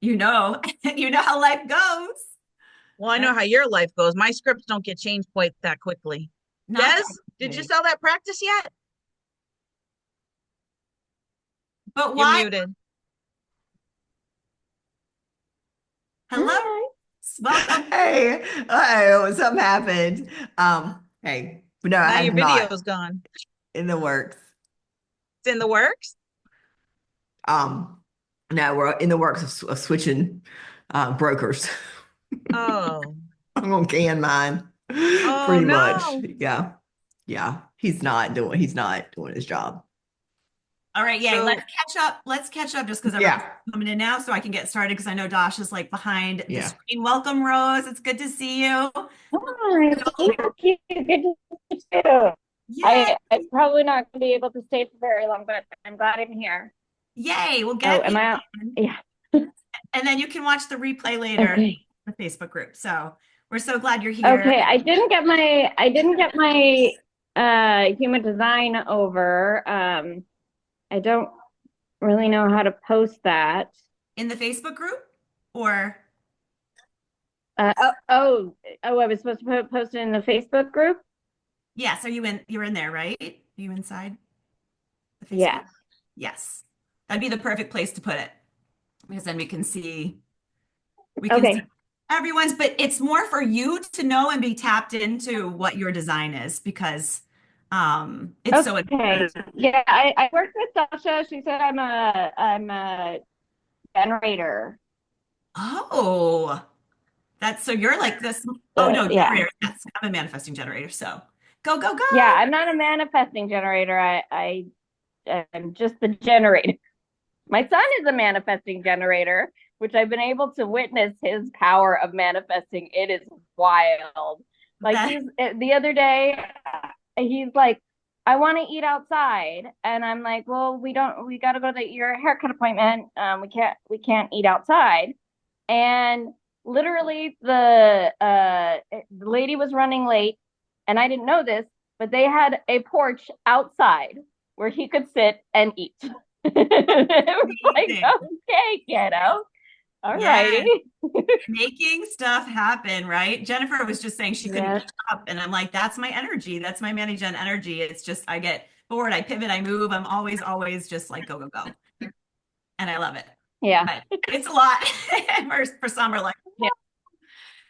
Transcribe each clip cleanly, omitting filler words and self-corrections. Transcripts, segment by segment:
You know, you know how life goes. Well, I Uh, know how your life goes. My scripts don't get changed quite that quickly. Not Des, that did you quickly. sell that practice yet? But You're why? muted. Hello, Hi. welcome. Hey, something happened. Hey, no, I Now have your not video's gone. in the works. It's in the works. Um, no, we're in the works of switching brokers. Oh, I'm gonna can mine, oh pretty much. no. Yeah, yeah. He's not doing his job. All right, yay. Let's So catch up. Let's catch up just because everyone's Yeah, coming in now so I can get started because I know Dosh is like behind the yeah. screen. Welcome, Rose. It's good to see you. Hi, thank you. Good to see you too. Yay. I'm probably not going to be able to stay for very long, but I'm glad I'm here. Yay. We'll Oh, get am you I? in. Yeah. And then you can watch the replay later Okay. in the Facebook group. So we're so glad you're here. Okay. I didn't get my human design over. I don't really know how to post that. In the Facebook group or Uh, oh, oh, I was supposed to post it in the Facebook group. yes, are you in you're in there, right? Are you inside the Facebook? Yes. Yes. That'd be the perfect place to put it because then we can see Okay. everyone's, but it's more for you to know and be tapped into what your design is because it's so Okay. important. Yeah, I worked with Sasha. She said I'm a generator. Oh, that's so you're like this. Oh So no, yeah. generator. Yes, I'm a manifesting generator. So go, go, Yeah, go. I'm not a manifesting generator. I'm just the generator. My son is a manifesting generator, which I've been able to witness his power of manifesting. It is wild. Like That he's the other day, he's like, I want to eat outside, and I'm like, well, we don't. We got to go to your haircut appointment. We can't eat outside. And literally, the lady was running late, and I didn't know this, but they had a porch outside where he could sit and eat. It was like, amazing. okay, kiddo. All righty. Yes, making stuff happen, right? Jennifer was just saying she couldn't Yes. keep up, and I'm like, that's my energy. That's my Manny Gen energy. It's just I get bored, I pivot, I move. I'm always, always just like go, go, go, and I love it. Yeah. But it's a lot for some are like. Yeah.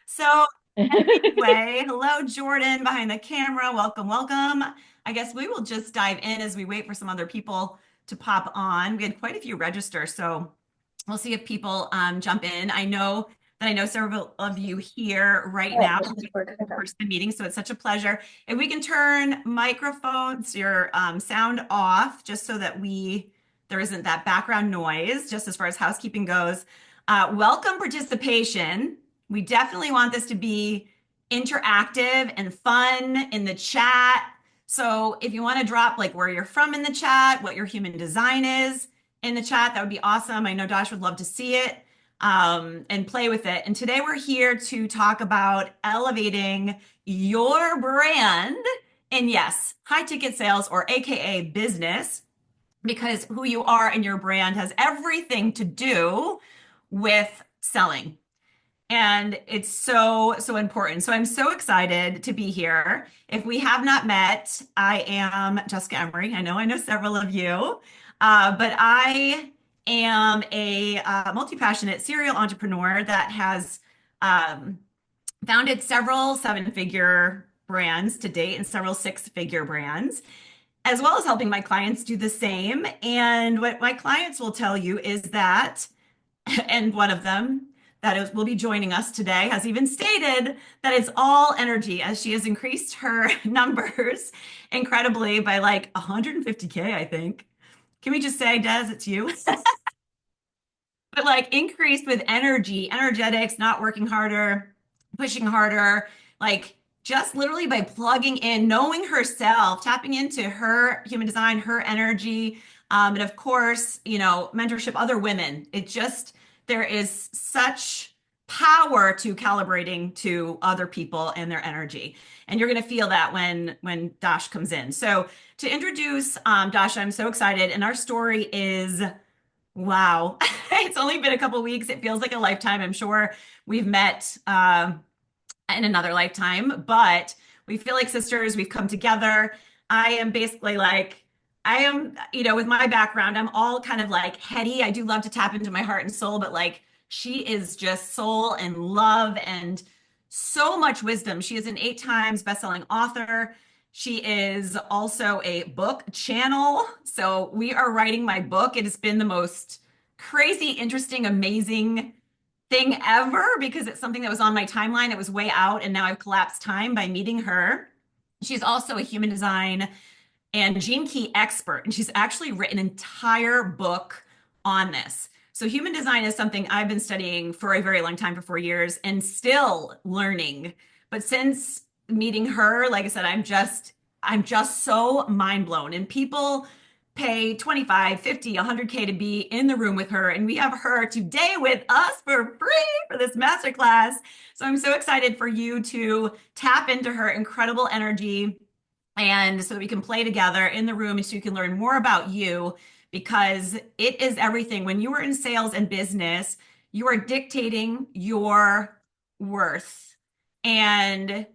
So anyway, hello, Jordan behind the camera. Welcome, welcome. I guess we will just dive in as we wait for some other people to pop on. We had quite a few register, so we'll see if people jump in. I know several of you here right now. First time meeting, so it's such a pleasure. If we can turn microphones, your sound off, just so that there isn't that background noise, just as far as housekeeping goes. Welcome participation. We definitely want this to be interactive and fun in the chat. So if you want to drop like where you're from in the chat, what your human design is in the chat, that would be awesome. I know Josh would love to see it and play with it. And today we're here to talk about elevating your brand and yes, high ticket sales or AKA business, because who you are and your brand has everything to do with selling. And it's so, so important. So I'm so excited to be here. If we have not met, I am Jessica Emery. I know several of you, but I am a multi-passionate serial entrepreneur that has um, founded several seven-figure brands to date and several six-figure brands, as well as helping my clients do the same. And what my clients will tell you is that and one of them will be joining us today has even stated that it's all energy as she has increased her numbers incredibly by like 150K, I think. Can we just say, Des, it's you? But like increased with energy, energetics, not working harder, pushing harder, like just literally by plugging in, knowing herself, tapping into her human design, her energy, and of course, mentorship other women. There is such power to calibrating to other people and their energy. And you're going to feel that when Dash comes in. So to introduce Dash, I'm so excited. And our story is Wow. It's only been a couple weeks. It feels like a lifetime. I'm sure we've met in another lifetime, but we feel like sisters. We've come together. I am basically like, I am, with my background, I'm all kind of like heady. I do love to tap into my heart and soul, but like she is just soul and love and so much wisdom. She is an 8 times best-selling author. She is also a book channel. So we are writing my book. It has been the most crazy, interesting, amazing thing ever because it's something that was on my timeline. It was way out, and now I've collapsed time by meeting her. She's also a human design and Gene Key expert, and she's actually written an entire book on this. So human design is something I've been studying for a very long time, for 4 years, and still learning. But since meeting her, like I said, I'm just so mind blown. And people pay 25, 50, 100K to be in the room with her. And we have her today with us for free for this masterclass. So I'm so excited for you to tap into her incredible energy and so that we can play together in the room so you can learn more about you because it is everything. When you are in sales and business, you are dictating your worth and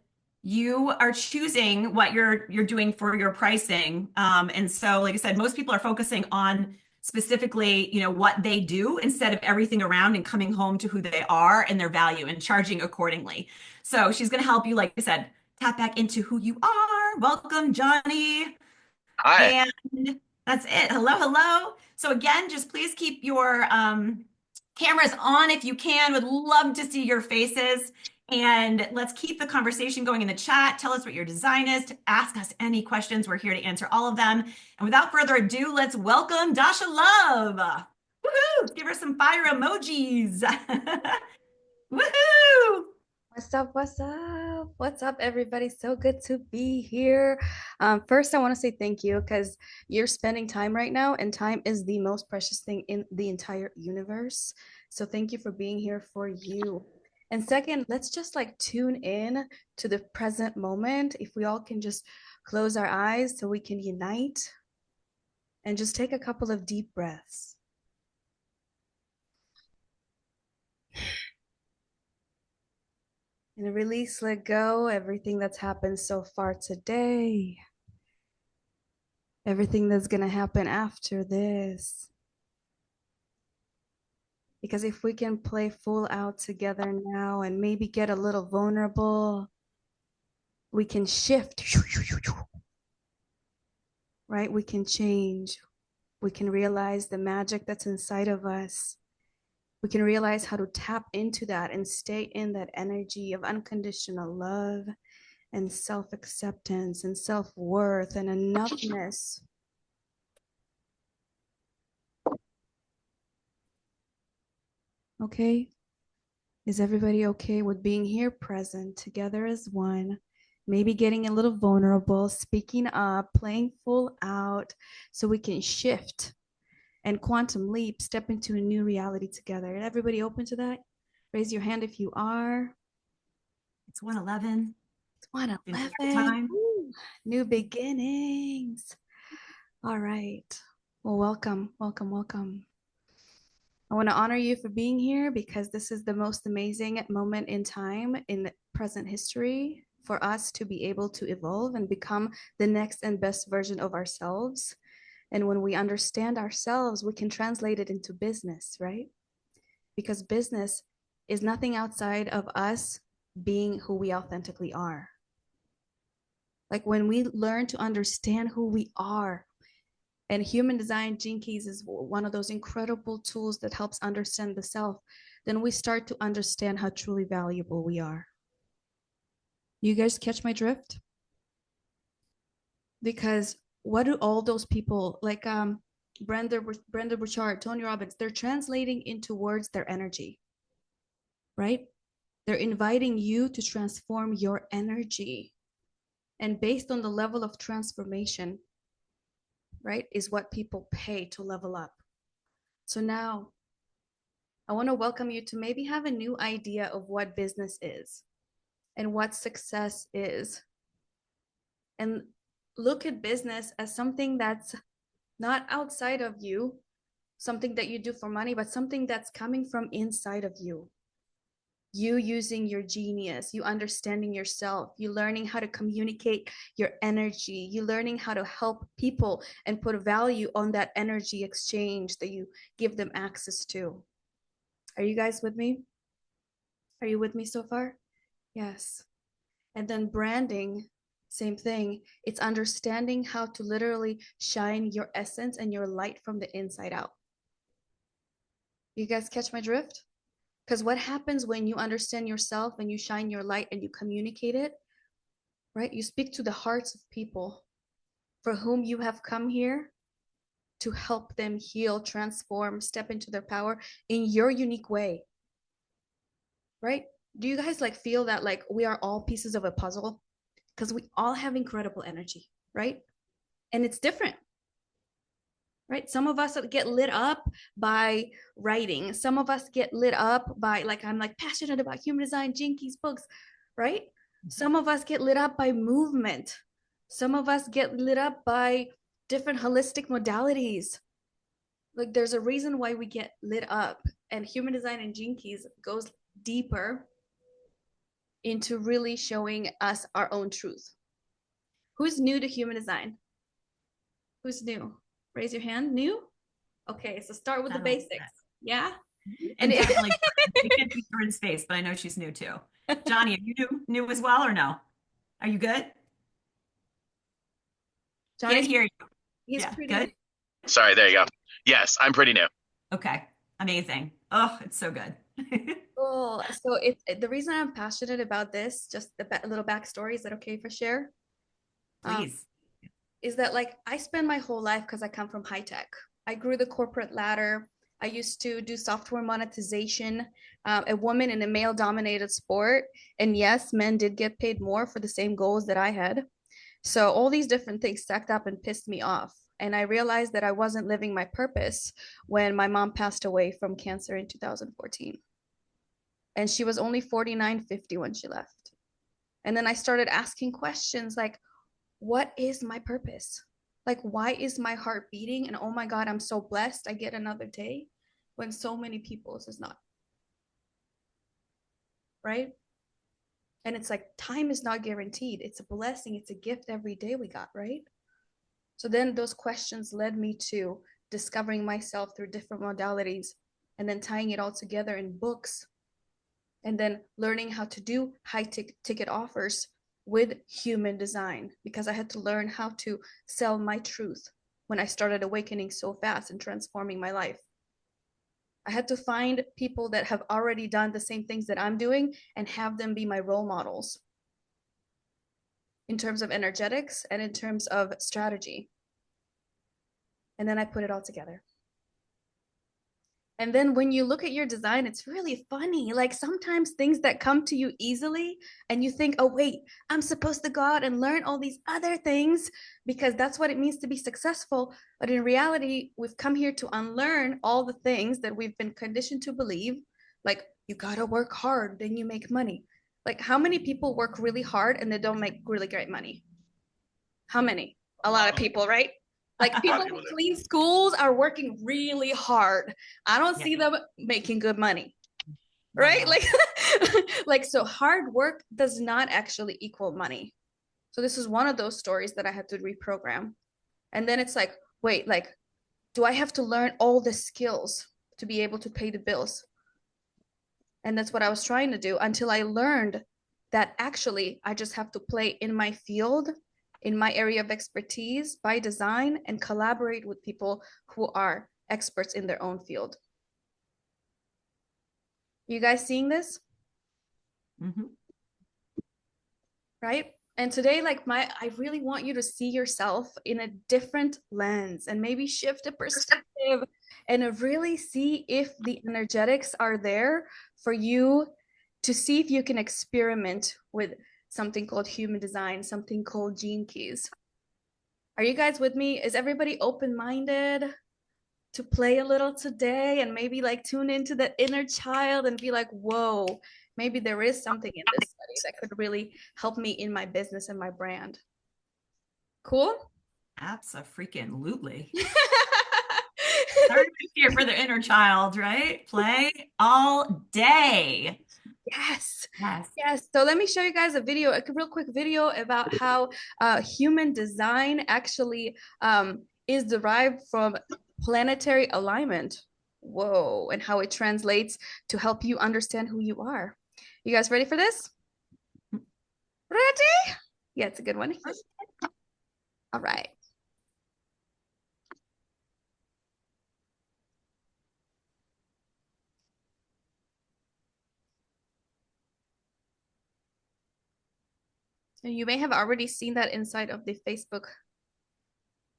you are choosing what you're doing for your pricing. And so, like I said, most people are focusing on specifically, what they do instead of everything around and coming home to who they are and their value and charging accordingly. So she's going to help you, like I said, tap back into who you are. Welcome, Johnny. Hi. And that's it. Hello, hello. So again, just please keep your cameras on if you can. Would love to see your faces. And let's keep the conversation going in the chat. Tell us what your design is. Ask us any questions. We're here to answer all of them. And without further ado, let's welcome Dasha Love. Woohoo! Give her some fire emojis. Woohoo! What's up? What's up? What's up, everybody? So good to be here. First, I want to say thank you because you're spending time right now, and time is the most precious thing in the entire universe. So thank you for being here for you. And second, let's just like tune in to the present moment. If we all can just close our eyes so we can unite and just take a couple of deep breaths. And release, let go, everything that's happened so far today. Everything that's going to happen after this. Because if we can play full out together now and maybe get a little vulnerable, we can shift. Right? We can change. We can realize the magic that's inside of us. We can realize how to tap into that and stay in that energy of unconditional love and self-acceptance and self-worth and enoughness. Okay? Is everybody okay with being here present together as one? Maybe getting a little vulnerable, speaking up, playing full out so we can shift and quantum leap, step into a new reality together. Everybody open to that? Raise your hand if you are. It's 1:11. It's 1:11. Time. Ooh, new beginnings. All right. Well, welcome, welcome, welcome. I want to honor you for being here because this is the most amazing moment in time in present history for us to be able to evolve and become the next and best version of ourselves. And when we understand ourselves, we can translate it into business, right? Because business is nothing outside of us being who we authentically are. Like when we learn to understand who we are, and human design Gene Keys is one of those incredible tools that helps understand the self, then we start to understand how truly valuable we are. You guys catch my drift? Because what do all those people like Brenda Burchard, Tony Robbins, they're translating into words their energy, right? They're inviting you to transform your energy. And based on the level of transformation, right, is what people pay to level up. So now I want to welcome you to maybe have a new idea of what business is and what success is. And look at business as something that's not outside of you, something that you do for money, but something that's coming from inside of you. You using your genius, you understanding yourself, you learning how to communicate your energy, you learning how to help people and put value on that energy exchange that you give them access to. Are you guys with me? Are you with me so far? Yes. And then branding, same thing. It's understanding how to literally shine your essence and your light from the inside out. You guys catch my drift? Because what happens when you understand yourself and you shine your light and you communicate it, right? You speak to the hearts of people for whom you have come here to help them heal, transform, step into their power in your unique way, right? Do you guys like feel that like we are all pieces of a puzzle? Because we all have incredible energy, right? And it's different. Right? Some of us get lit up by writing. Some of us get lit up by like, I'm like passionate about human design, Jinkies, books, right? Some of us get lit up by movement. Some of us get lit up by different holistic modalities. Like there's a reason why we get lit up, and human design and Jinkies goes deeper into really showing us our own truth. Who's new to human design? Who's new? Raise your hand. New? Okay, so start with the basics. Yeah? And definitely, we can't keep her in space, but I know she's new too. Johnny, are you new as well or no? Are you good? Johnny, Can't hear you. he's Yeah, pretty good. new. Sorry, there you go. Yes, I'm pretty new. Okay, amazing. Oh, it's so good. Cool. So the reason I'm passionate about this, just a little backstory, is that okay for share? Please. Is that like I spend my whole life, because I come from high tech. I grew the corporate ladder. I used to do software monetization, a woman in a male dominated sport. And yes, men did get paid more for the same goals that I had. So all these different things stacked up and pissed me off. And I realized that I wasn't living my purpose when my mom passed away from cancer in 2014. And she was only 49, 50 when she left. And then I started asking questions like, what is my purpose? Like, why is my heart beating? And oh my God, I'm so blessed I get another day when so many people's is not. Right? And it's like, time is not guaranteed. It's a blessing. It's a gift every day we got, right? So then those questions led me to discovering myself through different modalities and then tying it all together in books and then learning how to do high ticket offers with human design, because I had to learn how to sell my truth when I started awakening so fast and transforming my life. I had to find people that have already done the same things that I'm doing and have them be my role models in terms of energetics and in terms of strategy. And then I put it all together. And then when you look at your design, it's really funny. Like sometimes things that come to you easily and you think, oh, wait, I'm supposed to go out and learn all these other things because that's what it means to be successful. But in reality, we've come here to unlearn all the things that we've been conditioned to believe. Like you got to work hard, then you make money. Like how many people work really hard and they don't make really great money? How many? A lot of people, right? Like people who clean schools are working really hard. I don't see them making good money, right? Like so hard work does not actually equal money. So this is one of those stories that I had to reprogram. And then it's like, wait, like, do I have to learn all the skills to be able to pay the bills? And that's what I was trying to do until I learned that actually I just have to play in my field, in my area of expertise by design, and collaborate with people who are experts in their own field. You guys seeing this? Mm-hmm. Right? And today, like I really want you to see yourself in a different lens and maybe shift a perspective and really see if the energetics are there for you to see if you can experiment with something called human design, something called Jinkies. Are you guys with me? Is everybody open-minded to play a little today and maybe like tune into the inner child and be like, whoa, maybe there is something in this study that could really help me in my business and my brand. Cool? Abso-freaking-lutely. Here for the inner child, right? Play all day. Yes. Yes. Yes. So let me show you guys a video, a real quick video about how human design actually is derived from planetary alignment. Whoa. And how it translates to help you understand who you are. You guys ready for this? Ready? Yeah, it's a good one. All right. And you may have already seen that inside of the Facebook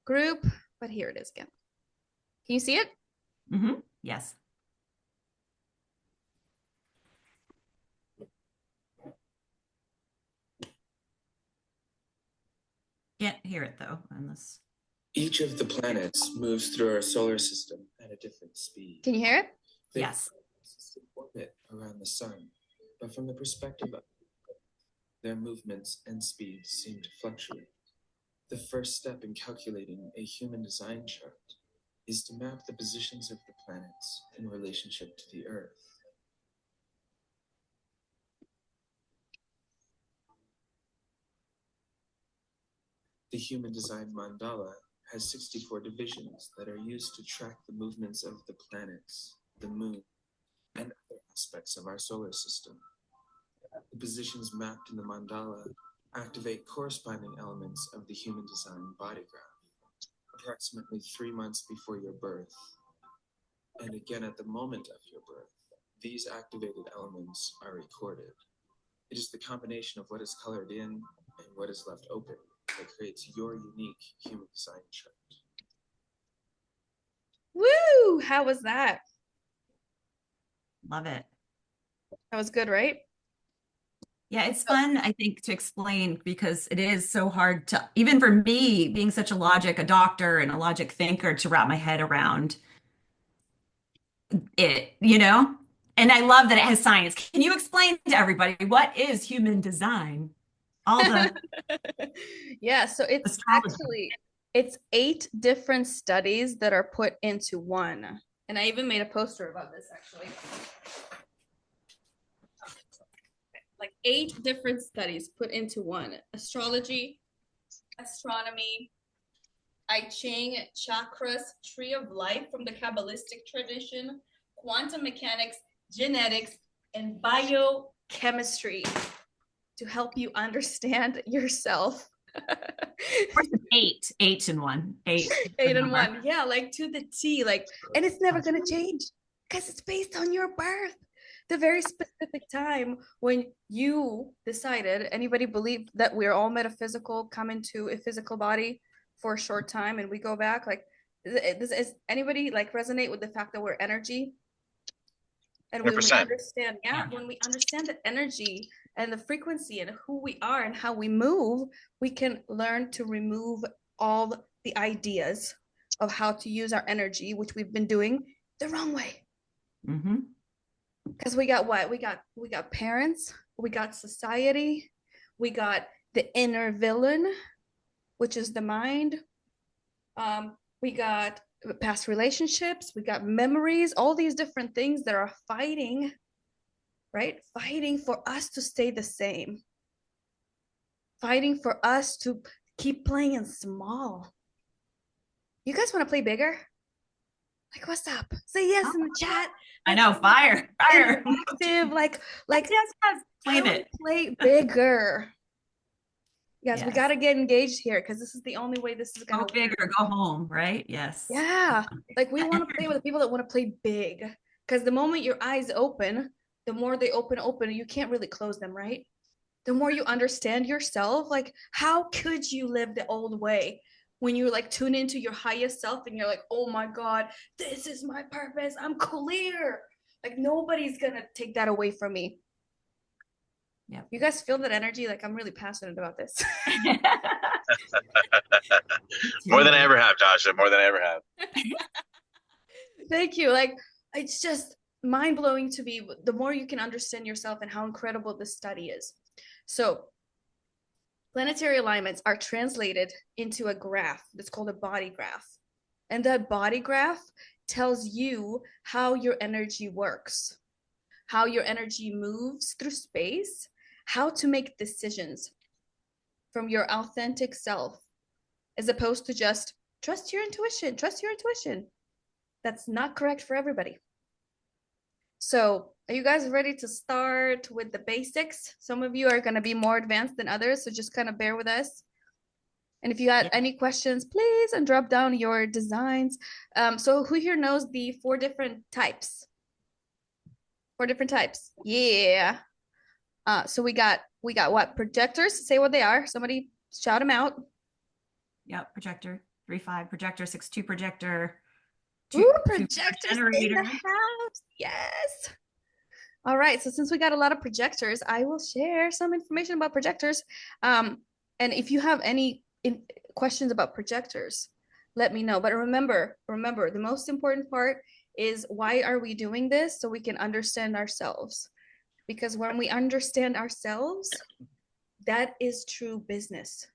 group, but here it is again. Can you see it? Mm-hmm. Yes. Can't hear it though, unless. Each of the planets moves through our solar system at a different speed. Can you hear it? They Yes. orbit around the sun, but from the perspective of their movements and speeds seem to fluctuate. The first step in calculating a human design chart is to map the positions of the planets in relationship to the Earth. The human design mandala has 64 divisions that are used to track the movements of the planets, the moon, and other aspects of our solar system. The positions mapped in the mandala activate corresponding elements of the human design body graph, approximately 3 months before your birth, and again at the moment of your birth. These activated elements are recorded. It is the combination of what is colored in and what is left open that creates your unique human design chart. Woo! How was that? Love it. That was good, right? Yeah, it's fun, I think, to explain because it is so hard to, even for me, being such a doctor and a logic thinker, to wrap my head around it, you know? And I love that it has science. Can you explain to everybody what is human design? All the Yeah, so it's astrology. actually it's 8 different studies that are put into one. And I even made a poster about this actually. Like 8 different studies put into one. Astrology, astronomy, I Ching, chakras, tree of life from the Kabbalistic tradition, quantum mechanics, genetics, and biochemistry to help you understand yourself. Eight in one. Eight. 8 in one. Yeah, like to the T. Like, and it's never gonna change because it's based on your birth. The very specific time when you decided, anybody believe that we're all metaphysical, come into a physical body for a short time and we go back? Like, is anybody like resonate with the fact that we're energy? And when we 100%. understand, when we understand the energy and the frequency and who we are and how we move, we can learn to remove all the ideas of how to use our energy, which we've been doing the wrong way. Mm-hmm. Because we got what? We got parents, we got society, we got the inner villain, which is the mind. We got past relationships, we got memories, all these different things that are fighting, right? Fighting for us to stay the same. Fighting for us to keep playing small. You guys want to play bigger? Like, what's up? Say yes in the chat. I know, fire. Interactive, like yes. Claim it. Play bigger. Yes, we Yes. got to get engaged here because this is the only way this is gonna Go big or go home, right? Yes. Yeah, like we want to play with the people that want to play big because the moment your eyes open, the more they open, you can't really close them, right? The more you understand yourself, like how could you live the old way when you like tune into your highest self and you're like, oh my God, this is my purpose. I'm clear. Like nobody's gonna take that away from me. Yeah. You guys feel that energy? Like I'm really passionate about this. More than I ever have, Tasha. More than I ever have. Thank you. Like it's just mind blowing to me. The more you can understand yourself and how incredible this study is. So planetary alignments are translated into a graph that's called a body graph. And that body graph tells you how your energy works, how your energy moves through space, how to make decisions from your authentic self, as opposed to just trust your intuition, trust your intuition. That's not correct for everybody. So are you guys ready to start with the basics? Some of you are going to be more advanced than others, so just kind of bear with us. And if you had any questions, please and drop down your designs. So who here knows the 4 different types? 4 different types. Yeah. So we got what? Projectors. Say what they are. Somebody shout them out. Yep, projector 3-5 projector, 6-2 projector. Ooh, 2 projectors in generator. the house. Yes. All right. So since we got a lot of projectors, I will share some information about projectors. And if you have any questions about projectors, let me know. But remember, the most important part is, why are we doing this? So we can understand ourselves. Because when we understand ourselves, that is true business.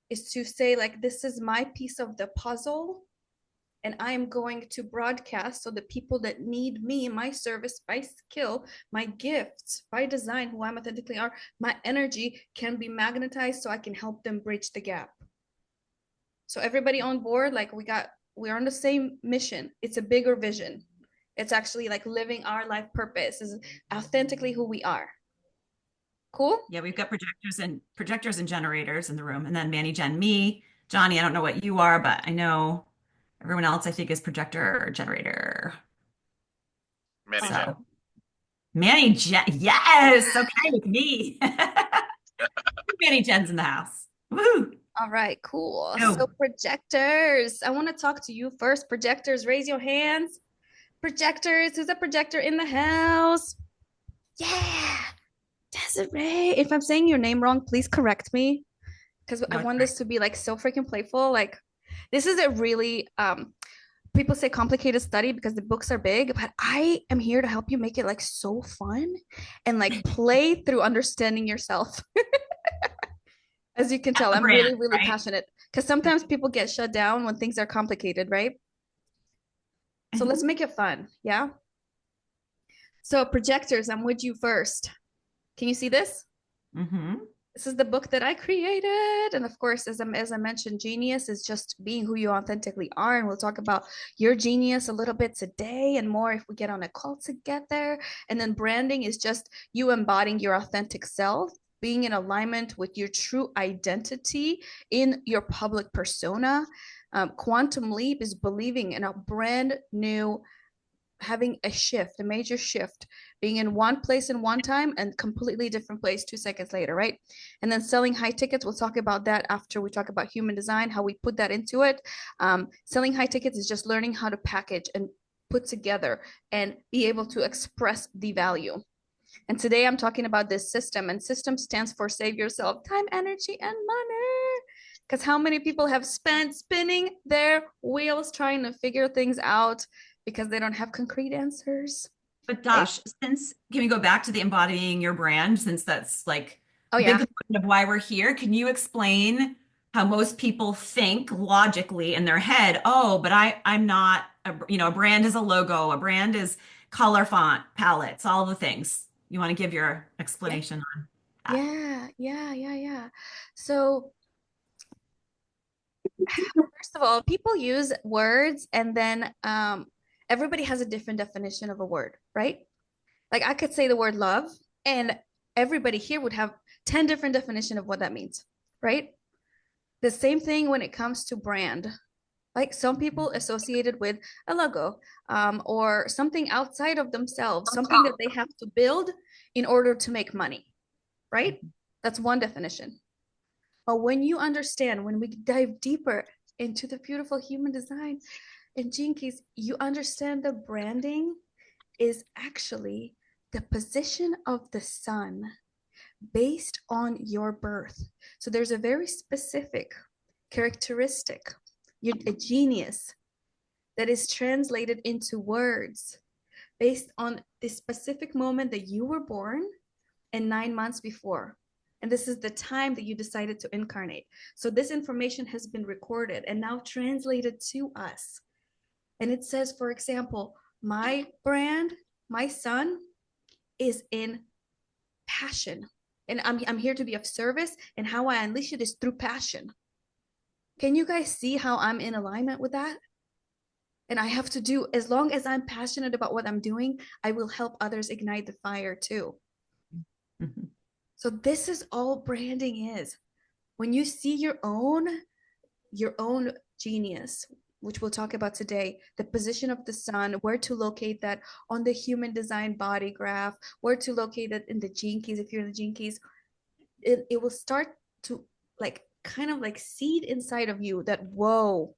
Is to say, like, this is my piece of the puzzle, and I am going to broadcast so the people that need me, my service, my skill, my gifts, by design, who I'm authentically are, my energy can be magnetized so I can help them bridge the gap. So everybody on board, like, we're on the same mission. It's a bigger vision. It's actually like living our life purpose, is authentically who we are. Cool? Yeah, we've got projectors and generators in the room. And then Manny, Jen, me. Johnny, I don't know what you are, but I know everyone else, I think, is projector or generator. Manny So, Jen. Manny Jen, yes, okay with me. Manny Jen's in the house. Woo! All right, cool. Go. So projectors, I want to talk to you first. Projectors, raise your hands. Projectors, who's a projector in the house? Yeah, Desiree. If I'm saying your name wrong, please correct me, because I No, want it's this to be like so freaking playful. Like, this is a really people say complicated study because the books are big, but I am here to help you make it like so fun and like play through understanding yourself. As you can tell, I'm brand, really, really right? passionate, because sometimes people get shut down when things are complicated, right? So let's make it fun. Yeah. So projectors, I'm with you first. Can you see this? Mm-hmm. This is the book that I created. And of course, as I mentioned, genius is just being who you authentically are. And we'll talk about your genius a little bit today and more if we get on a call together. And then branding is just you embodying your authentic self, being in alignment with your true identity in your public persona. Quantum leap is believing in a brand new, having a shift, a major shift, being in one place in one time and completely different place 2 seconds later, right? And then selling high tickets, we'll talk about that after we talk about human design, how we put that into it. Selling high tickets is just learning how to package and put together and be able to express the value. And today I'm talking about this system, and system stands for save yourself time, energy, and money. Because how many people have spent spinning their wheels trying to figure things out because they don't have concrete answers? But Dash, can we go back to the embodying your brand, since that's like Oh, a yeah. big component of why we're here? Can you explain how most people think logically in their head, oh, but I'm not, a brand is a logo, a brand is color, font, palettes, all the things. You want to give your explanation on that? Yeah. So first of all, people use words, and then everybody has a different definition of a word, right? Like, I could say the word love, and everybody here would have 10 different definitions of what that means, right? The same thing when it comes to brand. Like, some people associate it with a logo, or something outside of themselves, something that they have to build in order to make money, right? That's one definition. But when you understand, when we dive deeper into the beautiful human design and Gene Keys, you understand the branding is actually the position of the sun based on your birth. So there's a very specific characteristic, you're a genius, that is translated into words based on the specific moment that you were born and 9 months before. And this is the time that you decided to incarnate. So this information has been recorded and now translated to us. And it says, for example, my brand, my sun is in passion. And I'm here to be of service. And how I unleash it is through passion. Can you guys see how I'm in alignment with that? And I have to do, as long as I'm passionate about what I'm doing, I will help others ignite the fire too. Mhm. So this is all branding is. When you see your own genius, which we'll talk about today, the position of the sun, where to locate that on the human design body graph, where to locate it in the gene keys, if you're in the gene keys, it will start to like kind of like seed inside of you that, whoa,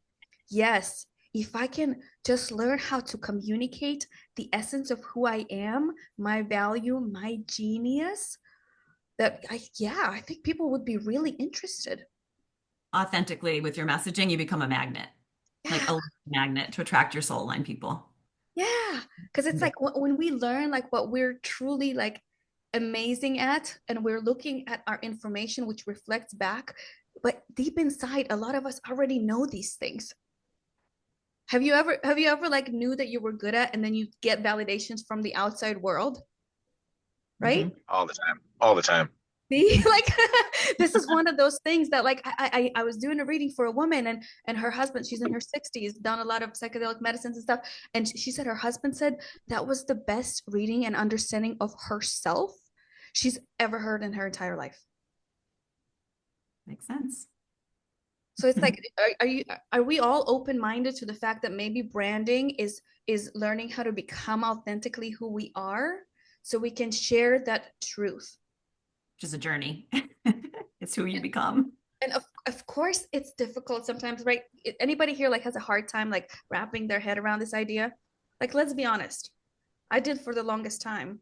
yes, if I can just learn how to communicate the essence of who I am, my value, my genius, that I think people would be really interested. Authentically with your messaging, you become a magnet, like Yeah. a magnet to attract your soul line people. Yeah, because it's Yeah. like when we learn like what we're truly like amazing at, and we're looking at our information, which reflects back, but deep inside, a lot of us already know these things. Have you ever like knew that you were good at, and then you get validations from the outside world, right? Mhm. All the time. All the time. See, like this is one of those things that like I was doing a reading for a woman, and her husband, she's in her 60s, done a lot of psychedelic medicines and stuff, and she said her husband said that was the best reading and understanding of herself she's ever heard in her entire life. Makes sense. So it's like, are we all open-minded to the fact that maybe branding is learning how to become authentically who we are, so we can share that truth? Which is a journey. It's who you become. And of course it's difficult sometimes, right? Anybody here like has a hard time like wrapping their head around this idea? Like, let's be honest, I did for the longest time,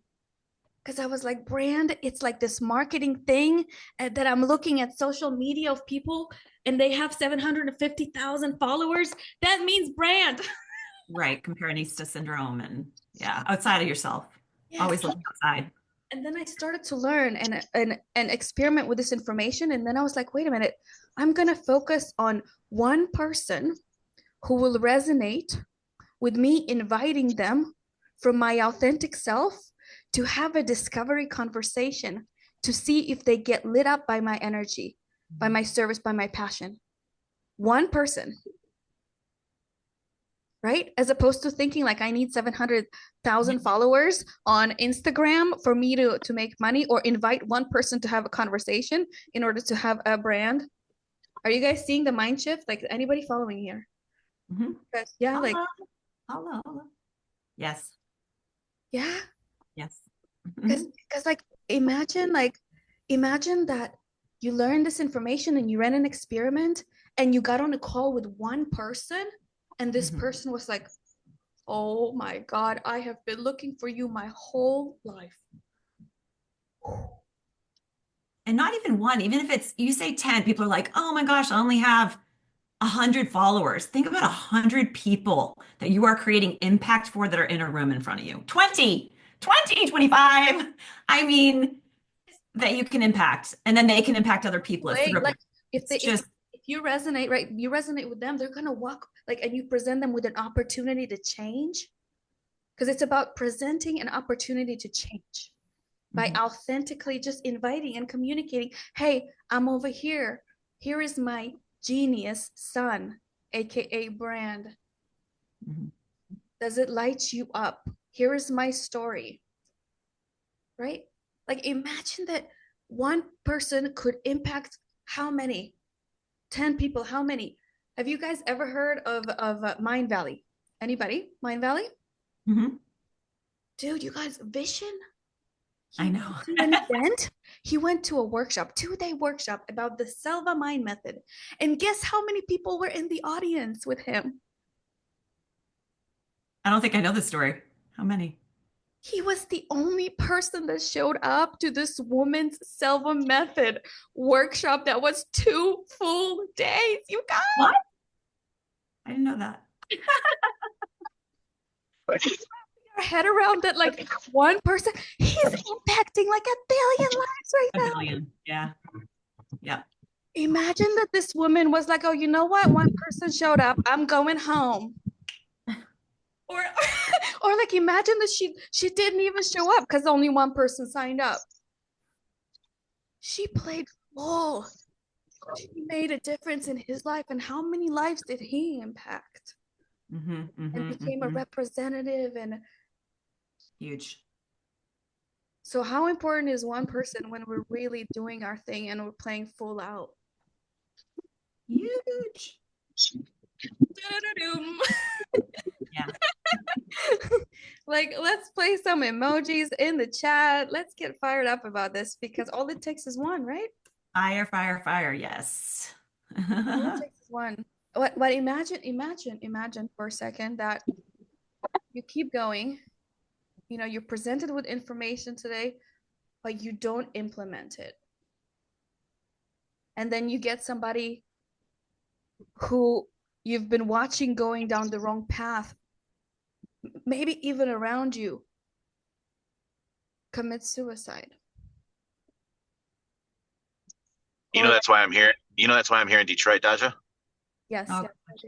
because I was like, brand, it's like this marketing thing that I'm looking at social media of people and they have 750,000 followers. That means brand. Right. Comparonista syndrome and yeah, outside of yourself. Yes. Always looking outside. And then I started to learn and experiment with this information. And then I was like, wait a minute, I'm going to focus on one person who will resonate with me, inviting them from my authentic self to have a discovery conversation to see if they get lit up by my energy, by my service, by my passion. One person. Right? As opposed to thinking like I need 700,000 followers on Instagram for me to make money, or invite one person to have a conversation in order to have a brand. Are you guys seeing the mind shift? Like, anybody following here? Mhm. Yeah, like, Hello. Yes. yeah. Yes. Because like imagine that you learned this information and you ran an experiment and you got on a call with one person, and this Mhm. person was like, oh my God, I have been looking for you my whole life. And not even one, even if it's, you say 10, people are like, oh my gosh, I only have 100 followers. Think about 100 people that you are creating impact for that are in a room in front of you. 20, 25. I mean, that you can impact, and then they can impact other people. It's the Wait, ripple. like if they It's just, if you resonate, right? You resonate with them, they're gonna walk like, and you present them with an opportunity to change. Because it's about presenting an opportunity to change by Mhm. authentically just inviting and communicating, hey, I'm over here. Here is my genius sun, aka brand. Mhm. Does it light you up? Here is my story. Right? Like, imagine that one person could impact how many? 10 people. How many? Have you guys ever heard of Mind Valley? Anybody? Mind Valley? Mhm. Dude, you guys, Vision? I know. To an event. He went to a workshop, 2-day workshop about the Selva Mind Method. And guess how many people were in the audience with him? I don't think I know the story. How many? He was the only person that showed up to this woman's Selva Method workshop that was 2 full days. You guys, What? I didn't know that. your head around that, like one person, he's impacting like 1 billion lives right A now. billion. Yeah. Yeah. Imagine that this woman was like, oh, you know what? One person showed up. I'm going home. Or or like imagine that she didn't even show up because only one person signed up. She played full. She made a difference in his life, and how many lives did he impact? And became a representative. And Huge. so how important is one person when we're really doing our thing and we're playing full out? Huge. Yeah. Like, let's play some emojis in the chat. Let's get fired up about this because all it takes is one, right? Fire, fire, fire. Yes. All it takes is one. But imagine for a second that you keep going. You know, you're presented with information today, but you don't implement it. And then you get somebody who you've been watching going down the wrong path, maybe even around you, commit suicide. You know, that's why I'm here. You know, that's why I'm here in Detroit, Daja. Yes. Oh, Yes.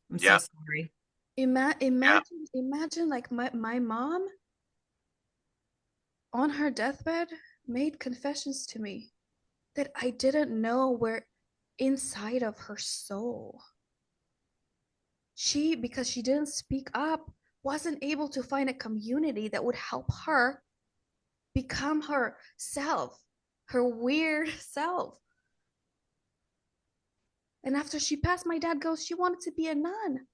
I'm Yeah. so sorry. Imagine like my mom on her deathbed made confessions to me that I didn't know were inside of her soul. Because she didn't speak up, wasn't able to find a community that would help her become herself, her weird self. And after she passed, my dad goes, she wanted to be a nun.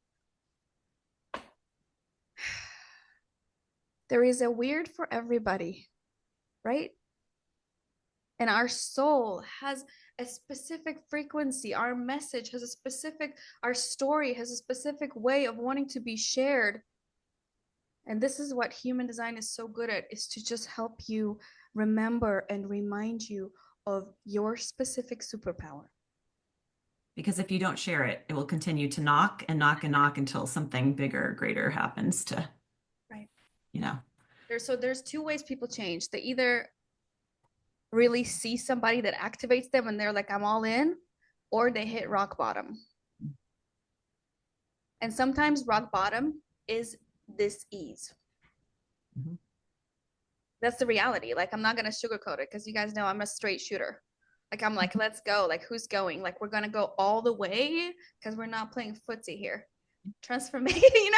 There is a weird for everybody, right? And our soul has a specific frequency. Our message has a specific, our story has a specific way of wanting to be shared. And this is what human design is so good at, is to just help you remember and remind you of your specific superpower. Because if you don't share it, it will continue to knock and knock and knock until something bigger or greater happens to, right? You know. There's two ways people change. They either really see somebody that activates them and they're like, I'm all in, or they hit rock bottom. And sometimes rock bottom is this ease. That's the reality. Like, I'm not going to sugarcoat it because you guys know I'm a straight shooter. Like, I'm like, let's go. Like, who's going? Like, we're going to go all the way because we're not playing footsie here. Transformation, you know?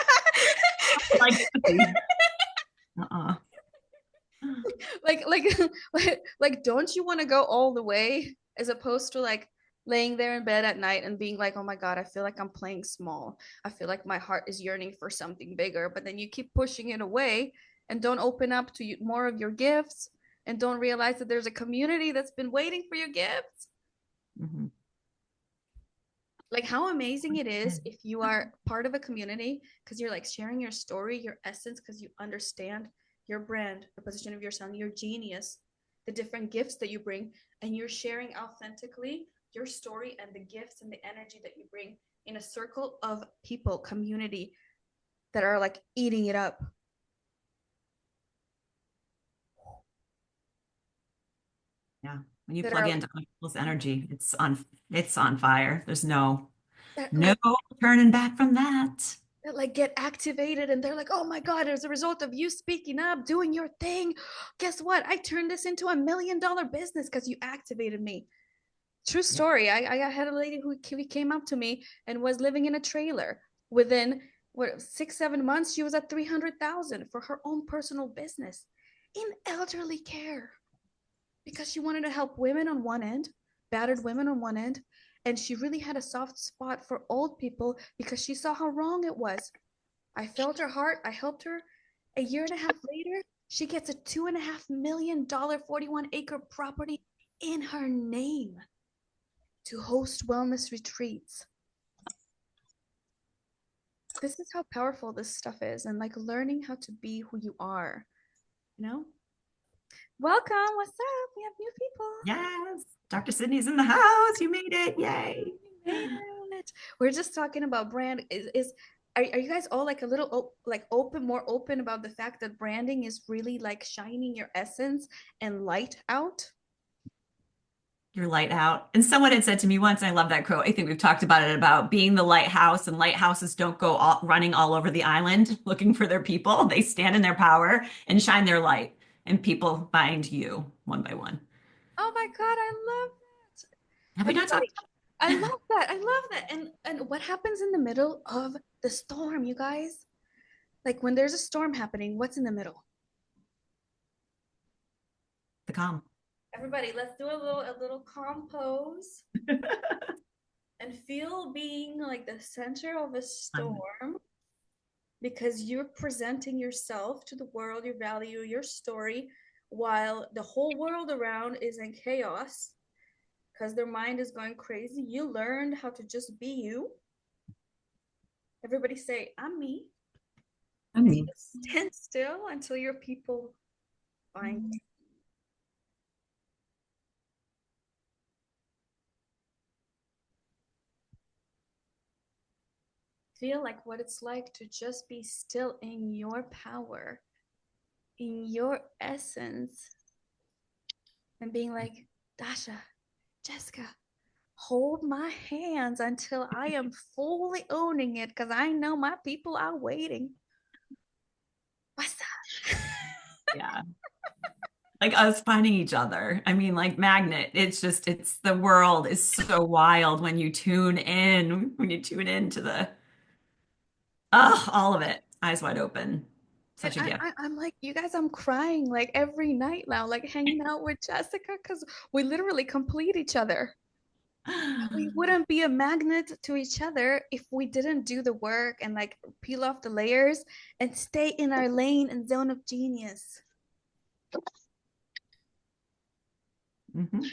Like, don't you want to go all the way as opposed to like laying there in bed at night and being like, oh my God, I feel like I'm playing small. I feel like my heart is yearning for something bigger, but then you keep pushing it away and don't open up to more of your gifts and don't realize that there's a community that's been waiting for your gifts. Like, how amazing it is if you are part of a community because you're like sharing your story, your essence, because you understand your brand, the position of your son, your genius, the different gifts that you bring, and you're sharing authentically your story and the gifts and the energy that you bring in a circle of people, community that are like eating it up. Yeah. When you plug into other people's energy, it's on fire. There's no turning back from that. That like get activated and they're like, oh my God, as a result of you speaking up, doing your thing, guess what? I turned this into $1 million business because you activated me. True story. I had a lady who came up to me and was living in a trailer. Within 6-7 months, she was at 300,000 for her own personal business in elderly care because she wanted to help women on one end, battered women on one end. And she really had a soft spot for old people because she saw how wrong it was. I felt her heart. I helped her. A year and a half later, she gets a $2.5 million 41-acre property in her name to host wellness retreats. This is how powerful this stuff is, and like learning how to be who you are, you know? Welcome. What's up? We have new people. Yes. Dr. Sydney's in the house. You made it. Yay. We're just talking about brand. Are you guys all like a little more open about the fact that branding is really like shining your essence and light out? your light out. And someone had said to me once, and I love that quote. I think we've talked about it, about being the lighthouse, and lighthouses don't go running all over the island looking for their people. They stand in their power and shine their light, and people find you one by one. Oh my God, I love that. Have we not Everybody, talked? I love that. I love that. And what happens in the middle of the storm, you guys? Like when there's a storm happening, what's in the middle? The calm. Everybody, let's do a little calm pose and feel being like the center of a storm, because you're presenting yourself to the world, your value, your story, while the whole world around is in chaos because their mind is going crazy. You learned how to just be you. Everybody say, I'm me. I mean, Stand still until your people find you. Feel like what it's like to just be still in your power, in your essence, and being like, Dasha, Jessica, hold my hands until I am fully owning it, because I know my people are waiting. What's up? yeah. Like us finding each other. I mean, like magnet. It's just, it's the world is so wild when you tune in, to the, all of it, eyes wide open. Such a And gift. I'm like, you guys, I'm crying like every night now, like hanging out with Jessica, because we literally complete each other. We wouldn't be a magnet to each other if we didn't do the work and like peel off the layers and stay in our lane and zone of genius. Mhm.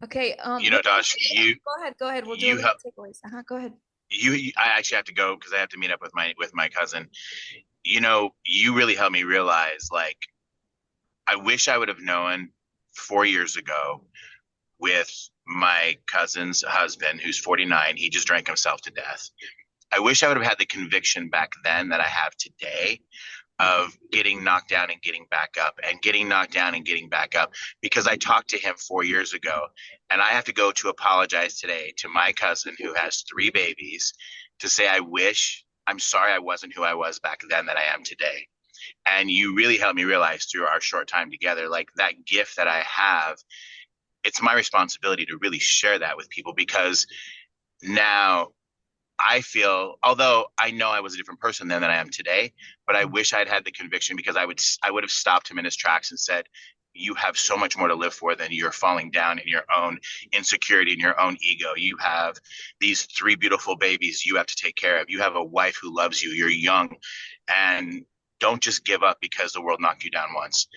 Okay. Dosh, Go ahead. We'll do you have takeaways. Go ahead. I actually have to go because I have to meet up with my cousin. You really helped me realize, like, I wish I would have known 4 years ago with my cousin's husband, who's 49. He just drank himself to death. I wish I would have had the conviction back then that I have today of getting knocked down and getting back up, and getting knocked down and getting back up, because I talked to him 4 years ago, and I have to go to apologize today to my cousin who has 3 babies, to say I'm sorry I wasn't who I was back then that I am today. And you really helped me realize through our short time together, like, that gift that I have, it's my responsibility to really share that with people, because now I feel, although I know I was a different person then than I am today, but I wish I'd had the conviction, because I would have stopped him in his tracks and said, you have so much more to live for than you're falling down in your own insecurity and your own ego. You have these 3 beautiful babies you have to take care of. You have a wife who loves you. You're young, and don't just give up because the world knocked you down once.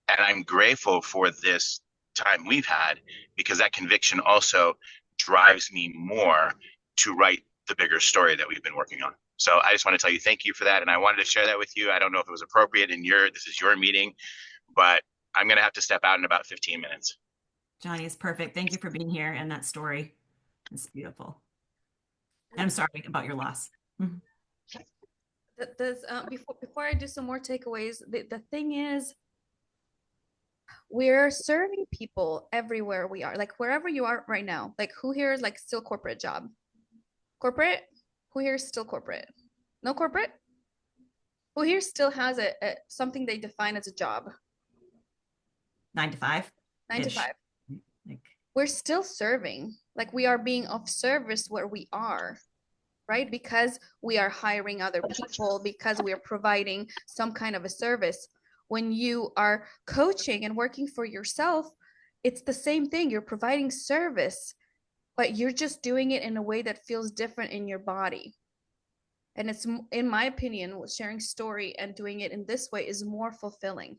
And I'm grateful for this time we've had, because that conviction also drives me more to write the bigger story that we've been working on. So I just want to tell you thank you for that. And I wanted to share that with you. I don't know if it was appropriate this is your meeting, but I'm going to have to step out in about 15 minutes. Johnny is perfect. Thank you for being here, and that story is beautiful. And I'm sorry about your loss. Mhm. Before I do some more takeaways, the thing is, we're serving people everywhere we are, like wherever you are right now. Like, who here is like still corporate job? Corporate? Who here is still corporate? No corporate? Who here still has something they define as a job? 9 to 5. 9 to Ish. 5. Like, We're still serving. Like, we are being of service where we are, right? Because we are hiring other people, because we are providing some kind of a service. When you are coaching and working for yourself, it's the same thing. You're providing service, but you're just doing it in a way that feels different in your body. And it's, in my opinion, sharing story and doing it in this way is more fulfilling.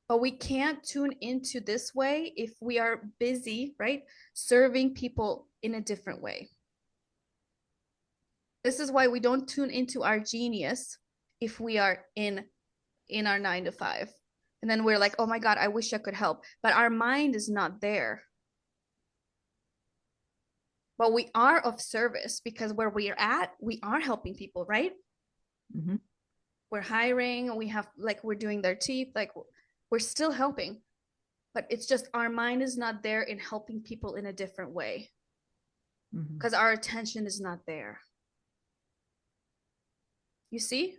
But we can't tune into this way if we are busy, right? Serving people in a different way. This is why we don't tune into our genius if we are in our 9 to 5. And then we're like, oh my God, I wish I could help. But our mind is not there. But we are of service, because where we are at, we are helping people, right? mhm. We're hiring, we have, like, we're doing their teeth, like, we're still helping. but it's just our mind is not there in helping people in a different way Mhm. because our attention is not there. You see?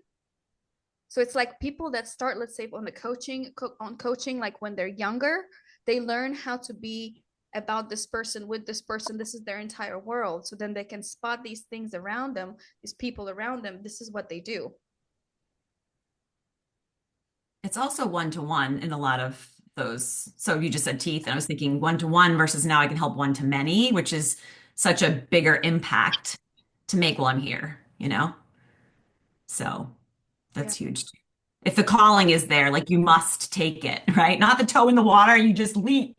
So it's like people that start, let's say, on the coaching, like when they're younger, they learn how to be about this person, with this person. This is their entire world. So then they can spot these things around them, these people around them. This is what they do. It's also one-to-one in a lot of those. So you just said teeth, and I was thinking one-to-one versus now I can help one-to-many, which is such a bigger impact to make while I'm here, you know? So that's huge too. If the calling is there, like you must take it, right? Not the toe in the water, you just leap.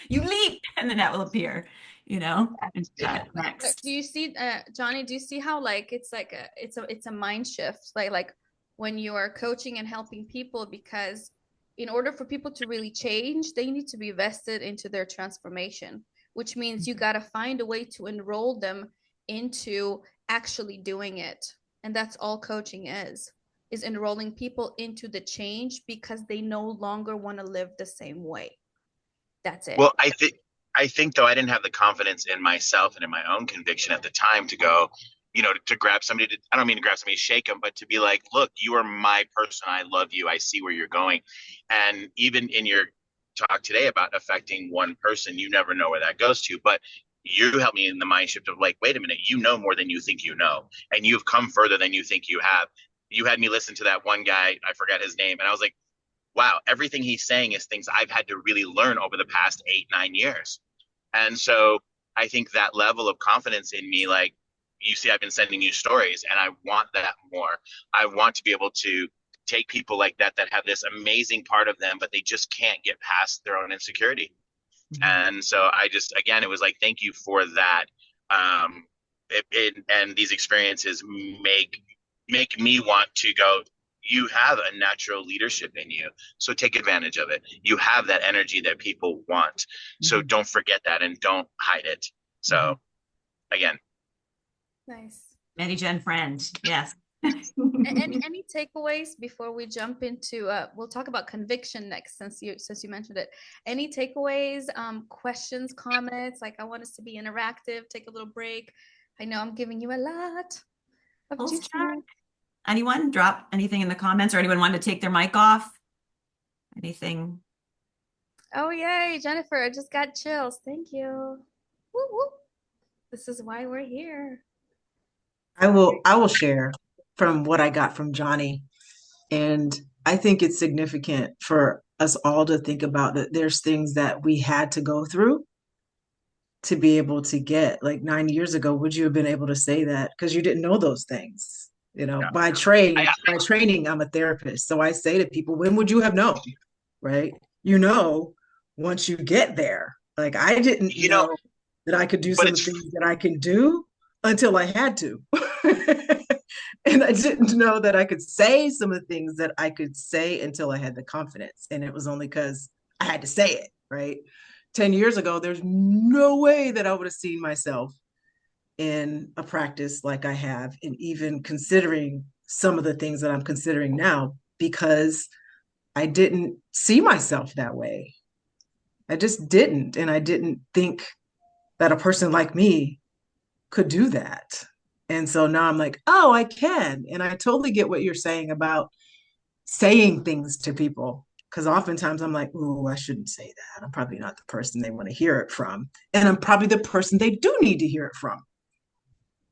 You leap and the net will appear, you know? And take it next. Do you see, Johnny, do you see how like it's a mind shift, like when you are coaching and helping people, because in order for people to really change, they need to be vested into their transformation, which means you got to find a way to enroll them into actually doing it. And that's all coaching is enrolling people into the change because they no longer want to live the same way. That's it. Well, I think though I didn't have the confidence in myself and in my own conviction at the time to go, you know, to grab somebody to, I don't mean to grab somebody, shake them, but to be like, look, you are my person. I love you. I see where you're going. And even in your talk today about affecting one person, you never know where that goes to, but you helped me in the mind shift of like, wait a minute, you know more than you think you know, and you've come further than you think you have. You had me listen to that one guy, I forgot his name, and I was like, wow, everything he's saying is things I've had to really learn over the past 8-9 years. And so I think that level of confidence in me, like you see, I've been sending you stories and I want that more. I want to be able to take people like that have this amazing part of them, but they just can't get past their own insecurity. And so I just, again, it was like, thank you for that. And these experiences make me want to go, you have a natural leadership in you. So take advantage of it. You have that energy that people want. So don't forget that and don't hide it. So again. Nice. Many Jen friend. Yes. Any takeaways before we jump into we'll talk about conviction next, since you mentioned it. Any takeaways, questions, comments? Like, I want us to be interactive, take a little break. I know I'm giving you a lot of Pulse juice. check. Anyone drop anything in the comments, or anyone want to take their mic off? Anything? Oh, yay, Jennifer, I just got chills. Thank you. Woo, woo. This is why we're here. I will share from what I got from Johnny. And I think it's significant for us all to think about that there's things that we had to go through to be able to get. Like 9 years ago, would you have been able to say that? Because you didn't know those things. You know, Yeah. by training, I'm a therapist. So I say to people, when would you have known? Right? You know, once you get there. Like, I didn't know that I could do some things that I can do until I had to. And I didn't know that I could say some of the things that I could say until I had the confidence. And it was only because I had to say it, right? 10 years ago, there's no way that I would have seen myself in a practice like I have, and even considering some of the things that I'm considering now, because I didn't see myself that way. I just didn't. And I didn't think that a person like me could do that. And so now I'm like, oh, I can. And I totally get what you're saying about saying things to people, because oftentimes I'm like, oh, I shouldn't say that. I'm probably not the person they want to hear it from. And I'm probably the person they do need to hear it from.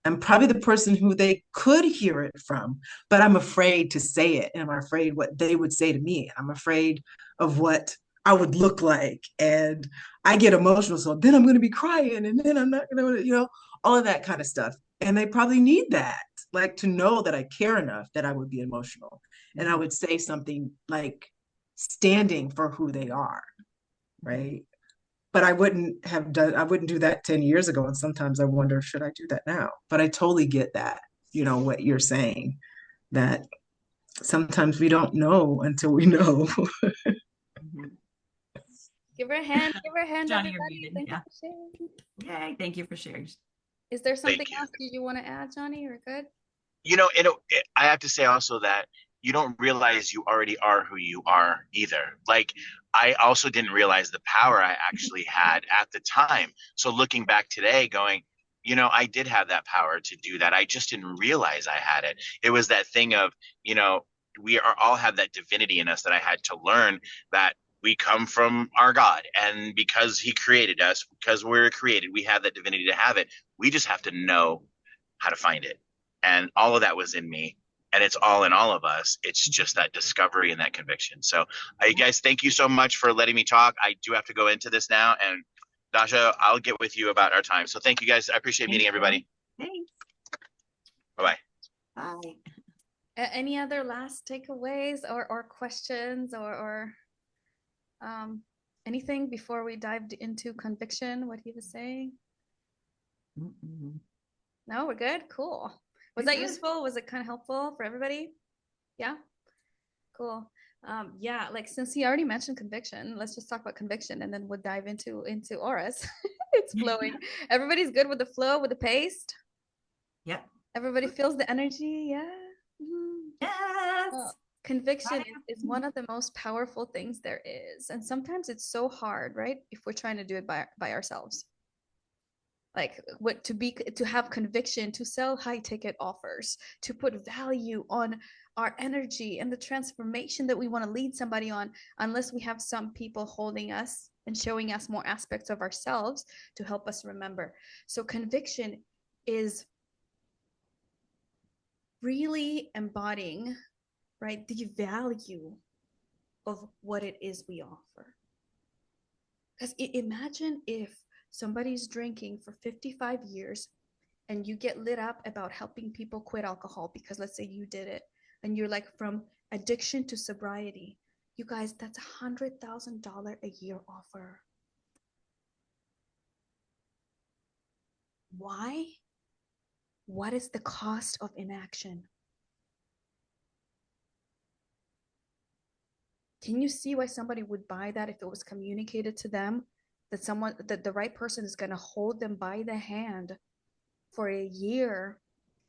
I'm probably the person who they could hear it from, but I'm afraid to say it. And I'm afraid what they would say to me. I'm afraid of what I would look like. And I get emotional. So then I'm going to be crying, and then I'm not going to, all of that kind of stuff. And they probably need that, like, to know that I care enough that I would be emotional. And I would say something like standing for who they are. Right. But I wouldn't do that 10 years ago. And sometimes I wonder, should I do that now? But I totally get that, what you're saying, that sometimes we don't know until we know. Give her a hand, Johnny, everybody. Thank you for sharing. Yay, thank you for sharing. Is there something else you want to add, Johnny? You're good? I have to say also that you don't realize you already are who you are either. Like, I also didn't realize the power I actually had at the time. So looking back today, going, I did have that power to do that. I just didn't realize I had it. It was that thing of, we are all have that divinity in us that I had to learn that we come from our God. And because he created us, because we're created, we have that divinity to have it. We just have to know how to find it. And all of that was in me. And it's all in all of us. It's just that discovery and that conviction. So, guys, thank you so much for letting me talk. I do have to go into this now. And Dasha, I'll get with you about our time. So thank you, guys. I appreciate meeting everybody. Thanks. Bye-bye. Bye. Any other last takeaways or questions or anything before we dived into conviction, what he was saying? No, we're good. Cool. Was that useful? Was it kind of helpful for everybody? Yeah. Cool. Yeah, like since he already mentioned conviction, let's just talk about conviction and then we'll dive into auras. It's flowing. Everybody's good with the flow, with the pace. Yep. Everybody feels the energy. Yeah. Yes. Conviction is one of the most powerful things there is. And sometimes it's so hard, right? If we're trying to do it by ourselves. Like to have conviction, to sell high ticket offers, to put value on our energy and the transformation that we want to lead somebody on, unless we have some people holding us and showing us more aspects of ourselves to help us remember. So conviction is really embodying, right, the value of what it is we offer. Because imagine if somebody's drinking for 55 years and you get lit up about helping people quit alcohol because let's say you did it and you're like from addiction to sobriety. You guys, that's $100,000 a year offer. Why? What is the cost of inaction? Can you see why somebody would buy that if it was communicated to them that the right person is going to hold them by the hand for a year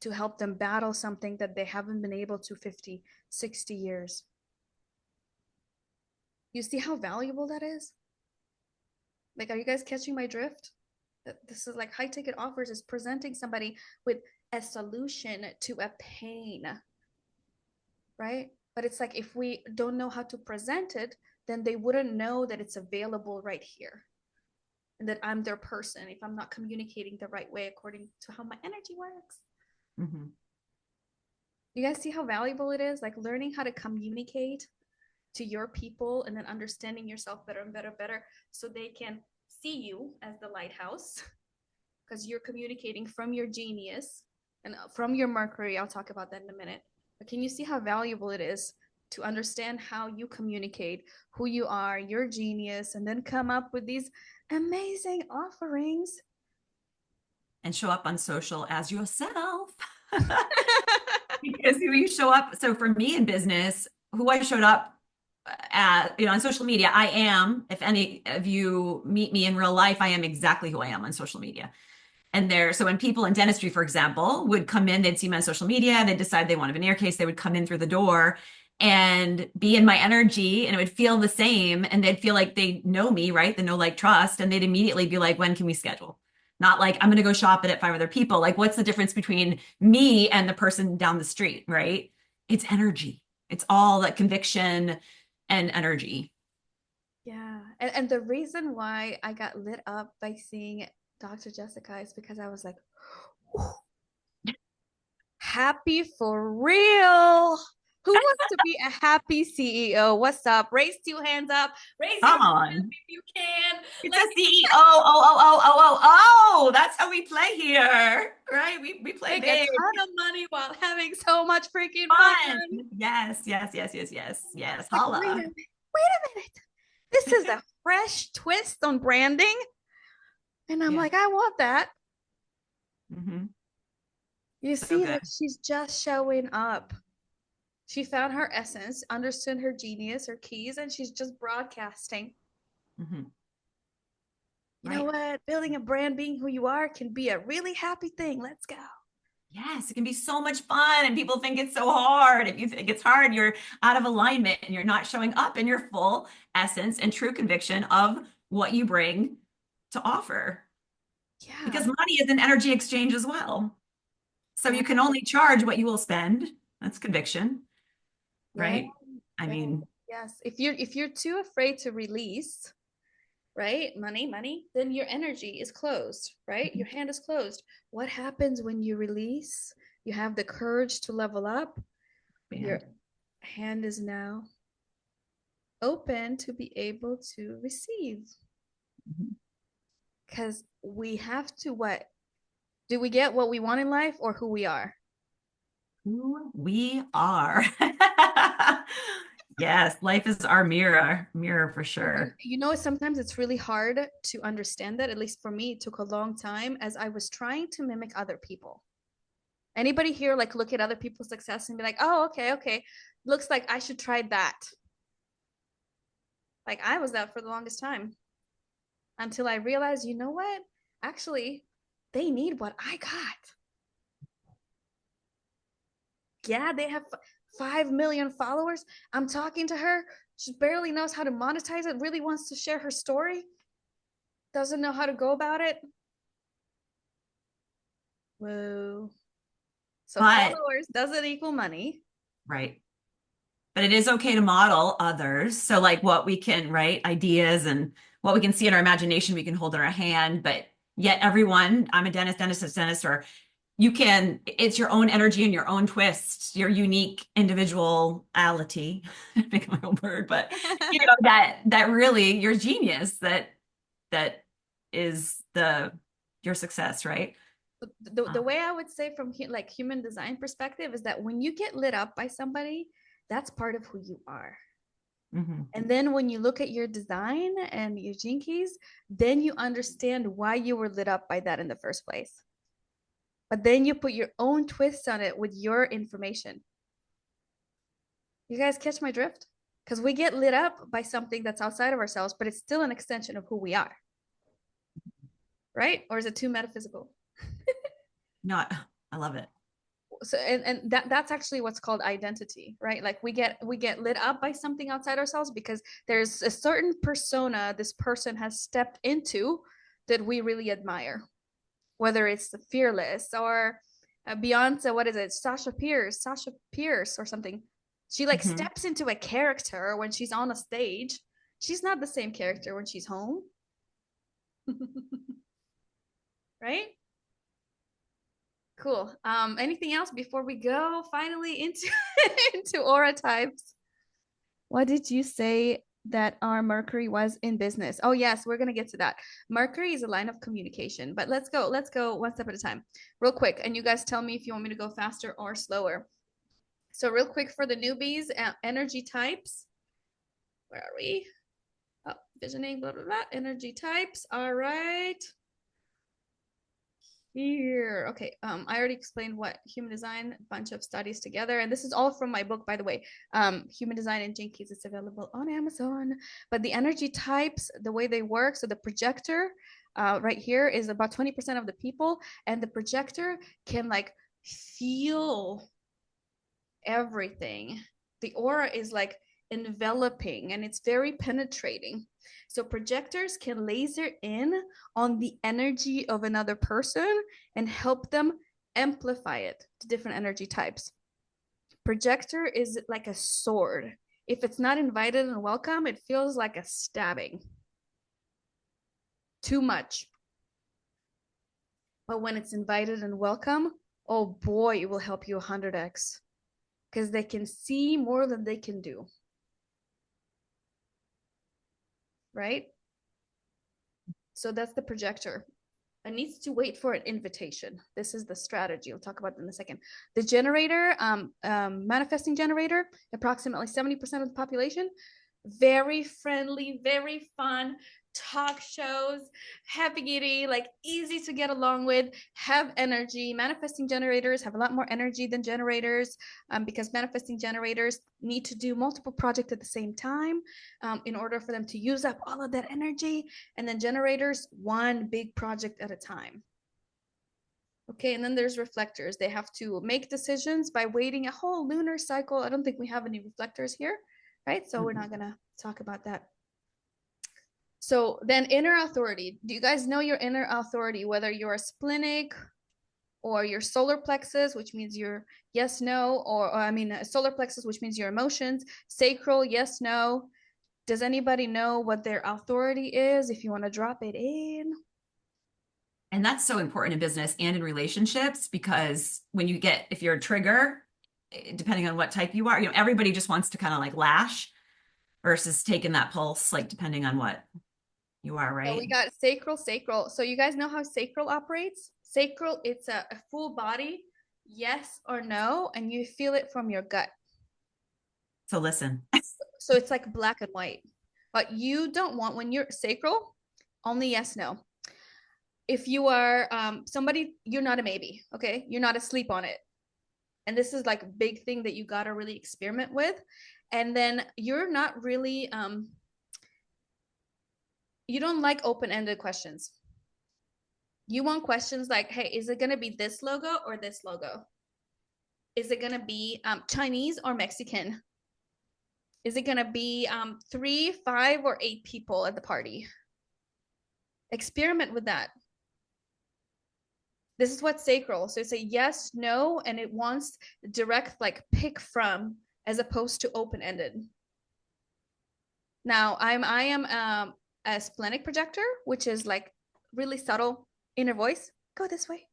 to help them battle something that they haven't been able to 50, 60 years? You see how valuable that is? Like, are you guys catching my drift? This is like high ticket offers is presenting somebody with a solution to a pain, right? But it's like, if we don't know how to present it, then they wouldn't know that it's available right here and that I'm their person if I'm not communicating the right way according to how my energy works. Mm-hmm. You guys see how valuable it is? Like learning how to communicate to your people and then understanding yourself better and better so they can see you as the lighthouse because you're communicating from your genius and from your Mercury. I'll talk about that in a minute. But can you see how valuable it is to understand how you communicate, who you are, your genius, and then come up with these amazing offerings and show up on social as yourself? Because you show up. So for me in business, who I showed up at, on social media, I am, if any of you meet me in real life, I am exactly who I am on social media. And so when people in dentistry, for example, would come in, they'd see me on social media, they'd decide they want a veneer case, they would come in through the door and be in my energy and it would feel the same. And they'd feel like they know me, right? The know, like, trust. And they'd immediately be like, when can we schedule? Not like, I'm going to go shop it at 5 other people. Like, what's the difference between me and the person down the street, right? It's energy. It's all that conviction and energy. Yeah. And the reason why I got lit up by seeing Dr. Jessica is because I was like, happy for real. Who wants to be a happy CEO? What's up? Raise 2 hands up. Raise Come your on. hand if you can. It's a CEO. Oh, that's how we play here, right? We play Make big. a ton of money while having so much freaking Fun. fun. Yes. Like, Holla. wait a minute. This is a fresh twist on branding. And I'm like, I want that. Mm-hmm. You see that she's just showing up. She found her essence, understood her genius, her keys, and she's just broadcasting. Mm-hmm. You know what? Building a brand, being who you are, can be a really happy thing. Let's go. Yes, it can be so much fun, and people think it's so hard. If you think it's hard, you're out of alignment and you're not showing up in your full essence and true conviction of what you bring to offer. Because Yeah. money is an energy exchange as well. So Yeah. you can only charge what you will spend. That's conviction, Right. right? I Right. mean, Yes. If you're too afraid to release, right? Money, then your energy is closed, right? Your hand is closed. What happens when you release? You have the courage to level up. Your man. hand is now open to be able to receive. Mhm. Because we have to what? Do we get what we want in life or who we are? Who we are. Yes, life is our mirror for sure. You know, sometimes it's really hard to understand that. At least for me, it took a long time as I was trying to mimic other people. Anybody here like look at other people's success and be like, oh, okay. Looks like I should try that. Like I was that for the longest time until I realized, you know what? Actually, they need what I got. Yeah, they have 5 million followers. I'm talking to her. She barely knows how to monetize it, really wants to share her story, doesn't know how to go about it. Whoa. So But followers doesn't equal money. right. But it is okay to model others. So like what we can, right, ideas and what we can see in our imagination, we can hold in our hand, but yet everyone, I'm a dentist, or you can, it's your own energy and your own twist, your unique individuality. Make my own word, but you know, that really your genius that is your success, right? The way I would say from like human design perspective is that when you get lit up by somebody, that's part of who you are. Mhm. And then when you look at your design and your gene keys, then you understand why you were lit up by that in the first place. But then you put your own twist on it with your information. You guys catch my drift? Because we get lit up by something that's outside of ourselves, but it's still an extension of who we are. Right? Or is it too metaphysical? No, I love it. So and that's actually what's called identity, right? Like we get lit up by something outside ourselves because there's a certain persona this person has stepped into that we really admire, whether it's the fearless or Beyonce, what is it, Sasha Pierce or something. She like Mhm. steps into a character when she's on a stage. She's not the same character when she's home. Right? Cool. Anything else before we go finally into into aura types? What did you say that our Mercury was in business? Oh yes, we're gonna get to that. Mercury is a line of communication, but let's go one step at a time, real quick. And you guys tell me if you want me to go faster or slower. So real quick for the newbies, energy types. Where are we? Oh, visioning, blah blah blah. Energy types. All right. Here, okay. I already explained what human design, a bunch of studies together, and this is all from my book, by the way. Human Design and Gene Keys. It's available on Amazon. But the energy types, the way they work. So the projector, right here, is about 20% of the people, and the projector can like feel everything. The aura is like enveloping, and it's very penetrating. So projectors can laser in on the energy of another person and help them amplify it to different energy types. Projector is like a sword. If it's not invited and welcome, it feels like a stabbing. Too much. But when it's invited and welcome, oh boy, it will help you 100x because they can see more than they can do. Right? So that's the projector. It needs to wait for an invitation. This is the strategy. We'll talk about it in a second. The generator, manifesting generator, approximately 70% of the population. Very friendly, very fun, talk shows, happy giddy, like easy to get along with, have energy. Manifesting generators have a lot more energy than generators because manifesting generators need to do multiple projects at the same time in order for them to use up all of that energy. And then generators, one big project at a time. Okay, and then there's reflectors. They have to make decisions by waiting a whole lunar cycle. I don't think we have any reflectors here, right? So we're not gonna talk about that. So then inner authority. Do you guys know your inner authority, whether you're a splenic or your solar plexus, which means your yes, no, or I mean solar plexus, which means your emotions, sacral, yes, no. Does anybody know what their authority is? If you want to drop it in. And that's so important in business and in relationships, because when you get, if you're a trigger, depending on what type you are, you know, everybody just wants to kind of like lash versus taking that pulse, like depending on what you are, So we right? got sacral, sacral. So you guys know how sacral operates? Sacral, it's a full body, yes or no, and you feel it from your gut. So listen. So it's like black and white. But you don't want, when you're sacral, only yes, no. If you are somebody, you're not a maybe, okay? You're not asleep on it. And this is like a big thing that you gotta really experiment with. And then you're not really, you don't like open-ended questions. You want questions like, hey, is it gonna be this logo or this logo? Is it gonna be Chinese or Mexican? Is it gonna be 3, 5, or 8 people at the party? Experiment with that. This is what sacral. So it's a yes, no, and it wants direct, like pick from, as opposed to open-ended. Now I am a splenic projector, which is like really subtle inner voice. Go this way.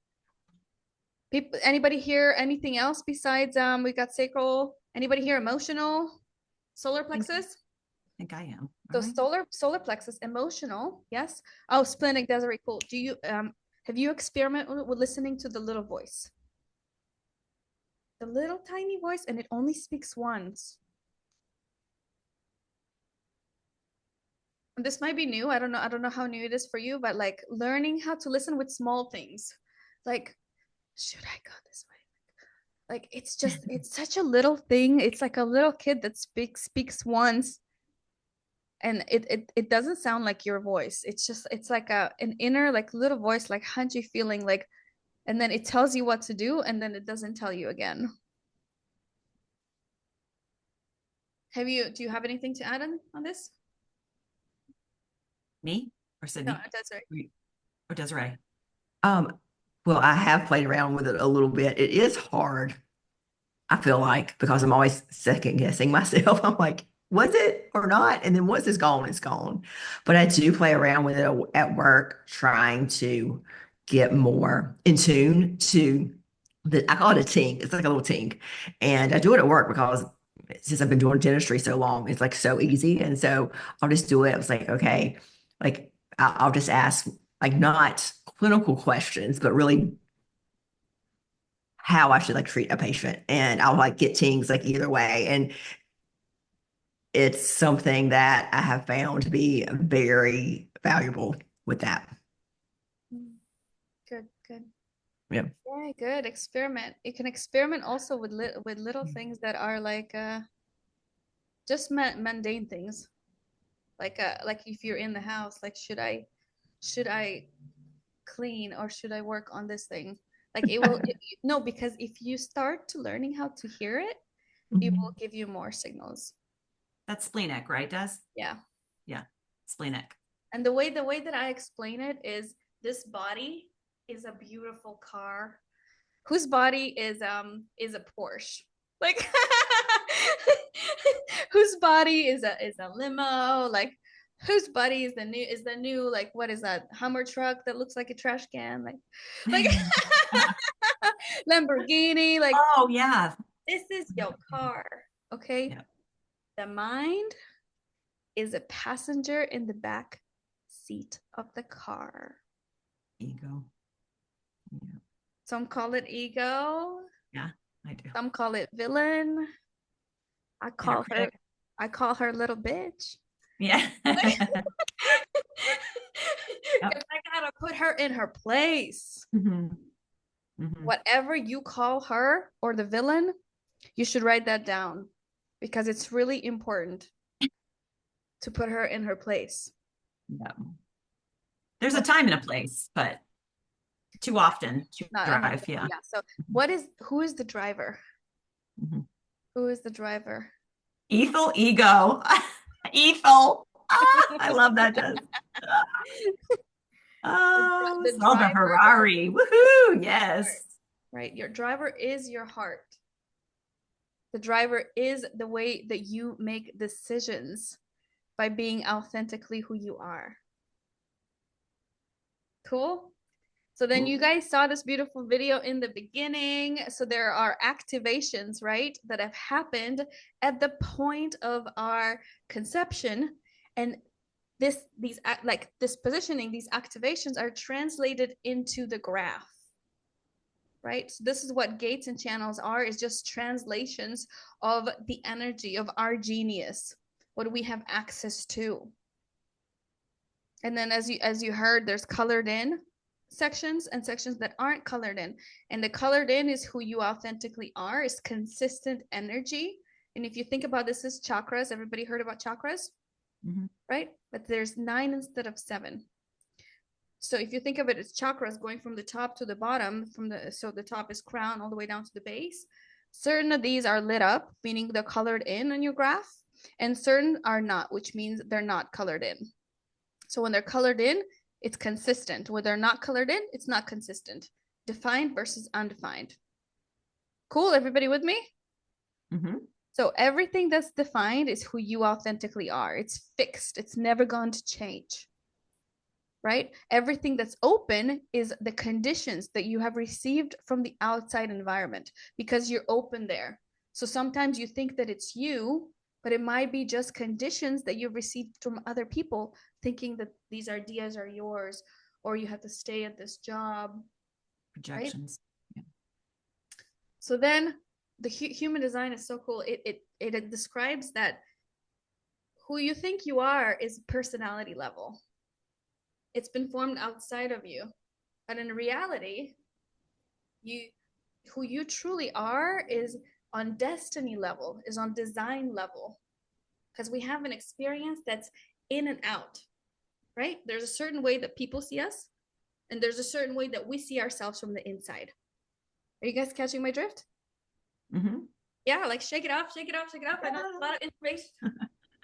People, anybody here anything else besides we got sacral? Anybody here emotional? Solar plexus? I think I am. So Right? solar plexus, emotional, yes. Oh, splenic, Desiree, cool. Do you have you experimented with listening to the little voice? The little tiny voice, and it only speaks once. And this might be new. I don't know how new it is for you, but like learning how to listen with small things. Like, should I go this way? Like it's just it's such a little thing. It's like a little kid that speaks once, and it doesn't sound like your voice. It's just it's like an inner like little voice, like hunchy feeling, like, and then it tells you what to do, and then it doesn't tell you again. Do you have anything to add on this? Me or Sydney? No, that's right. Or Desiree? Um, well, I have played around with it a little bit. It is hard, I feel like, because I'm always second guessing myself. I'm like, was it or not? And then once it's gone, it's gone. But I do play around with it at work, trying to get more in tune to I call it a tink. It's like a little tink. And I do it at work because since I've been doing dentistry so long, it's like so easy. And so I'll just do it. I was like, okay, like I'll just ask like not clinical questions, but really how I should like treat a patient. And I'll like get things like either way. And it's something that I have found to be very valuable with that. Good, good. Yeah. Very good. Experiment. You can experiment also with little things that are like just mundane things. Like if you're in the house, like should I clean or should I work on this thing? Like it will no, because if you start to learning how to hear it, it will give you more signals. That's splenic, right, Des? Yeah. Yeah, splenic. And the way that I explain it is this body is a beautiful car whose body is a Porsche. Like whose body is a limo, like whose body is the new like what is that Hummer truck that looks like a trash can, like Lamborghini, like Oh yeah. this is your car, okay? Yeah. The mind is a passenger in the back seat of the car. Ego. Yeah. Some call it ego. Yeah, I do. Some call it villain. I call her little bitch. Yeah. Yep. I gotta put her in her place. Whatever you call her or the villain, you should write that down because it's really important to put her in her place. Yeah. There's a time and a place, but Too often to Not drive. Yeah. Yeah. So who is the driver? Mhm. Who is the driver? Ethel Ego. Ethel. I love that, Jess. Oh, the saw the driver- Ferrari. Woohoo. Yes. Right. Your driver is your heart. The driver is the way that you make decisions by being authentically who you are. Cool. So then you guys saw this beautiful video in the beginning. So there are activations, right, that have happened at the point of our conception. And this positioning, these activations are translated into the graph. Right? So this is what gates and channels are, is just translations of the energy of our genius, what we have access to. And then as you heard, there's colored in sections and sections that aren't colored in. And the colored in is who you authentically are, is consistent energy. And if you think about this as chakras, everybody heard about chakras? Mhm. Right? But there's 9 instead of 7. So if you think of it as chakras going from the top to the bottom, so the top is crown all the way down to the base. Certain of these are lit up, meaning they're colored in on your graph, and certain are not, which means they're not colored in. So when they're colored in, it's consistent. When they're not colored in, it's not consistent. Defined versus undefined. Cool, everybody with me? Mm-hmm. So everything that's defined is who you authentically are. It's fixed. It's never going to change. Right? Everything that's open is the conditions that you have received from the outside environment, because you're open there. So sometimes you think that it's you, but it might be just conditions that you've received from other people, thinking that these ideas are yours, or you have to stay at this job. Projections. Right? Yeah. So then the human design is so cool. It describes that who you think you are is personality level. It's been formed outside of you. But in reality, who you truly are is on destiny level, is on design level. Because we have an experience that's in and out, right? There's a certain way that people see us, and there's a certain way that we see ourselves from the inside. Are you guys catching my drift? Mm-hmm. Yeah, like shake it off, shake it off, shake it off. I know a lot of information.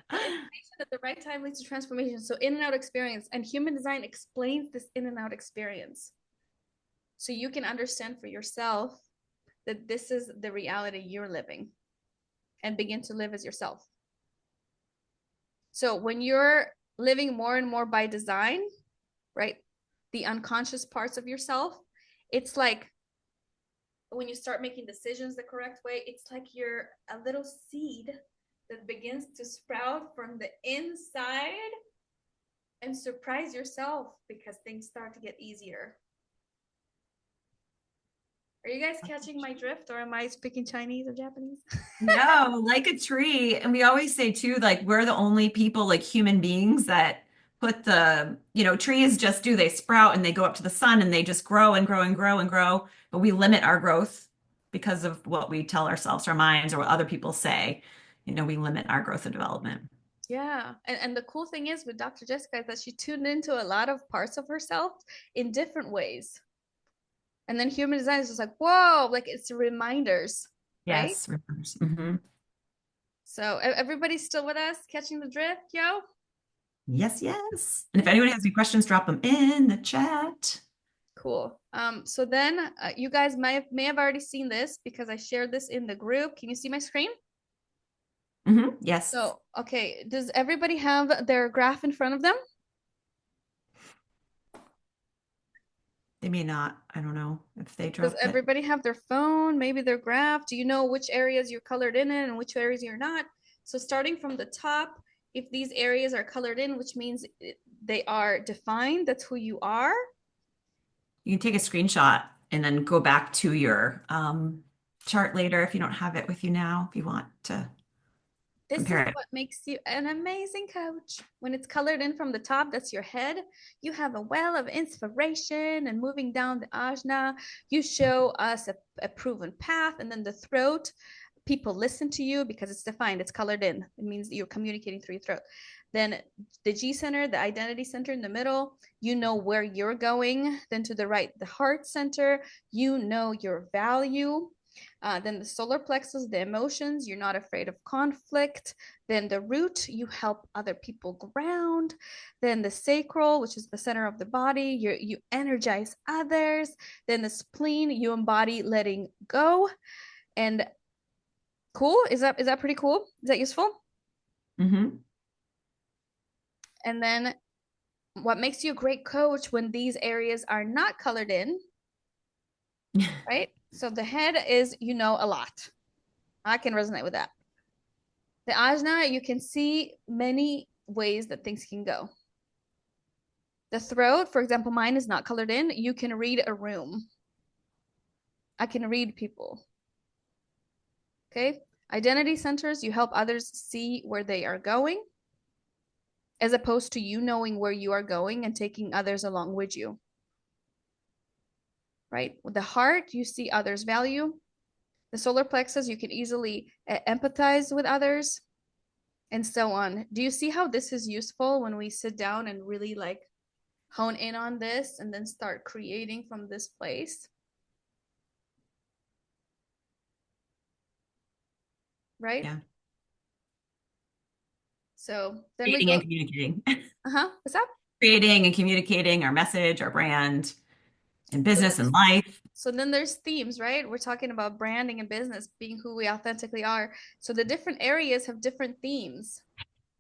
Information at the right time leads to transformation. So in and out experience, and human design explains this in and out experience. So you can understand for yourself that this is the reality you're living, and begin to live as yourself. So when you're living more and more by design, right? The unconscious parts of yourself, it's like when you start making decisions the correct way, it's like you're a little seed that begins to sprout from the inside, and surprise yourself because things start to get easier. Are you guys catching my drift, or am I speaking Chinese or Japanese? No, like a tree. And we always say too, like we're the only people, like human beings, that put trees just they sprout and they go up to the sun and they just grow and grow and grow and grow. But we limit our growth because of what we tell ourselves, our minds, or what other people say. We limit our growth and development. Yeah. And the cool thing is with Dr. Jessica is that she tuned into a lot of parts of herself in different ways. And then human design is just like, whoa, like it's reminders. Yes. Right? Reminders. Mm-hmm. So everybody's still with us, catching the drift, yo? Yes, yes. And if anyone has any questions, drop them in the chat. Cool. So then you guys may have already seen this because I shared this in the group. Can you see my screen? Mm-hmm. Yes. So, okay. Does everybody have their graph in front of them? They may not. I don't know if they dropped Does everybody have their phone, maybe their graph? Do you know which areas you're colored in and which areas you're not? So starting from the top, if these areas are colored in, which means they are defined, that's who you are. You can take a screenshot and then go back to your chart later if you don't have it with you now, if you want to compare it. What makes you an amazing coach. When it's colored in from the top, that's your head. You have a well of inspiration, and moving down the ajna, you show us a proven path, and then the throat people listen to you because it's defined, it's colored in. It means that you're communicating through your throat. Then the G center, the identity center in the middle, you know where you're going. Then to the right, the heart center, you know your value. Then the solar plexus, the emotions, you're not afraid of conflict. Then the root, you help other people ground. Then the sacral, which is the center of the body, you energize others. Then the spleen, you embody letting go. And cool, is that pretty cool? Is that useful? Mm-hmm. And then what makes you a great coach when these areas are not colored in, right? So the head is, you know, a lot. I can resonate with that. The ajna, you can see many ways that things can go. The throat, for example, mine is not colored in. You can read a room. I can read people. Okay. Identity centers, you help others see where they are going, as opposed to you knowing where you are going and taking others along with you. Right? With the heart, you see others' value. The solar plexus, you can easily empathize with others, and so on. Do you see how this is useful when we sit down and really like hone in on this and then start creating from this place? Right? Yeah. So then we Creating go. and communicating. What's up? Creating and communicating our message, our brand, in business and life. So then there's themes, right? We're talking about branding and business, being who we authentically are. So the different areas have different themes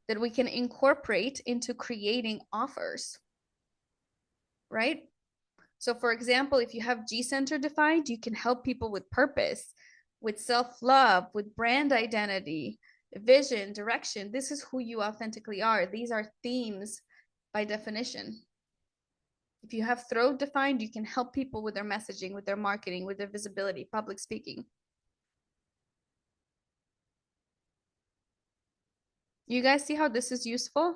that we can incorporate into creating offers, right? So for example, if you have G center defined, you can help people with purpose, with self-love, with brand identity, vision, direction. This is who you authentically are. These are themes by definition. If you have throat defined, you can help people with their messaging, with their marketing, with their visibility, public speaking. You guys see how this is useful?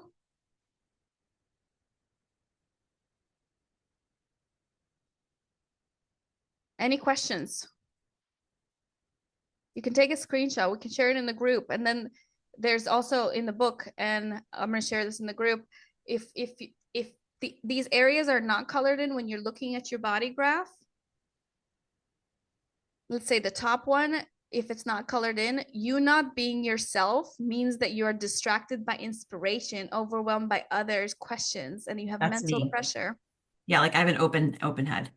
Any questions? You can take a screenshot. We can share it in the group. And then there's also in the book, and I'm going to share this in the group. If these areas are not colored in when you're looking at your body graph, let's say the top one, if it's not colored in, you not being yourself means that you are distracted by inspiration, overwhelmed by others' questions, and you have That's mental me. pressure. Yeah, like I have an open head,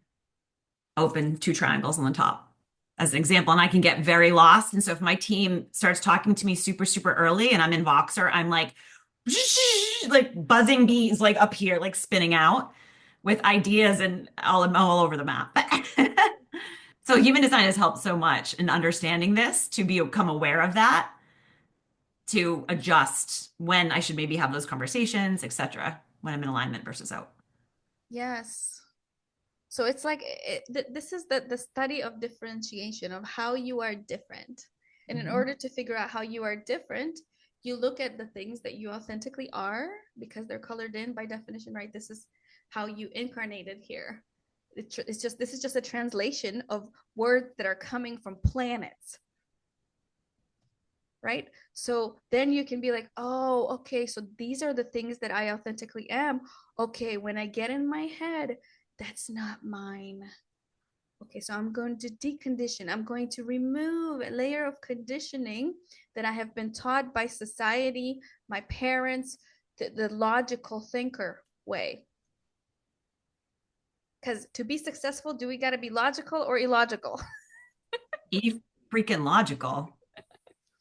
open 2 triangles on the top as an example, and I can get very lost. And so if my team starts talking to me super, super early and I'm in Voxer, I'm like buzzing bees, like up here, like spinning out with ideas and all over the map. So human design has helped so much in understanding this, to become aware of that, to adjust when I should maybe have those conversations, etc., when I'm in alignment versus out. Yes. So it's like this is the study of differentiation, of how you are different. And in order to figure out how you are different, you look at the things that you authentically are, because they're colored in by definition, right? This is how you incarnated here. It's just, this is just a translation of words that are coming from planets, right? So then you can be like, oh, okay, so these are the things that I authentically am. Okay, when I get in my head, that's not mine. Okay, so I'm going to decondition. I'm going to remove a layer of conditioning that I have been taught by society, my parents, the logical thinker way. Because to be successful, do we got to be logical or illogical? Freaking logical.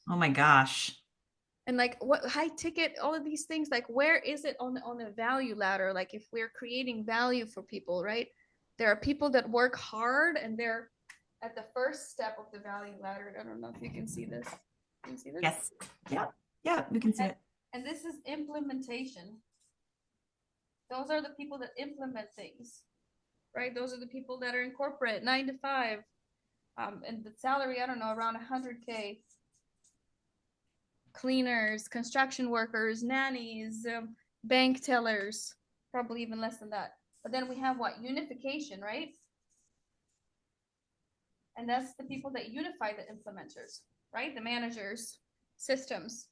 Oh my gosh. And like, what high ticket, all of these things, like where is it on the value ladder? Like if we're creating value for people, right? There are people that work hard and they're at the first step of the value ladder. I don't know if you can see this. Can you see this? Yes. Yeah. Yeah, we can see it. And this is implementation. Those are the people that implement things, right? Those are the people that are in corporate 9 to 5. And the salary, I don't know, around 100K. Cleaners, construction workers, nannies, bank tellers, probably even less than that. But then we have what? Unification, right? And that's the people that unify the implementers. right? The managers, systems,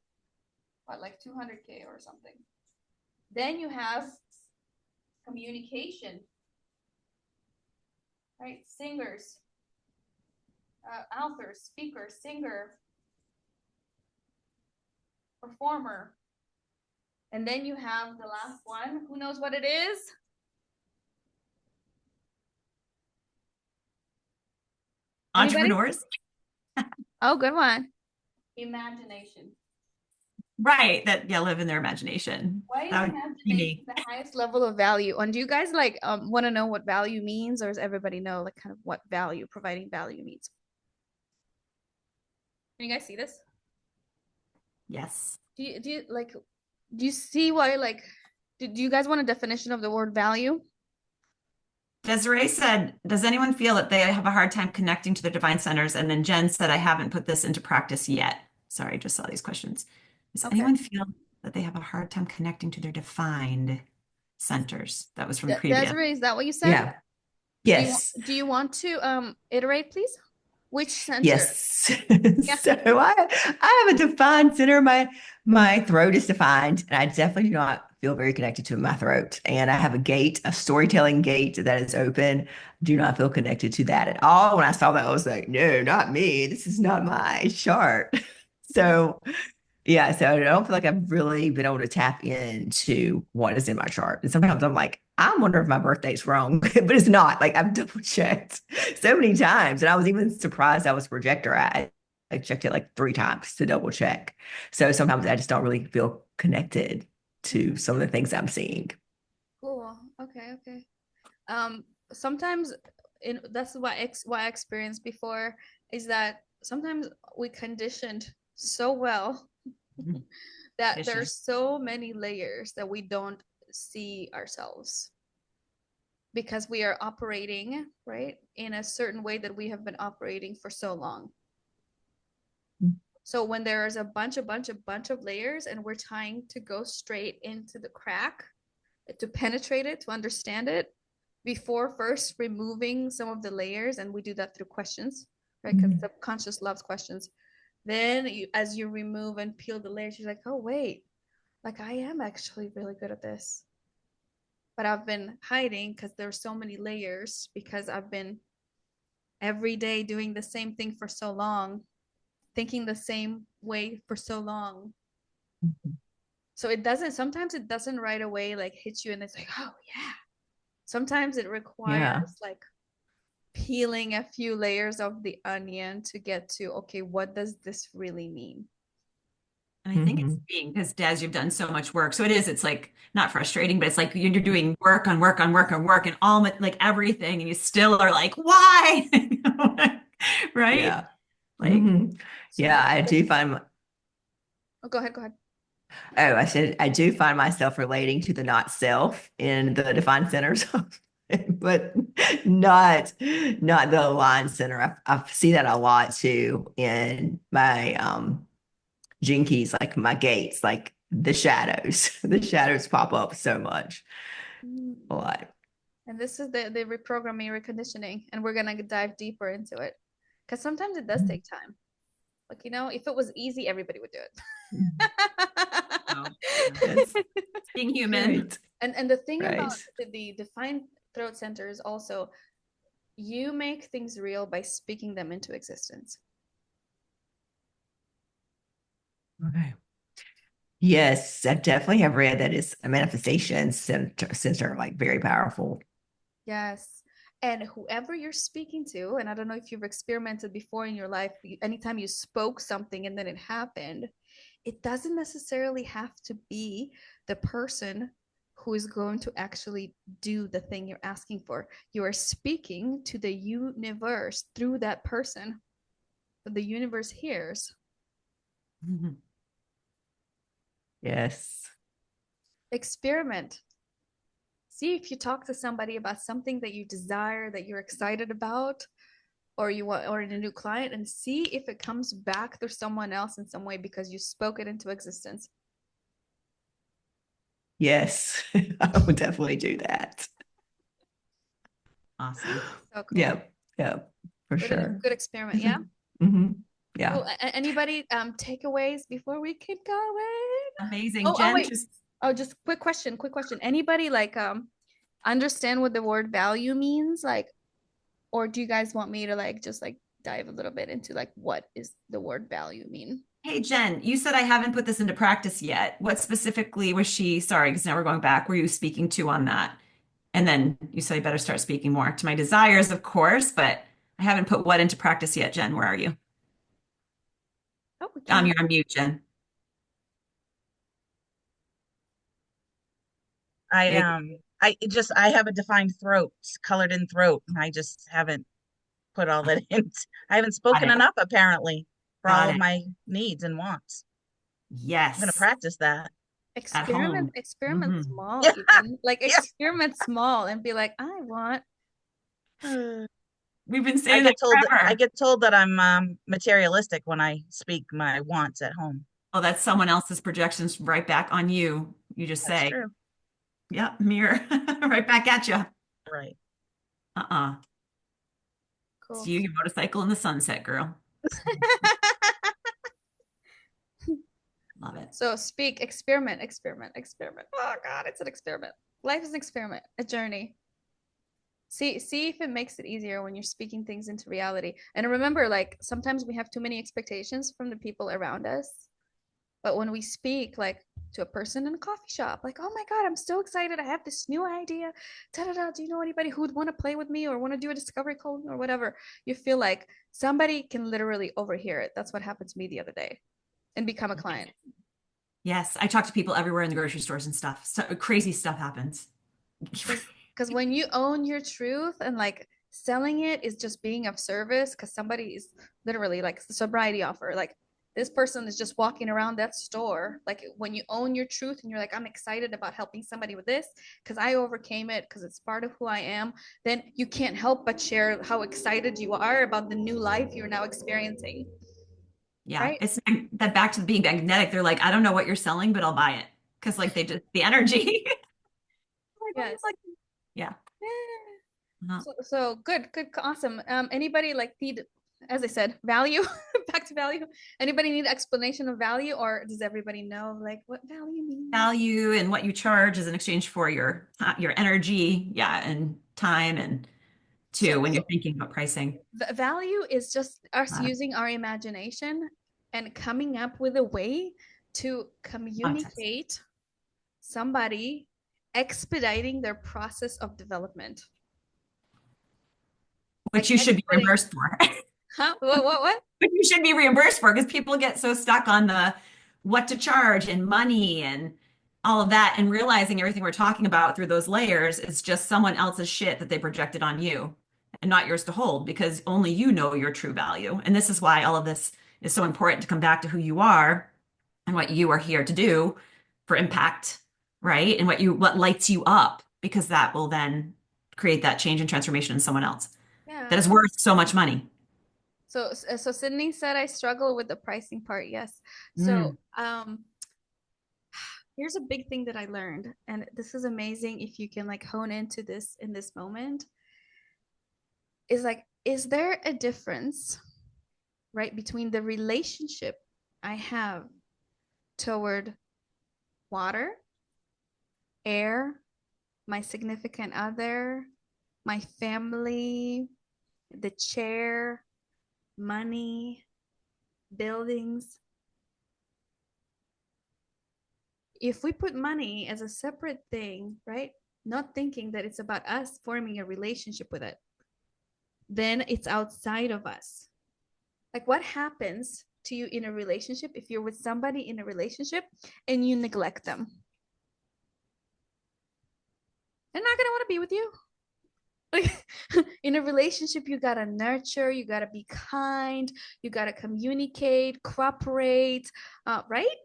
what, like 200K or something. Then you have communication, right? Singers, author, speaker, singer, performer. And then you have the last one. Who knows what it is? Anybody? Entrepreneurs. Oh, good one. Imagination. Right. That, yeah, live in their imagination. Why is That would be imagination me. the highest level of value? And do you guys like want to know what value means, or does everybody know like kind of what value, providing value means? Can you guys see this? Yes. Do you see why like do you guys want a definition of the word value? Desiree said, does anyone feel that they have a hard time connecting to their divine centers? And then Jen said, I haven't put this into practice yet. Sorry, I just saw these questions. Does Okay. anyone feel that they have a hard time connecting to their defined centers? That was from previous. Desiree, is that what you said? Yeah. Yes. Do you want to iterate, please? Which center? Yes. Yeah. So I have a defined center. My throat is defined, and I definitely do not feel very connected to my throat. And I have a gate, a storytelling gate that is open. Do not feel connected to that at all. When I saw that, I was like, no, not me. This is not my chart. So yeah, so I don't feel like I've really been able to tap into what is in my chart. And sometimes I'm like, I wonder if my birthday's wrong, but it's not. Like I've double checked so many times. And I was even surprised I was a projector. I checked it like 3 times to double check. So sometimes I just don't really feel connected to some of the things I'm seeing. Cool. Okay. Sometimes that's what I experienced before is that sometimes we conditioned so well that there's so many layers that we don't see ourselves because we are operating right in a certain way that we have been operating for so long. So when there's a bunch of layers and we're trying to go straight into the crack to penetrate it, to understand it before first removing some of the layers, and we do that through questions, right? Because subconscious loves questions. Then as you remove and peel the layers, you're like, oh, wait, like I am actually really good at this. But I've been hiding because there's so many layers because I've been every day doing the same thing for so long, thinking the same way for so long. So sometimes it doesn't right away like hit you and it's like, oh yeah. Sometimes it requires like peeling a few layers of the onion to get to, okay, what does this really mean? And I think it's being, because Des, you've done so much work. So it's like not frustrating, but it's like you're doing work on work on work on work and all like everything. And you still are like, why? Right? Yeah. Like, yeah, I do find. Oh, go ahead. Oh, I said I do find myself relating to the not self in the defined centers, but not the aligned center. I see that a lot too in my gene keys, like my gates, like the shadows pop up so much. A lot. And this is the reprogramming, reconditioning, and we're gonna dive deeper into it because sometimes it does take time. Like, if it was easy, everybody would do it. It's being human. Right. And the thing about the defined throat center is also you make things real by speaking them into existence. Okay. Yes, I definitely have read that it's a manifestation center, like very powerful. Yes. And whoever you're speaking to, and I don't know if you've experimented before in your life, anytime you spoke something and then it happened, it doesn't necessarily have to be the person who is going to actually do the thing you're asking for. You are speaking to the universe through that person. The universe hears. Yes. Experiment. See if you talk to somebody about something that you desire, that you're excited about, or you want, or in a new client, and see if it comes back through someone else in some way because you spoke it into existence. Yes, I would definitely do that. Awesome. So cool. Yeah, for sure. Good experiment, yeah? Yeah. Cool. Anybody takeaways before we keep going? Amazing. Oh, Jen, wait. just Oh, just quick question. Anybody like understand what the word value means? Like, or do you guys want me to like just like dive a little bit into like what is the word value mean? hey, Jen, you said I haven't put this into practice yet. What specifically was she, sorry, because now we're going back, were you speaking to on that? And then you said I better start speaking more to my desires, of course, but I haven't put what into practice yet, Jen. Where are you? Oh, we can. You're on mute, Jen. I have a defined throat, colored in throat, and I just haven't put all that in. I haven't spoken it. enough apparently for Got all of it. my needs and wants. I'm gonna Yes. practice that. At home. Experiment Mhm. small, Yeah. even. Like Yeah. experiment small and be like, I want. We've been I saying get that told forever. that I'm materialistic when I speak my wants at home. Oh, that's someone else's projections right back on you. You just That's say, true. yeah, mirror right back at you. Right. Uh-uh. It's Cool. you, your motorcycle in the sunset, girl. Love it. So experiment. Oh God, it's an experiment. Life is an experiment, a journey. See if it makes it easier when you're speaking things into reality. And remember, like sometimes we have too many expectations from the people around us. But when we speak like to a person in a coffee shop, like, oh my God, I'm so excited. I have this new idea. Da, da, da. Do you know anybody who would want to play with me or want to do a discovery call or whatever? You feel like somebody can literally overhear it. That's what happened to me the other day and become a client. Yes, I talk to people everywhere in the grocery stores and stuff. So crazy stuff happens. Because when you own your truth and like selling it is just being of service, because somebody is literally like the sobriety offer, like this person is just walking around that store. Like when you own your truth and you're like, I'm excited about helping somebody with this because I overcame it because it's part of who I am, then you can't help but share how excited you are about the new life you're now experiencing. Yeah, Right? it's that back to being magnetic. They're like, I don't know what you're selling, but I'll buy it. Because like they just the energy. Like, what do you Yes. like? Yeah. Uh-huh. So good, awesome. Anybody like need, as I said, value? Back to value. Anybody need explanation of value, or does everybody know like what value means? Value and what you charge is in exchange for your energy, yeah, and time and too when you're thinking about pricing. Value is just us Uh, using our imagination and coming up with a way to monetize. communicate somebody expediting their process of development. Which you should be reimbursed for. Huh? What? Which you should be reimbursed for because people get so stuck on the what to charge and money and all of that and realizing everything we're talking about through those layers is just someone else's shit that they projected on you and not yours to hold because only you know your true value. And this is why all of this is so important to come back to who you are and what you are here to do for impact, right? And what lights you up because that will then create that change and transformation in someone else that is worth so much money. So Sydney said I struggle with the pricing part. Yes. So here's a big thing that I learned, and this is amazing if you can like hone into this in this moment. Is like, is there a difference, right, between the relationship I have toward water, air, my significant other, my family, the chair, money, buildings? If we put money as a separate thing, right? Not thinking that it's about us forming a relationship with it, then it's outside of us. Like what happens to you in a relationship if you're with somebody in a relationship and you neglect them? They're not going to want to be with you. Like in a relationship, you gotta nurture, you gotta be kind, you gotta communicate, cooperate, right?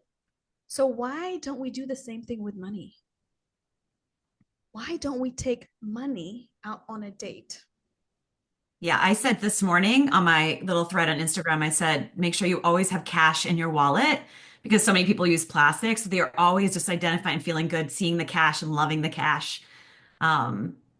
So why don't we do the same thing with money? Why don't we take money out on a date? Yeah, I said this morning on my little thread on Instagram, I said, make sure you always have cash in your wallet because so many people use plastic. So they're always just identifying, feeling good, seeing the cash and loving the cash.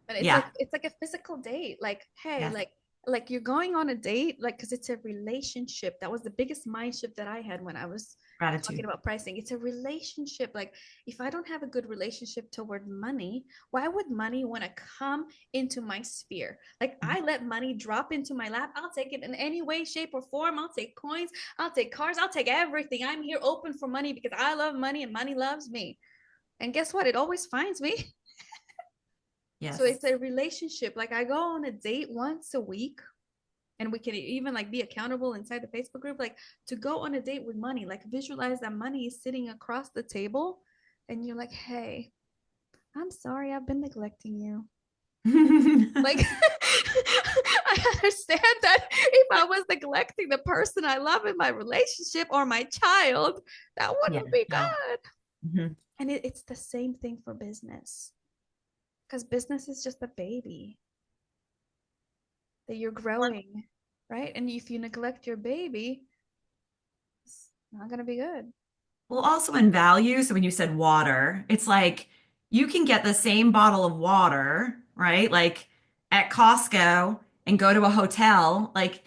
But it's Yeah. like a physical date. Like, hey, Yes. like like you're going on a date, like, because it's a relationship. That was the biggest mind shift that I had when I was talking Gratitude. about pricing. It's a relationship. Like, if I don't have a good relationship toward money, why would money want to come into my sphere? Like, I let money drop into my lap. I'll take it in any way, shape, or form. I'll take coins. I'll take cars. I'll take everything. I'm here open for money because I love money and money loves me. And guess what? It always finds me. Yes. So it's a relationship. Like, I go on a date once a week, and we can even like be accountable inside the Facebook group, like to go on a date with money, like visualize that money is sitting across the table and you're like, hey, I'm sorry, I've been neglecting you. Like, I understand that if I was neglecting the person I love in my relationship or my child, that wouldn't be good. Mm-hmm. And it's the same thing for business, because business is just a baby that you're growing, right? And if you neglect your baby, it's not going to be good. Well, also in value. So when you said water, it's like you can get the same bottle of water, right? Like at Costco and go to a hotel, like,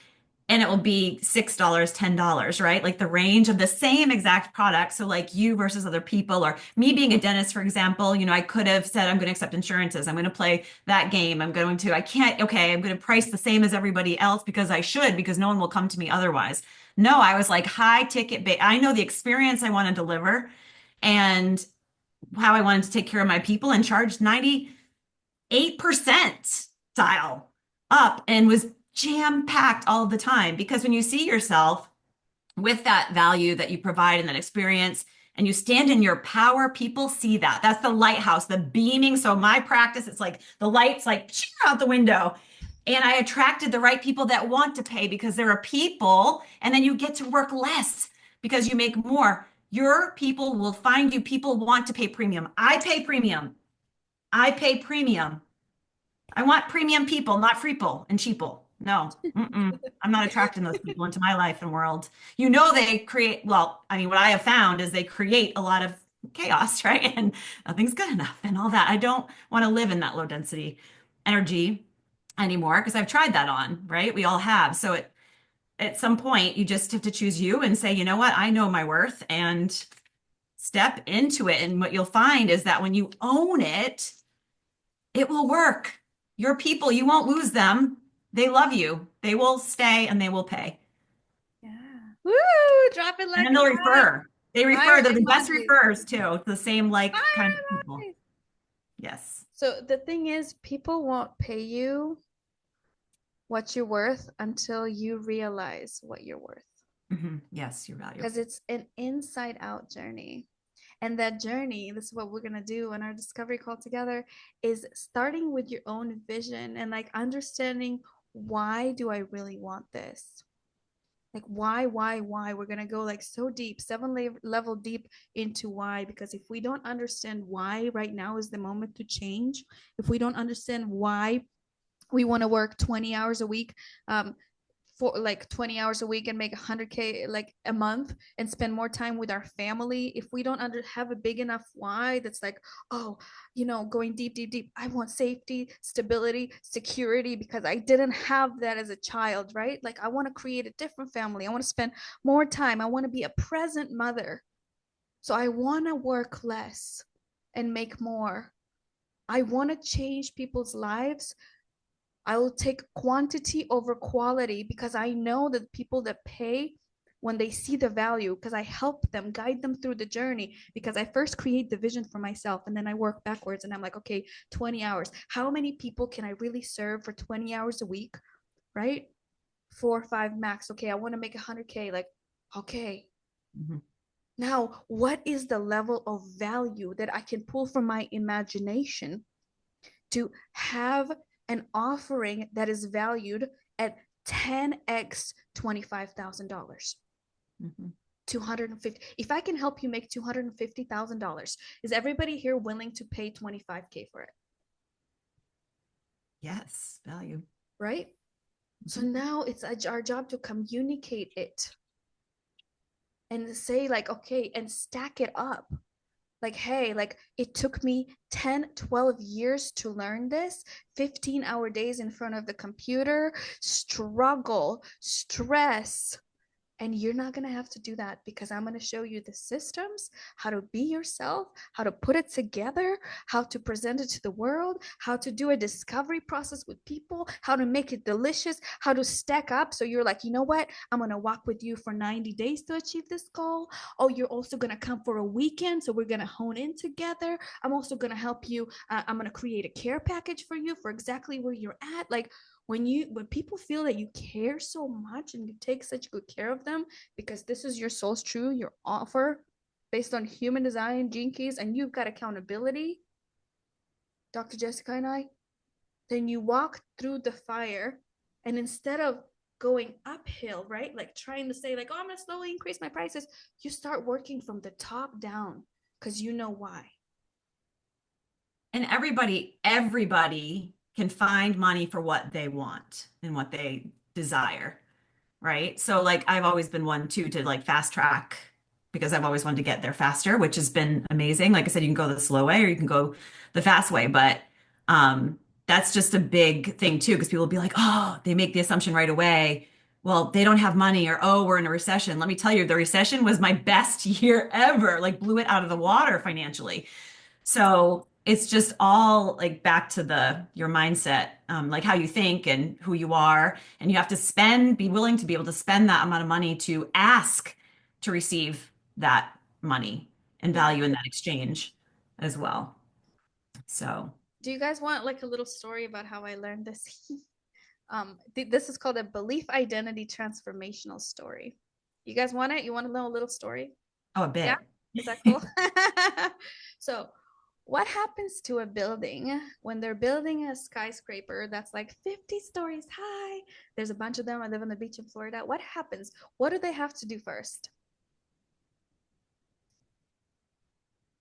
and it will be $6, $10, right? Like the range of the same exact product. So like you versus other people, or me being a dentist, for example, I could have said, I'm going to accept insurances. I'm going to play that game. I'm going to price the same as everybody else because I should, because no one will come to me otherwise. No, I was like high ticket. I know the experience I want to deliver and how I wanted to take care of my people, and charged 98% dial up and was jam packed all the time. Because when you see yourself with that value that you provide and that experience, and you stand in your power, people see that. That's the lighthouse, the beaming. So my practice, it's like the lights like out the window. And I attracted the right people that want to pay, because there are people, and then you get to work less because you make more. Your people will find you. People want to pay premium. I pay premium. I pay premium. I want premium people, not freeple and sheeple. No, I'm not attracting those people into my life and world. They create, well, I mean, what I have found is they create a lot of chaos, right? And nothing's good enough and all that. I don't want to live in that low density energy anymore, because I've tried that on, right? We all have. So at some point, you just have to choose you and say, you know what? I know my worth, and step into it. And what you'll find is that when you own it, it will work. Your people, you won't lose them. They love you. They will stay and they will pay. Yeah. Woo! Drop it like And then they'll refer. They refer. Fire They're the best emojis. refers too. It's the same like Fire kind of people. emojis. Yes. So the thing is, people won't pay you what you're worth until you realize what you're worth. Yes, your value. Because it's an inside out journey. And that journey, this is what we're going to do in our discovery call together, is starting with your own vision and like understanding, why do I really want this? Like, why? We're going to go like so deep, 7 level deep into why, because if we don't understand why right now is the moment to change, if we don't understand why we want to work 20 hours a week, for like 20 hours a week and make 100K like a month and spend more time with our family, if we don't have a big enough why that's like, oh, going deep, I want safety, stability, security, because I didn't have that as a child, right? Like, I want to create a different family. I want to spend more time. I want to be a present mother. So I want to work less and make more. I want to change people's lives. I will take quantity over quality, because I know that people that pay, when they see the value, because I help them, guide them through the journey, because I first create the vision for myself and then I work backwards and I'm like, okay, 20 hours. How many people can I really serve for 20 hours a week, right? 4 or 5 max. Okay, I want to make 100K. Like, okay. Now, what is the level of value that I can pull from my imagination to have an offering that is valued at 10x $25,000? 250. If I can help you make $250,000, is everybody here willing to pay 25K for it? Yes, value. Right? So now it's our job to communicate it and say like, okay, and stack it up. Like, hey, like it took me 10, 12 years to learn this, 15-hour days in front of the computer, struggle, stress. And you're not going to have to do that because I'm going to show you the systems, how to be yourself, how to put it together, how to present it to the world, how to do a discovery process with people, how to make it delicious, how to stack up. So you're like, you know what? I'm going to walk with you for 90 days to achieve this goal. Oh, you're also going to come for a weekend. So we're going to hone in together. I'm also going to help you. I'm going to create a care package for you for exactly where you're at. Like, when people feel that you care so much and you take such good care of them because this is your soul's true, your offer based on human design, gene keys, and you've got accountability, Dr. Jessica and I, then you walk through the fire, and instead of going uphill, right, like trying to say like, oh, I'm going to slowly increase my prices, you start working from the top down because you know why. And everybody can find money for what they want and what they desire, right? So like I've always been one too to like fast track because I've always wanted to get there faster, which has been amazing. Like I said, you can go the slow way or you can go the fast way, but that's just a big thing too, because people will be like, oh, they make the assumption right away, well, they don't have money, or oh, we're in a recession. Let me tell you, the recession was my best year ever, like blew it out of the water financially. So it's just all like back to your mindset, like how you think and who you are. And you have to be willing to be able to spend that amount of money to ask to receive that money and value in that exchange as well. So, do you guys want like a little story about how I learned this? This is called a belief identity transformational story. You guys want it? You want to know a little story? oh, a bit. Yeah. Is that cool? So, what happens to a building when they're building a skyscraper that's like 50 stories high? There's a bunch of them. I live on the beach in Florida. What happens? What do they have to do first?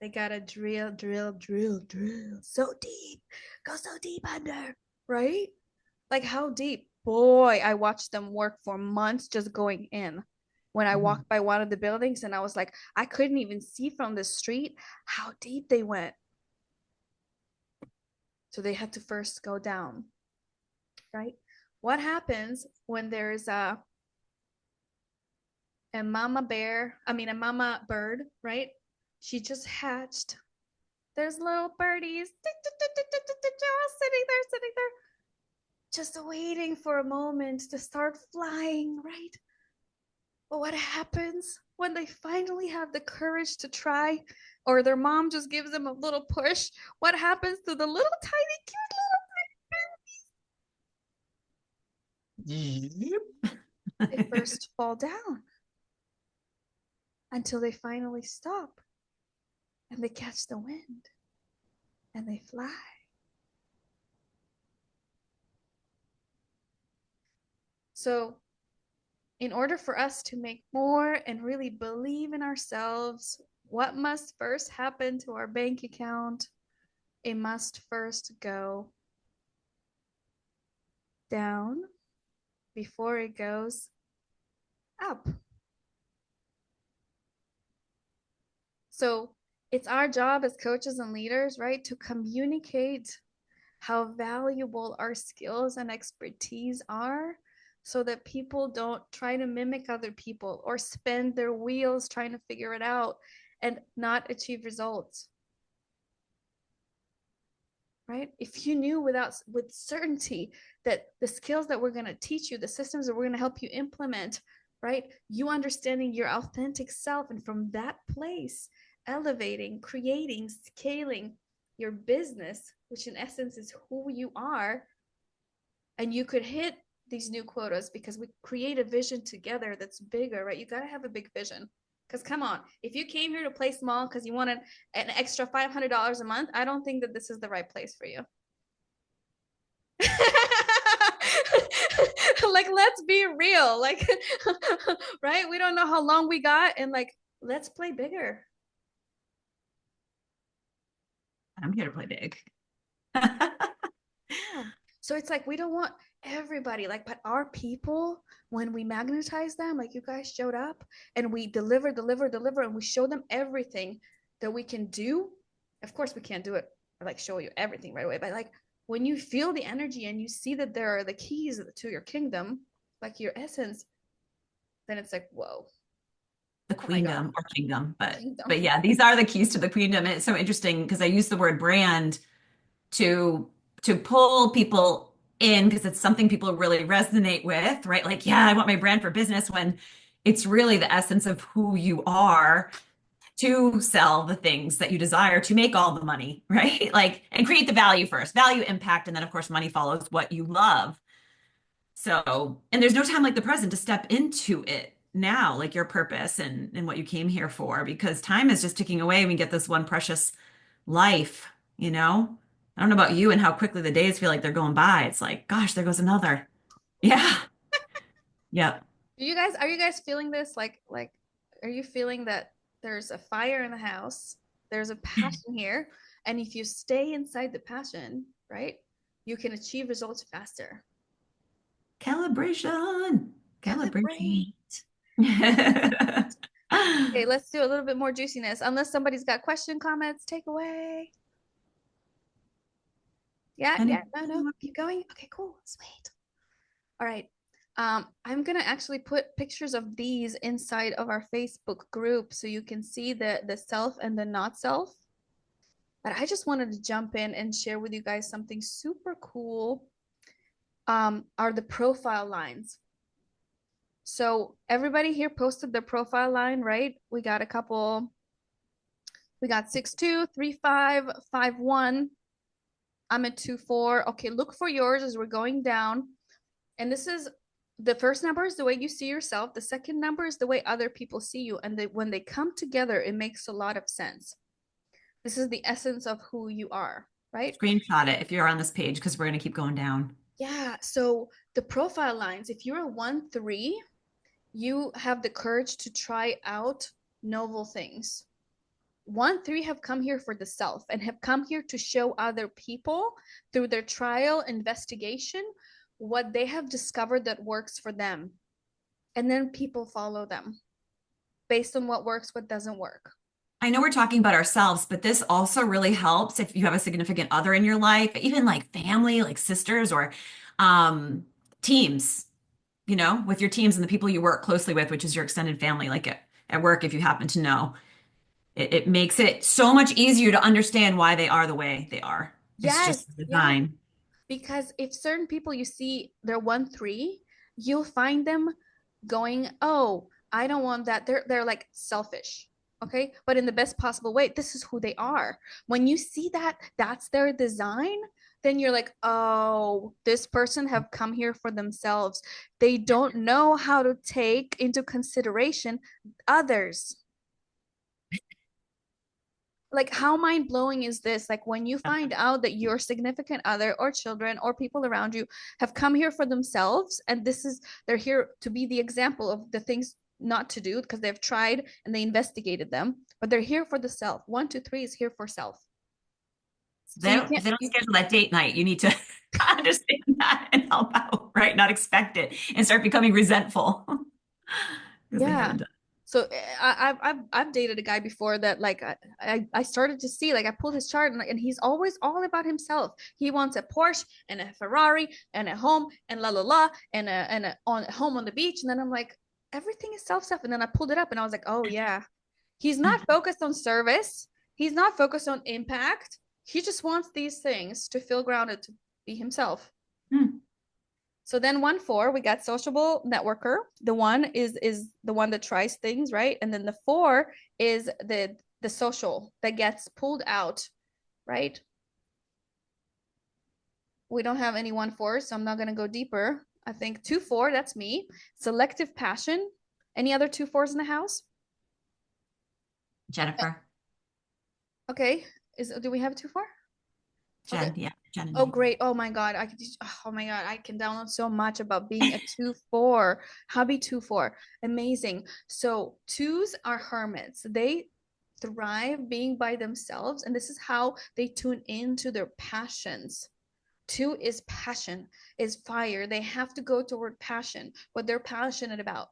They gotta drill so deep. Go so deep under, right? Like how deep? Boy, I watched them work for months just going in. When I walked by one of the buildings and I was like, I couldn't even see from the street how deep they went. So they had to first go down, right? What happens when there's a mama bird, right? She just hatched. There's little birdies sitting there, just waiting for a moment to start flying, right? But what happens when they finally have the courage to try, or their mom just gives them a little push? What happens to the little tiny, cute little birdies? They first fall down until they finally stop and they catch the wind and they fly. So in order for us to make more and really believe in ourselves, what must first happen to our bank account? It must first go down before it goes up. So it's our job as coaches and leaders, right, to communicate how valuable our skills and expertise are, so that people don't try to mimic other people or spin their wheels trying to figure it out and not achieve results. Right? If you knew with certainty that the skills that we're going to teach you, the systems that we're going to help you implement, right? You understanding your authentic self, and from that place, elevating, creating, scaling your business, which in essence is who you are, and you could hit these new quotas because we create a vision together that's bigger, right? You got to have a big vision. Because come on, if you came here to play small because you wanted an extra $500 a month, I don't think that this is the right place for you. Like, let's be real. Like, right? We don't know how long we got, and like, let's play bigger. I'm here to play big. So it's like, we don't want everybody, like, but our people, when we magnetize them, like you guys showed up and we deliver, and we show them everything, that we can do. Of course, we can't do it or like show you everything right away, but like when you feel the energy and you see that there are the keys to your kingdom, like your essence, then it's like, whoa. The Oh my God. queendom or kingdom, Kingdom. but yeah, these are the keys to the queendom. And it's so interesting because I use the word brand to pull people in because it's something people really resonate with, right? Like, yeah, I want my brand for business, when it's really the essence of who you are to sell the things that you desire to make all the money, right? Like, and create the value first, value, impact, and then of course money follows what you love. So, and there's no time like the present to step into it now, like your purpose and what you came here for, because time is just ticking away. We get this one precious life, you know? I don't know about you and how quickly the days feel like they're going by. It's like, gosh, there goes another. Yeah. Yep. Are you guys feeling this? Like, are you feeling that there's a fire in the house? There's a passion here. And if you stay inside the passion, right, you can achieve results faster. Calibration. Calibrate. Calibration. Okay, let's do a little bit more juiciness. Unless somebody's got question, comments, take away. Yeah, no, keep going. Okay, cool, sweet. All right. I'm gonna actually put pictures of these inside of our Facebook group so you can see the self and the not self. But I just wanted to jump in and share with you guys something super cool. Are the profile lines. So everybody here posted their profile line, right? We got a couple. We got 6'2", 3'5", 5'1". I'm at 2'4". Okay, look for yours as we're going down. And this is the first number is the way you see yourself. The second number is the way other people see you. And when they come together, it makes a lot of sense. This is the essence of who you are, right? Screenshot it if you're on this page because we're going to keep going down. Yeah. So the profile lines, if you're a 1-3, you have the courage to try out novel things. 1-3 have come here for the self and have come here to show other people through their trial investigation what they have discovered that works for them. And then people follow them based on what works, what doesn't work. I know we're talking about ourselves, but this also really helps if you have a significant other in your life, even like family, like sisters or teams, you know, with your teams and the people you work closely with, which is your extended family, like at work, if you happen to know. It makes it so much easier to understand why they are the way they are. It's just design. Yeah. Because if certain people you see they're 1-3, you'll find them going, oh, I don't want that. They're like selfish. Okay. But in the best possible way, this is who they are. When you see that that's their design, then you're like, oh, this person have come here for themselves. They don't know how to take into consideration others. Like, how mind-blowing is this? Like, when you find out that your significant other or children or people around you have come here for themselves, and they're here to be the example of the things not to do because they've tried and they investigated them, but they're here for the self. 1, 2, 3 is here for self. If they don't schedule that date night, you need to understand that and help out, right? Not expect it and start becoming resentful. Yeah. So I've dated a guy before that, like, I started to see, like, I pulled his chart and he's always all about himself. He wants a Porsche and a Ferrari and a home and la la la and a home on the beach. And then I'm like, everything is self. And then I pulled it up and I was like, oh yeah, he's not focused on service. He's not focused on impact. He just wants these things to feel grounded, to be himself. So then 1-4, we got sociable networker. The 1 is the one that tries things, right? And then the 4 is the social that gets pulled out, right? We don't have any 1-4, so I'm not going to go deeper. I think 2-4, that's me. Selective passion. Any other 2-4s in the house? Jennifer. Okay. Do we have a 2-4? Jen, okay. Yeah, Jen. Oh, great. Oh my God. I can download so much about being a 2-4. Hubby 2-4. Amazing. So 2s are hermits. They thrive being by themselves, and this is how they tune into their passions. 2 is passion, is fire. They have to go toward passion, what they're passionate about.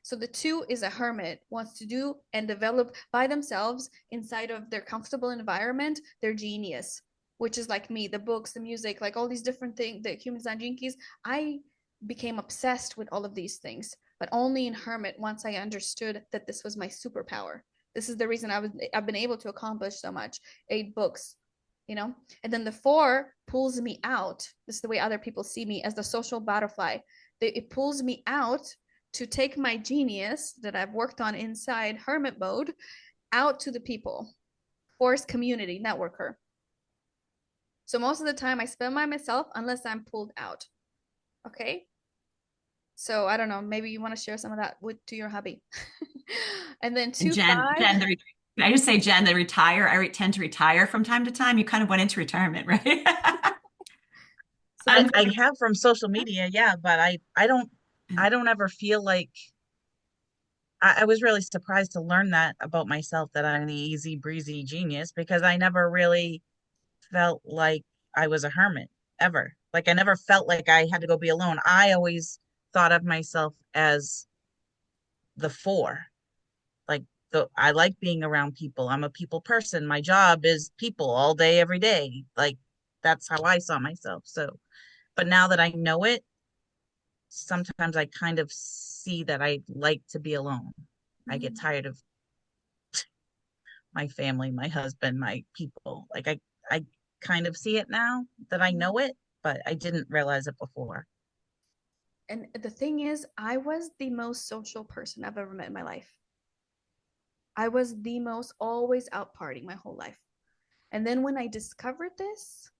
So the two is a hermit, wants to do and develop by themselves inside of their comfortable environment, their genius, which is like me, the books, the music, like all these different things, the human design gene keys. I became obsessed with all of these things, but only in hermit once I understood that this was my superpower. This is the reason I've been able to accomplish so much. 8 books, you know. And then the 4 pulls me out. This is the way other people see me, as the social butterfly. It pulls me out to take my genius that I've worked on inside hermit mode out to the people. Force community networker. So most of the time I spend by myself unless I'm pulled out. Okay. So I don't know, maybe you want to share some of that to your hubby. And then 2, Jen, 5. can I just say, Jen, the retire, I tend to retire from time to time. You kind of went into retirement, right? So I have from social media, yeah, but I don't ever feel like I was really surprised to learn that about myself, that I'm the easy breezy genius, because I never really felt like I was a hermit ever. Like I never felt like I had to go be alone. I always thought of myself as the 4. Like I like being around people. I'm a people person. My job is people all day, every day. Like that's how I saw myself. So, but now that I know it, sometimes I kind of see that I like to be alone. I get tired of my family, my husband, my people. Like I kind of see it now that I know it, but I didn't realize it before. And the thing is, I was the most social person I've ever met in my life. I was the most always out partying my whole life. And then when I discovered this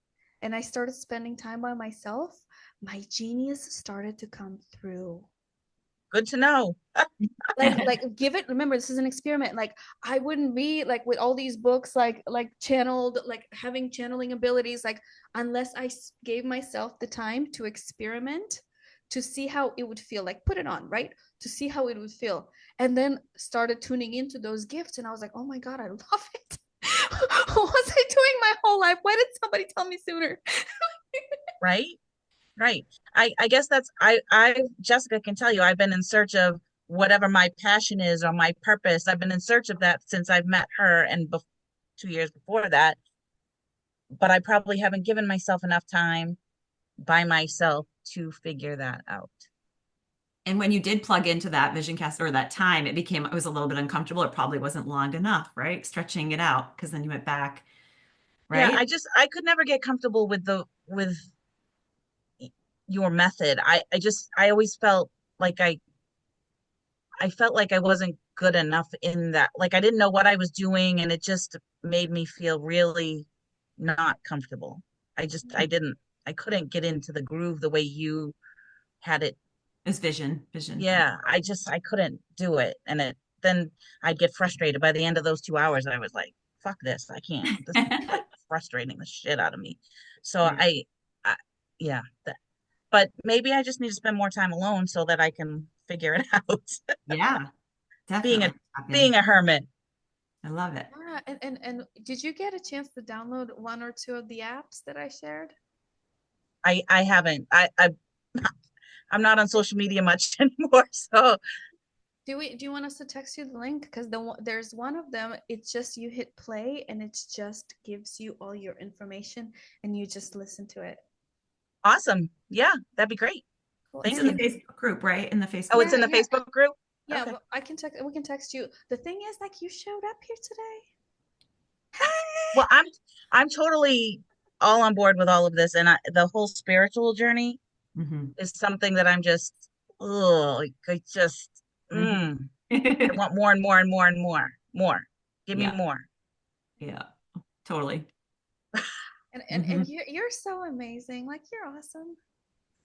and I started spending time by myself, my genius started to come through. Good to know. like give it, remember, this is an experiment. Like I wouldn't be like with all these books, like channeled, like having channeling abilities, like unless I gave myself the time to experiment, to see how it would feel, like put it on, right, to see how it would feel, and then started tuning into those gifts, and I was like, oh my God, I love it. What was I doing my whole life? Why did somebody tell me sooner? Right. Right. I guess that's Jessica can tell you, I've been in search of whatever my passion is or my purpose. I've been in search of that since I've met her, and 2 years before that. But I probably haven't given myself enough time by myself to figure that out. And when you did plug into that vision cast or that time, it was a little bit uncomfortable. It probably wasn't long enough, right? Stretching it out, because then you went back, Yeah, right? I could never get comfortable with your method. I always felt like I felt like I wasn't good enough in that. Like I didn't know what I was doing, and it just made me feel really not comfortable. I couldn't get into the groove the way you had it. It's vision. Yeah, I couldn't do it. And then I'd get frustrated. By the end of those 2 hours, I was like, fuck this. I can't. This is like frustrating the shit out of me. So I yeah, but maybe I just need to spend more time alone so that I can figure it out. Yeah, being definitely. a hermit. I love it. Yeah, and did you get a chance to download 1 or 2 of the apps that I shared? I haven't. I'm not on social media much anymore. So do you want us to text you the link? Because there's one of them, it's just you hit play and it just gives you all your information and you just listen to it. awesome. Yeah, that'd be great. Cool. It's in the Facebook group, right? In the Facebook. Oh, it's in the Facebook group? Yeah, Okay. well, we can text you. The thing is, like, you showed up here today. Well, I'm totally all on board with all of this, and the whole spiritual journey is something that I'm just, I want more and more and more and more. Give me more. Yeah, totally. And you're so amazing. Like, you're awesome.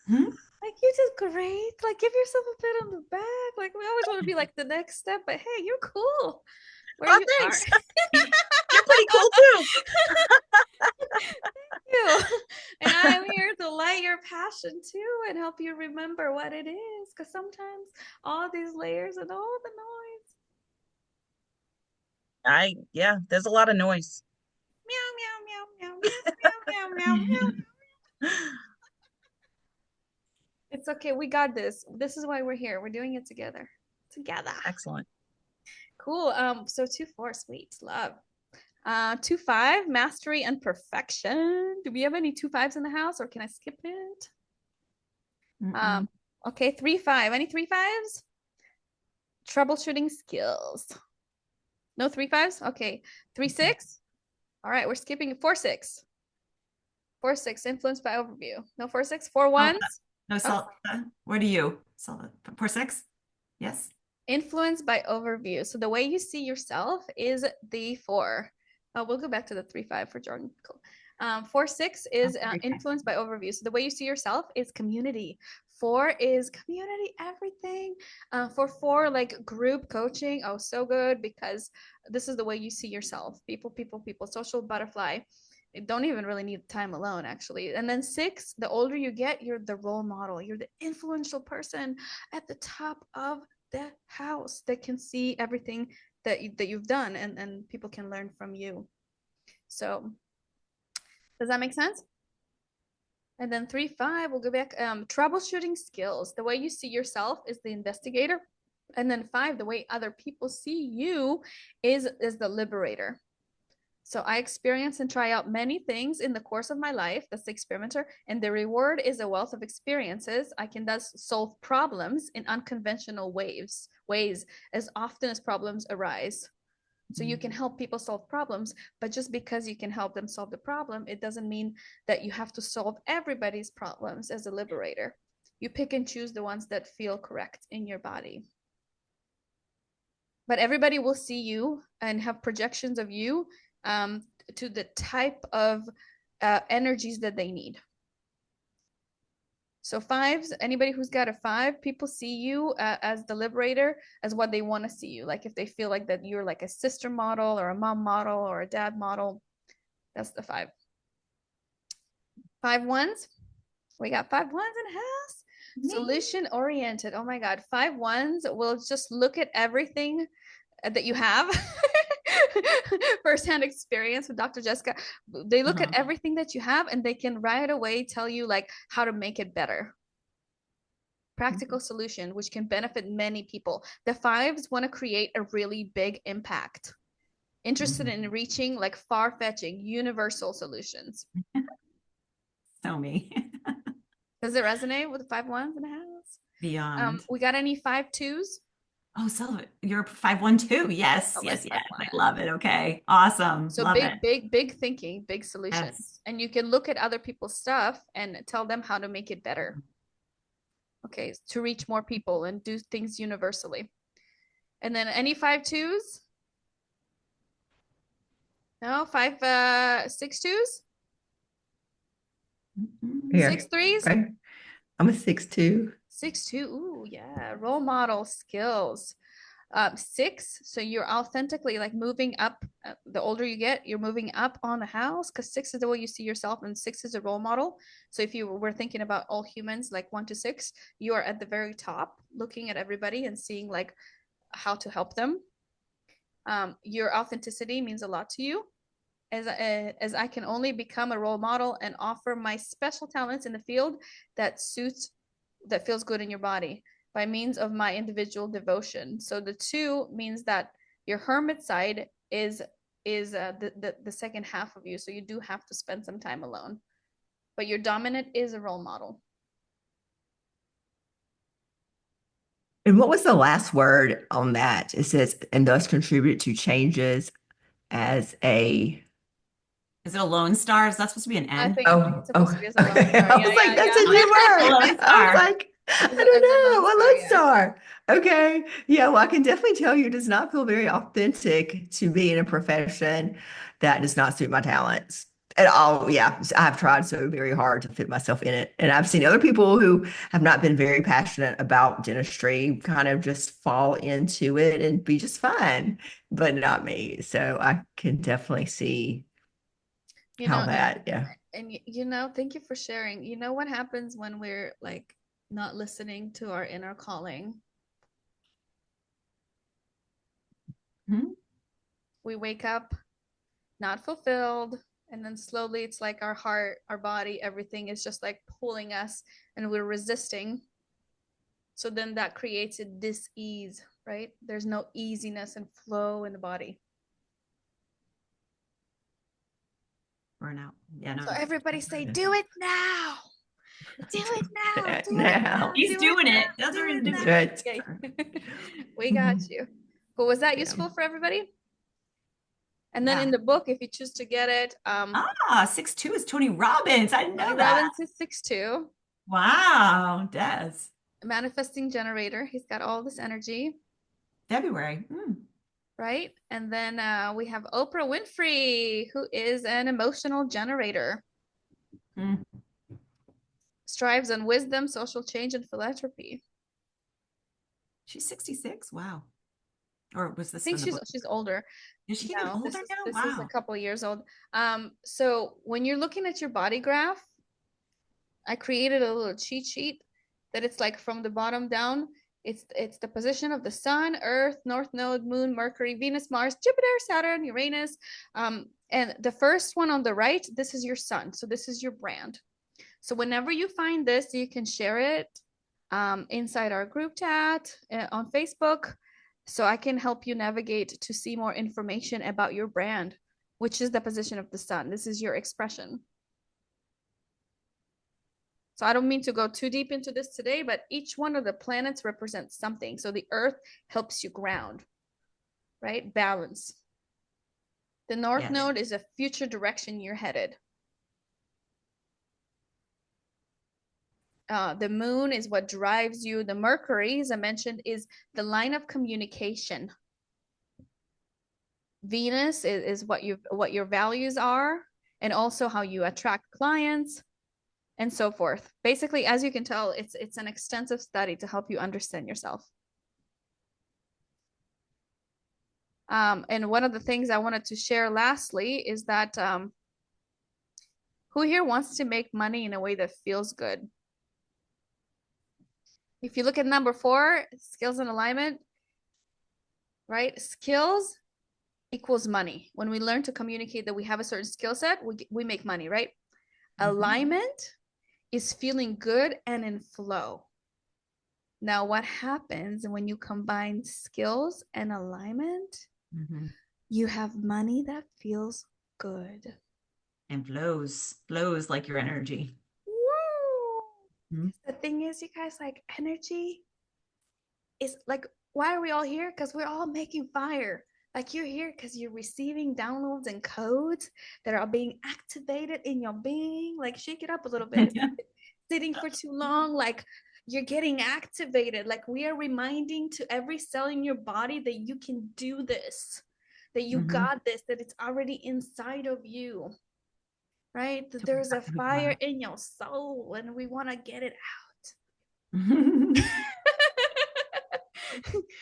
Hmm? Like, you did great. Like, give yourself a pat on the back. Like, we always want to be like the next step, but hey, you're cool. Where you thanks. are. You're pretty cool too. Thank you. And I'm here to light your passion too and help you remember what it is. Because sometimes all these layers and all the noise. There's a lot of noise. Meow, meow, meow, meow, meow, meow, meow, meow. It's okay. We got this. This is why we're here. We're doing it together. together. Excellent. Cool. So 2-4, sweet, love. 2-5, mastery and perfection. Do we have any 2-5s in the house, or can I skip it? Okay, 3-5. Any 3-5s? Troubleshooting skills. No 3-5s? Okay. 3-6. All right, we're skipping 4-6. 4-6, influenced by overview. No 4-6. 4-1s. No, where do you? 4-6? Yes. Influenced by overview. So the way you see yourself is the 4. We'll go back to the 3-5 for Jordan. Cool. 4-6 is influenced by overview. So the way you see yourself is community. 4 is community everything. For 4, like group coaching. Oh, so good, because this is the way you see yourself. People, social butterfly. You don't even really need time alone, actually. And then 6, the older you get, you're the role model. You're the influential person at the top of the house that can see everything that you've done, and people can learn from you. So does that make sense? And then 3-5, we'll go back. Troubleshooting skills. The way you see yourself is the investigator. And then 5, the way other people see you is the liberator. So I experience and try out many things in the course of my life. That's the experimenter. And the reward is a wealth of experiences. I can thus solve problems in unconventional ways as often as problems arise. So you can help people solve problems, but just because you can help them solve the problem, it doesn't mean that you have to solve everybody's problems as a liberator. You pick and choose the ones that feel correct in your body. But everybody will see you and have projections of you to the type of energies that they need. So 5s, anybody who's got a 5, people see you as the liberator, as what they want to see you. Like if they feel like that you're like a sister model or a mom model or a dad model, that's the 5. 5-1s, we got 5-1s in the house. Solution oriented. Oh my God, 5-1s will just look at everything that you have. Firsthand experience with Dr. Jessica. They look at everything that you have and they can right away tell you like how to make it better. Practical solution, which can benefit many people. The 5s want to create a really big impact. Interested in reaching like far-fetching universal solutions. So me. Does it resonate with the 5-1s in the house? Beyond. We got any 5-2s? Oh, so you're 5-1-2. Yes, Oh, yes, that's yes. 5-1. I love it. Okay. Awesome. So Love big, it. big thinking, big solutions. Yes. And you can look at other people's stuff and tell them how to make it better. Okay, to reach more people and do things universally. And then any 5-2s? No, 6-2s? Yeah. 6-3s? Okay. I'm a 6-2. 6-2. Ooh, yeah. Role model skills. 6, so you're authentically like moving up. The older you get, you're moving up on the house, because 6 is the way you see yourself, and 6 is a role model. So if you were thinking about all humans, like 1 to 6, you are at the very top, looking at everybody and seeing like how to help them. Your authenticity means a lot to you. As I can only become a role model and offer my special talents in the field that feels good in your body by means of my individual devotion. So the 2 means that your hermit side is the second half of you. So you do have to spend some time alone, but your dominant is a role model. And what was the last word on that? It says, and thus contribute to changes as a. Is it a Lone Star? Is that supposed to be an I N? think it's supposed to be as a Lone Okay. Star. I was like, that's a new word. Lone I was Star. like, I don't know. A Lone Star. Okay. Yeah. Well, I can definitely tell you it does not feel very authentic to be in a profession that does not suit my talents at all. Yeah. I've tried so very hard to fit myself in it. And I've seen other people who have not been very passionate about dentistry kind of just fall into it and be just fine, but not me. So I can definitely see how that, yeah. And thank you for sharing. You know what happens when we're like not listening to our inner calling? We wake up not fulfilled, and then slowly it's like our heart, our body, everything is just like pulling us and we're resisting. So then that creates a dis-ease, right? There's no easiness and flow in the body. Burnout. Yeah, no. So everybody say, do it now. Do it now. Do it Now. now. He's do doing now, it. That's do what it we're now. doing. Right. Okay. We got you. But was that Yeah. useful for everybody? And then Yeah. in the book, if you choose to get it, 6'2" is Tony Robbins. I didn't know Tony that. Robbins is 6'2", Wow, Des. manifesting generator. He's got all this energy, February. right? And then we have Oprah Winfrey, who is an emotional generator. Mm. Strives on wisdom, social change, and philanthropy. She's 66. Wow. Or was I this think from the book? she's older. Is she even No, older this is, now? this Wow. is a couple of years old. So when you're looking at your body graph, I created a little cheat sheet that it's like from the bottom down. It's the position of the sun, Earth, North Node, Moon, Mercury, Venus, Mars, Jupiter, Saturn, Uranus. And the first one on the right, this is your sun. So this is your brand. So whenever you find this, you can share it inside our group chat on Facebook. So I can help you navigate to see more information about your brand, which is the position of the sun. This is your expression. So I don't mean to go too deep into this today, but each one of the planets represents something. So the Earth helps you ground, right? Balance. The North Yes. Node is a future direction you're headed. The moon is what drives you. The Mercury, as I mentioned, is the line of communication. Venus is what your values are, and also how you attract clients, and so forth. Basically, as you can tell, it's an extensive study to help you understand yourself. And one of the things I wanted to share lastly is that who here wants to make money in a way that feels good? If you look at number 4, skills and alignment, right? Skills equals money. When we learn to communicate that we have a certain skill set, we make money, right? Alignment is feeling good and in flow. Now, what happens when you combine skills and alignment? You have money that feels good. And flows like your energy. Woo! The thing is, you guys, like, energy is like, why are we all here? Because we're all making fire. Like, you're here because you're receiving downloads and codes that are being activated in your being. Like, shake it up a little bit. Sitting for too long, like, you're getting activated. Like, we are reminding to every cell in your body that you can do this, that you got this, that it's already inside of you, right? That there's a fire in your soul and we want to get it out.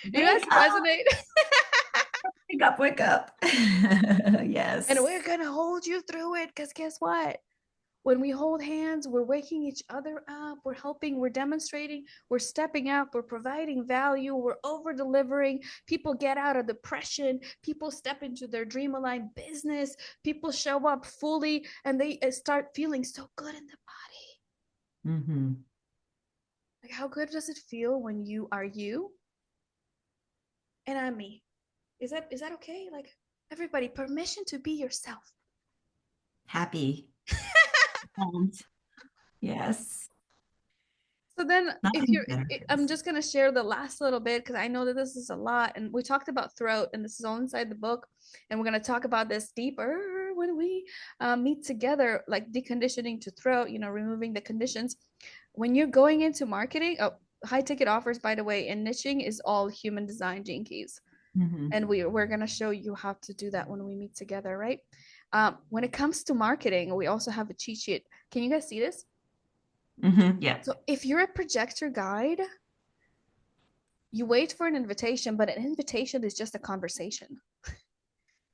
You guys resonate? Wake up. Yes. And we're going to hold you through it, because guess what? When we hold hands, we're waking each other up, we're helping, we're demonstrating, we're stepping up, we're providing value, we're over delivering. People get out of depression, people step into their dream aligned business, people show up fully, and they start feeling so good in the body. Like, how good does it feel when you are you and I'm me? Is that okay? Like, everybody, permission to be yourself. Happy. Yes. So then, I'm just going to share the last little bit, because I know that this is a lot, and we talked about throat, and this is all inside the book, and we're going to talk about this deeper when we meet together, like deconditioning to throat, removing the conditions. When you're going into marketing, high ticket offers, by the way, and niching is all human design gene keys. And we're going to show you how to do that when we meet together, right? When it comes to marketing, we also have a cheat sheet. Can you guys see this? Yeah. So if you're a projector guide, you wait for an invitation, but an invitation is just a conversation.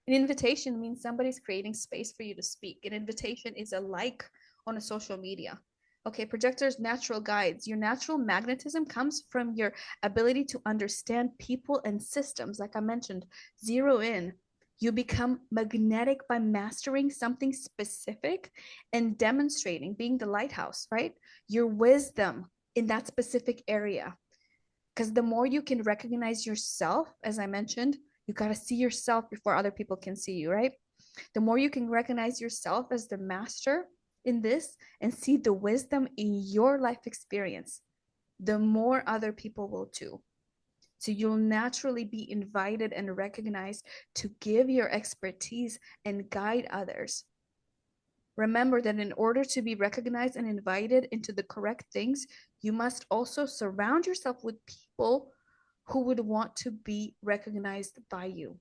An invitation means somebody's creating space for you to speak. An invitation is a like on a social media. Okay, projectors, natural guides. Your natural magnetism comes from your ability to understand people and systems. Like I mentioned, zero in. You become magnetic by mastering something specific and demonstrating, being the lighthouse, right? Your wisdom in that specific area. Because the more you can recognize yourself, as I mentioned, you got to see yourself before other people can see you, right? The more you can recognize yourself as the master in this and see the wisdom in your life experience, the more other people will too. So you'll naturally be invited and recognized to give your expertise and guide others. Remember that in order to be recognized and invited into the correct things, you must also surround yourself with people who would want to be recognized by you.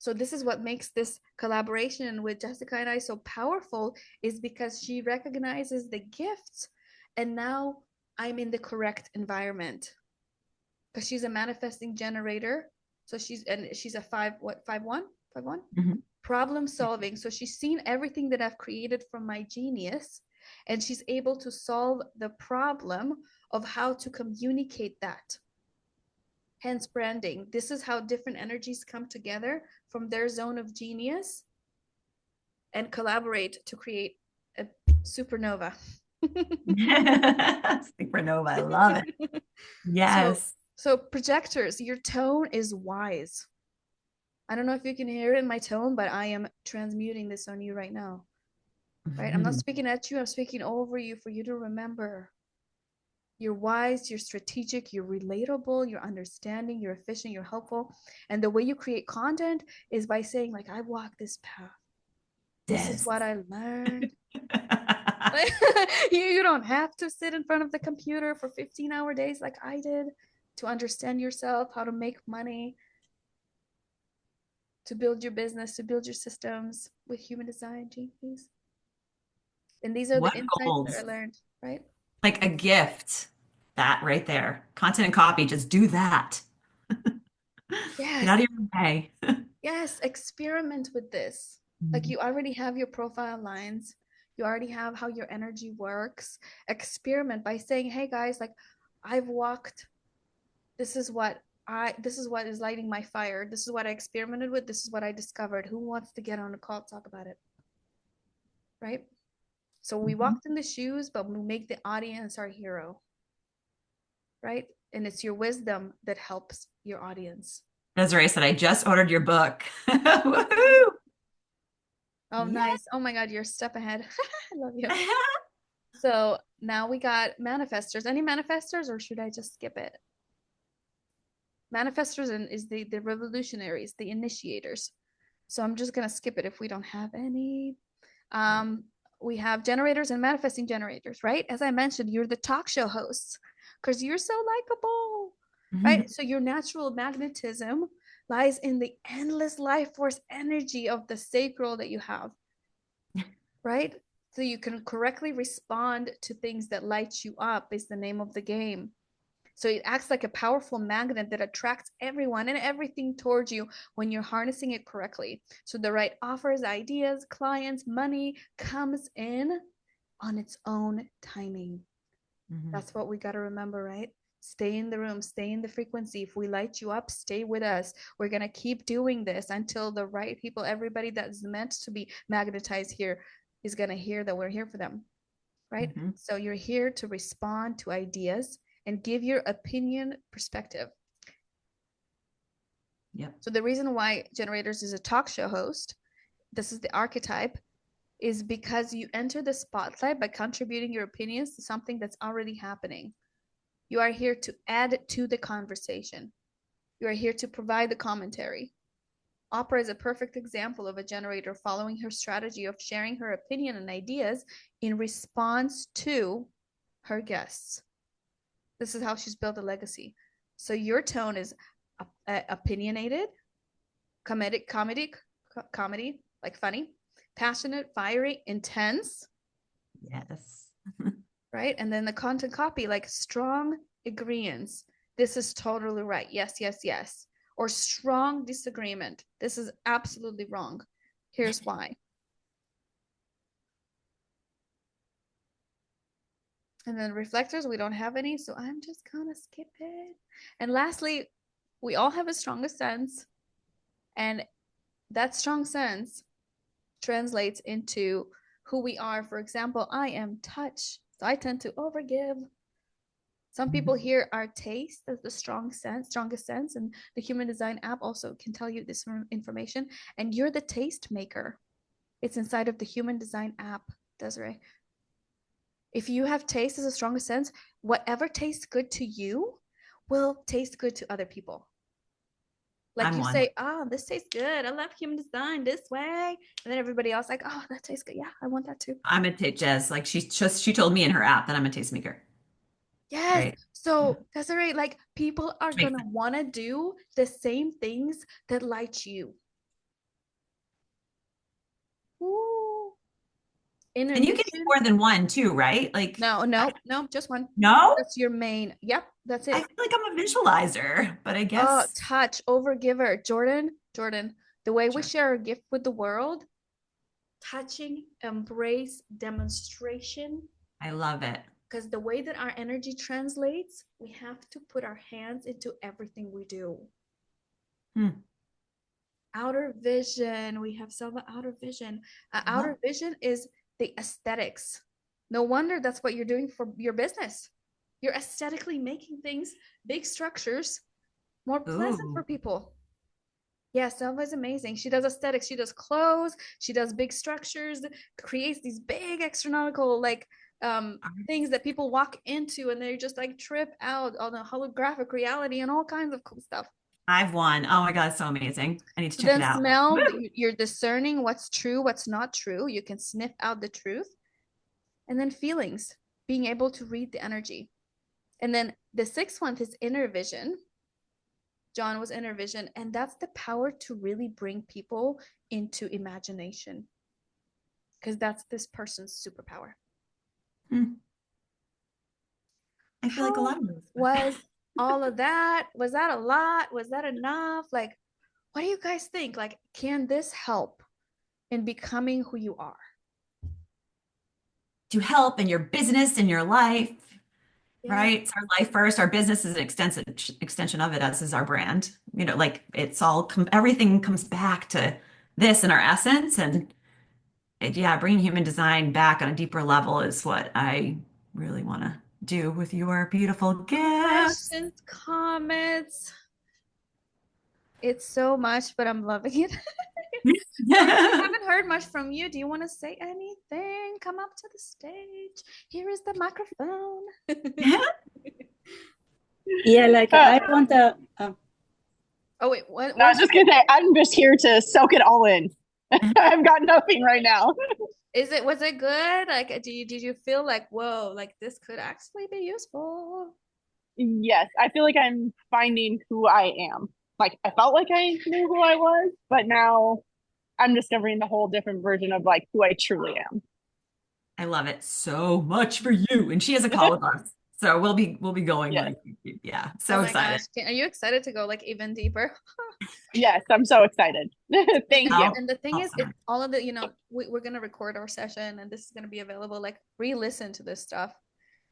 So this is what makes this collaboration with Jessica and I so powerful, is because she recognizes the gifts, and now I'm in the correct environment. Because she's a manifesting generator. So she's a 5'1"? Mm-hmm. Problem solving. So she's seen everything that I've created from my genius, and she's able to solve the problem of how to communicate that. Hence branding. This is how different energies come together from their zone of genius and collaborate to create a supernova. Supernova, I love it. Yes. So projectors, your tone is wise. I don't know if you can hear it in my tone, but I am transmuting this on you right now. Right? I'm not speaking at you, I'm speaking over you for you to remember. You're wise, you're strategic, you're relatable, you're understanding, you're efficient, you're helpful. And the way you create content is by saying, like, I walked this path. This is what I learned. You don't have to sit in front of the computer for 15-hour days like I did to understand yourself, how to make money, to build your business, to build your systems with human design, please. And these are the insights that I learned, right? Like a gift, that right there. Content and copy, just do that. Yes. Get out of your way. Yes, experiment with this. Like, you already have your profile lines. You already have how your energy works. Experiment by saying, hey guys, like, I've walked, this is what is lighting my fire. This is what I experimented with. This is what I discovered. Who wants to get on a call, talk about it? Right? So we walked in the shoes, but we make the audience our hero. Right? And it's your wisdom that helps your audience. Desiree said, I just ordered your book. Woohoo! Oh, nice. Oh my God, you're a step ahead. I love you. So now we got manifestors. Any manifestors, or should I just skip it? Manifestors is the revolutionaries, the initiators. So I'm just gonna skip it if we don't have any. We have generators and manifesting generators, right? As I mentioned, you're the talk show hosts because you're so likable, right? So your natural magnetism lies in the endless life force energy of the sacral that you have, right? So you can correctly respond to things that light you up is the name of the game. So it acts like a powerful magnet that attracts everyone and everything towards you when you're harnessing it correctly. So the right offers, ideas, clients, money comes in on its own timing. That's what we got to remember, right? Stay in the room, stay in the frequency. If we light you up, stay with us. We're going to keep doing this until the right people, everybody that's meant to be magnetized here, is going to hear that we're here for them, right? So you're here to respond to ideas and give your opinion perspective. Yep. So the reason why Generators is a talk show host, this is the archetype, is because you enter the spotlight by contributing your opinions to something that's already happening. You are here to add to the conversation. You are here to provide the commentary. Oprah is a perfect example of a generator following her strategy of sharing her opinion and ideas in response to her guests. This is how she's built a legacy. So your tone is opinionated, comedy, like funny, passionate, fiery, intense. Yes. Right? And then the content copy, like strong agreements. This is totally right. Yes, yes, yes. Or strong disagreement. This is absolutely wrong. Here's why. And then reflectors, we don't have any, so I'm just gonna skip it. And lastly, we all have a strongest sense, and that strong sense translates into who we are. For example, I am touch, so I tend to overgive. Some people here are taste as the strongest sense, and the human design app also can tell you this information. And you're the taste maker. It's inside of the human design app, Desiree. If you have taste as a strongest sense, whatever tastes good to you will taste good to other people. Like you say, oh, this tastes good. I love human design this way. And then everybody else like, oh, that tastes good. Yeah, I want that too. I'm a taste, Jess. Like she told me in her app that I'm a tastemaker. Yes. Right. So that's right. Like people are going to want to do the same things that light you. Ooh. And you can do more than one too, right? Like no, just one. No? That's your main. Yep, that's it. I feel like I'm a visualizer, but I guess. Oh, touch, over giver. Jordan, the way we share a gift with the world, touching, embrace, demonstration. I love it. Because the way that our energy translates, we have to put our hands into everything we do. Outer vision. We have Selva outer vision. Outer vision is the aesthetics. No wonder that's what you're doing for your business. You're aesthetically making things, big structures, more pleasant for people. Yeah, Selva is amazing. She does aesthetics. She does clothes. She does big structures, creates these big astronomical things that people walk into and they just like trip out on the holographic reality and all kinds of cool stuff. I've won. Oh my God, it's so amazing. I need to check it out. Smell, you're discerning what's true, what's not true. You can sniff out the truth. And then feelings, being able to read the energy. And then the sixth one is inner vision. John was inner vision. And that's the power to really bring people into imagination. Because that's this person's superpower. I feel like a lot of those. Was all of that? Was that a lot? Was that enough? Like, what do you guys think? Like, can this help in becoming who you are? To help in your business, in your life, right? It's our life first. Our business is an extension of it, as is our brand. You know, like it's all, everything comes back to this in our essence. And bringing human design back on a deeper level is what I really want to do with your beautiful gifts. Questions, comments. It's so much, but I'm loving it. I haven't heard much from you. Do you want to say anything? Come up to the stage. Here is the microphone. I want to. Oh wait, what? No, I was just gonna say I'm just here to soak it all in. I've got nothing right now. Was it good? Like, did you feel like, whoa, like this could actually be useful? Yes, I feel like I'm finding who I am. Like I felt like I knew who I was, but now I'm discovering the whole different version of like who I truly am. I love it so much for you. And she has a call with us. So we'll be going so excited. Gosh. Are you excited to go like even deeper? Yes, I'm so excited. Thank you. And the thing is, it's all of the, we're going to record our session and this is going to be available. Like re-listen to this stuff.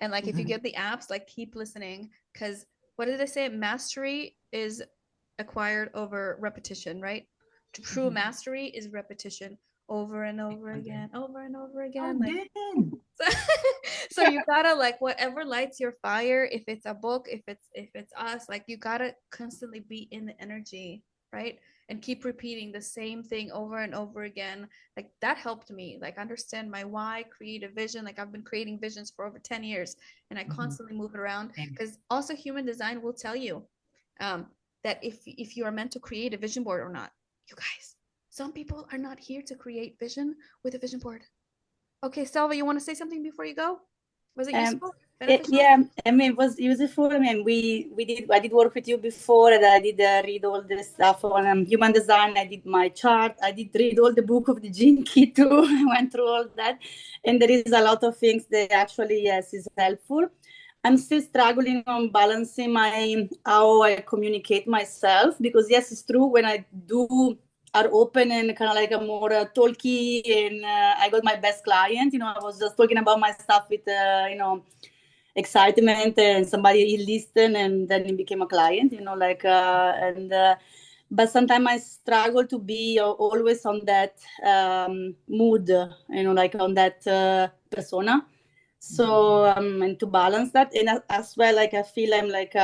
And like, if you get the apps, like keep listening. Because what did I say? Mastery is acquired over repetition, right? True mastery is repetition over and over again, over and over again. So you gotta like whatever lights your fire, if it's a book, if it's us, like you gotta constantly be in the energy, right? And keep repeating the same thing over and over again. Like that helped me like understand my why, create a vision. Like I've been creating visions for over 10 years and I constantly move it around, because also human design will tell you that if you are meant to create a vision board or not. You guys, some people are not here to create vision with a vision board. Okay, Selva, you want to say something before you go? Was it useful? Yeah, I mean, it was useful. I mean, I did work with you before, and I did read all the stuff on human design. I did my chart. I did read all the book of the Gene Key too. I went through all that, and there is a lot of things that actually, yes, is helpful. I'm still struggling on balancing how I communicate myself, because yes, it's true when I are open and kind of like a more talky, and I got my best client. I was just talking about my stuff with excitement, and somebody listened, and then it became a client. But sometimes I struggle to be always on that mood, like on that persona. So and to balance that, and as well, like I feel I'm like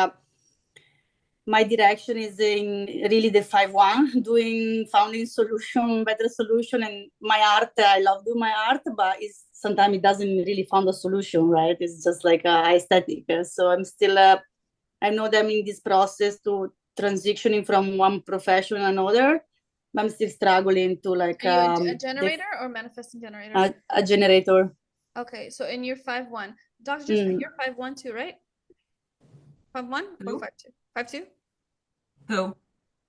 my direction is in really the 5-1, founding solution, better solution, and my art. I love doing my art, but it's sometimes it doesn't really found a solution, right? It's just like aesthetic. So I'm still I know that I'm in this process to transitioning from one profession to another, but I'm still struggling to like Are you a generator or manifesting generator? a generator. Okay, so in your 5-1, Dr. Jessica, you're 5-1 too, right? 5-1 or Who? 5-2? 5-2? Who?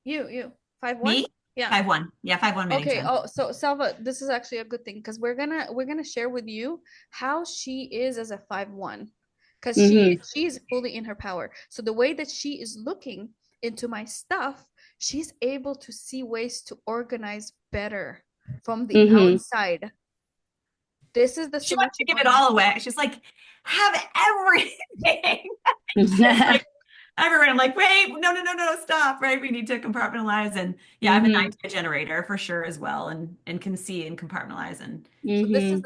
You. 5-1? Me? Yeah. 5-1. Yeah, 5-1 many Okay. times. Oh, so Salva, this is actually a good thing because we're gonna share with you how she is as a 5-1, because she's fully in her power. So the way that she is looking into my stuff, she's able to see ways to organize better from the outside. This is the She wants to give it all away. She's like, have everything. Like, everyone. I'm like, wait, no, stop. Right? We need to compartmentalize. And yeah, I'm an idea generator for sure as well, and can see and compartmentalize. And so this is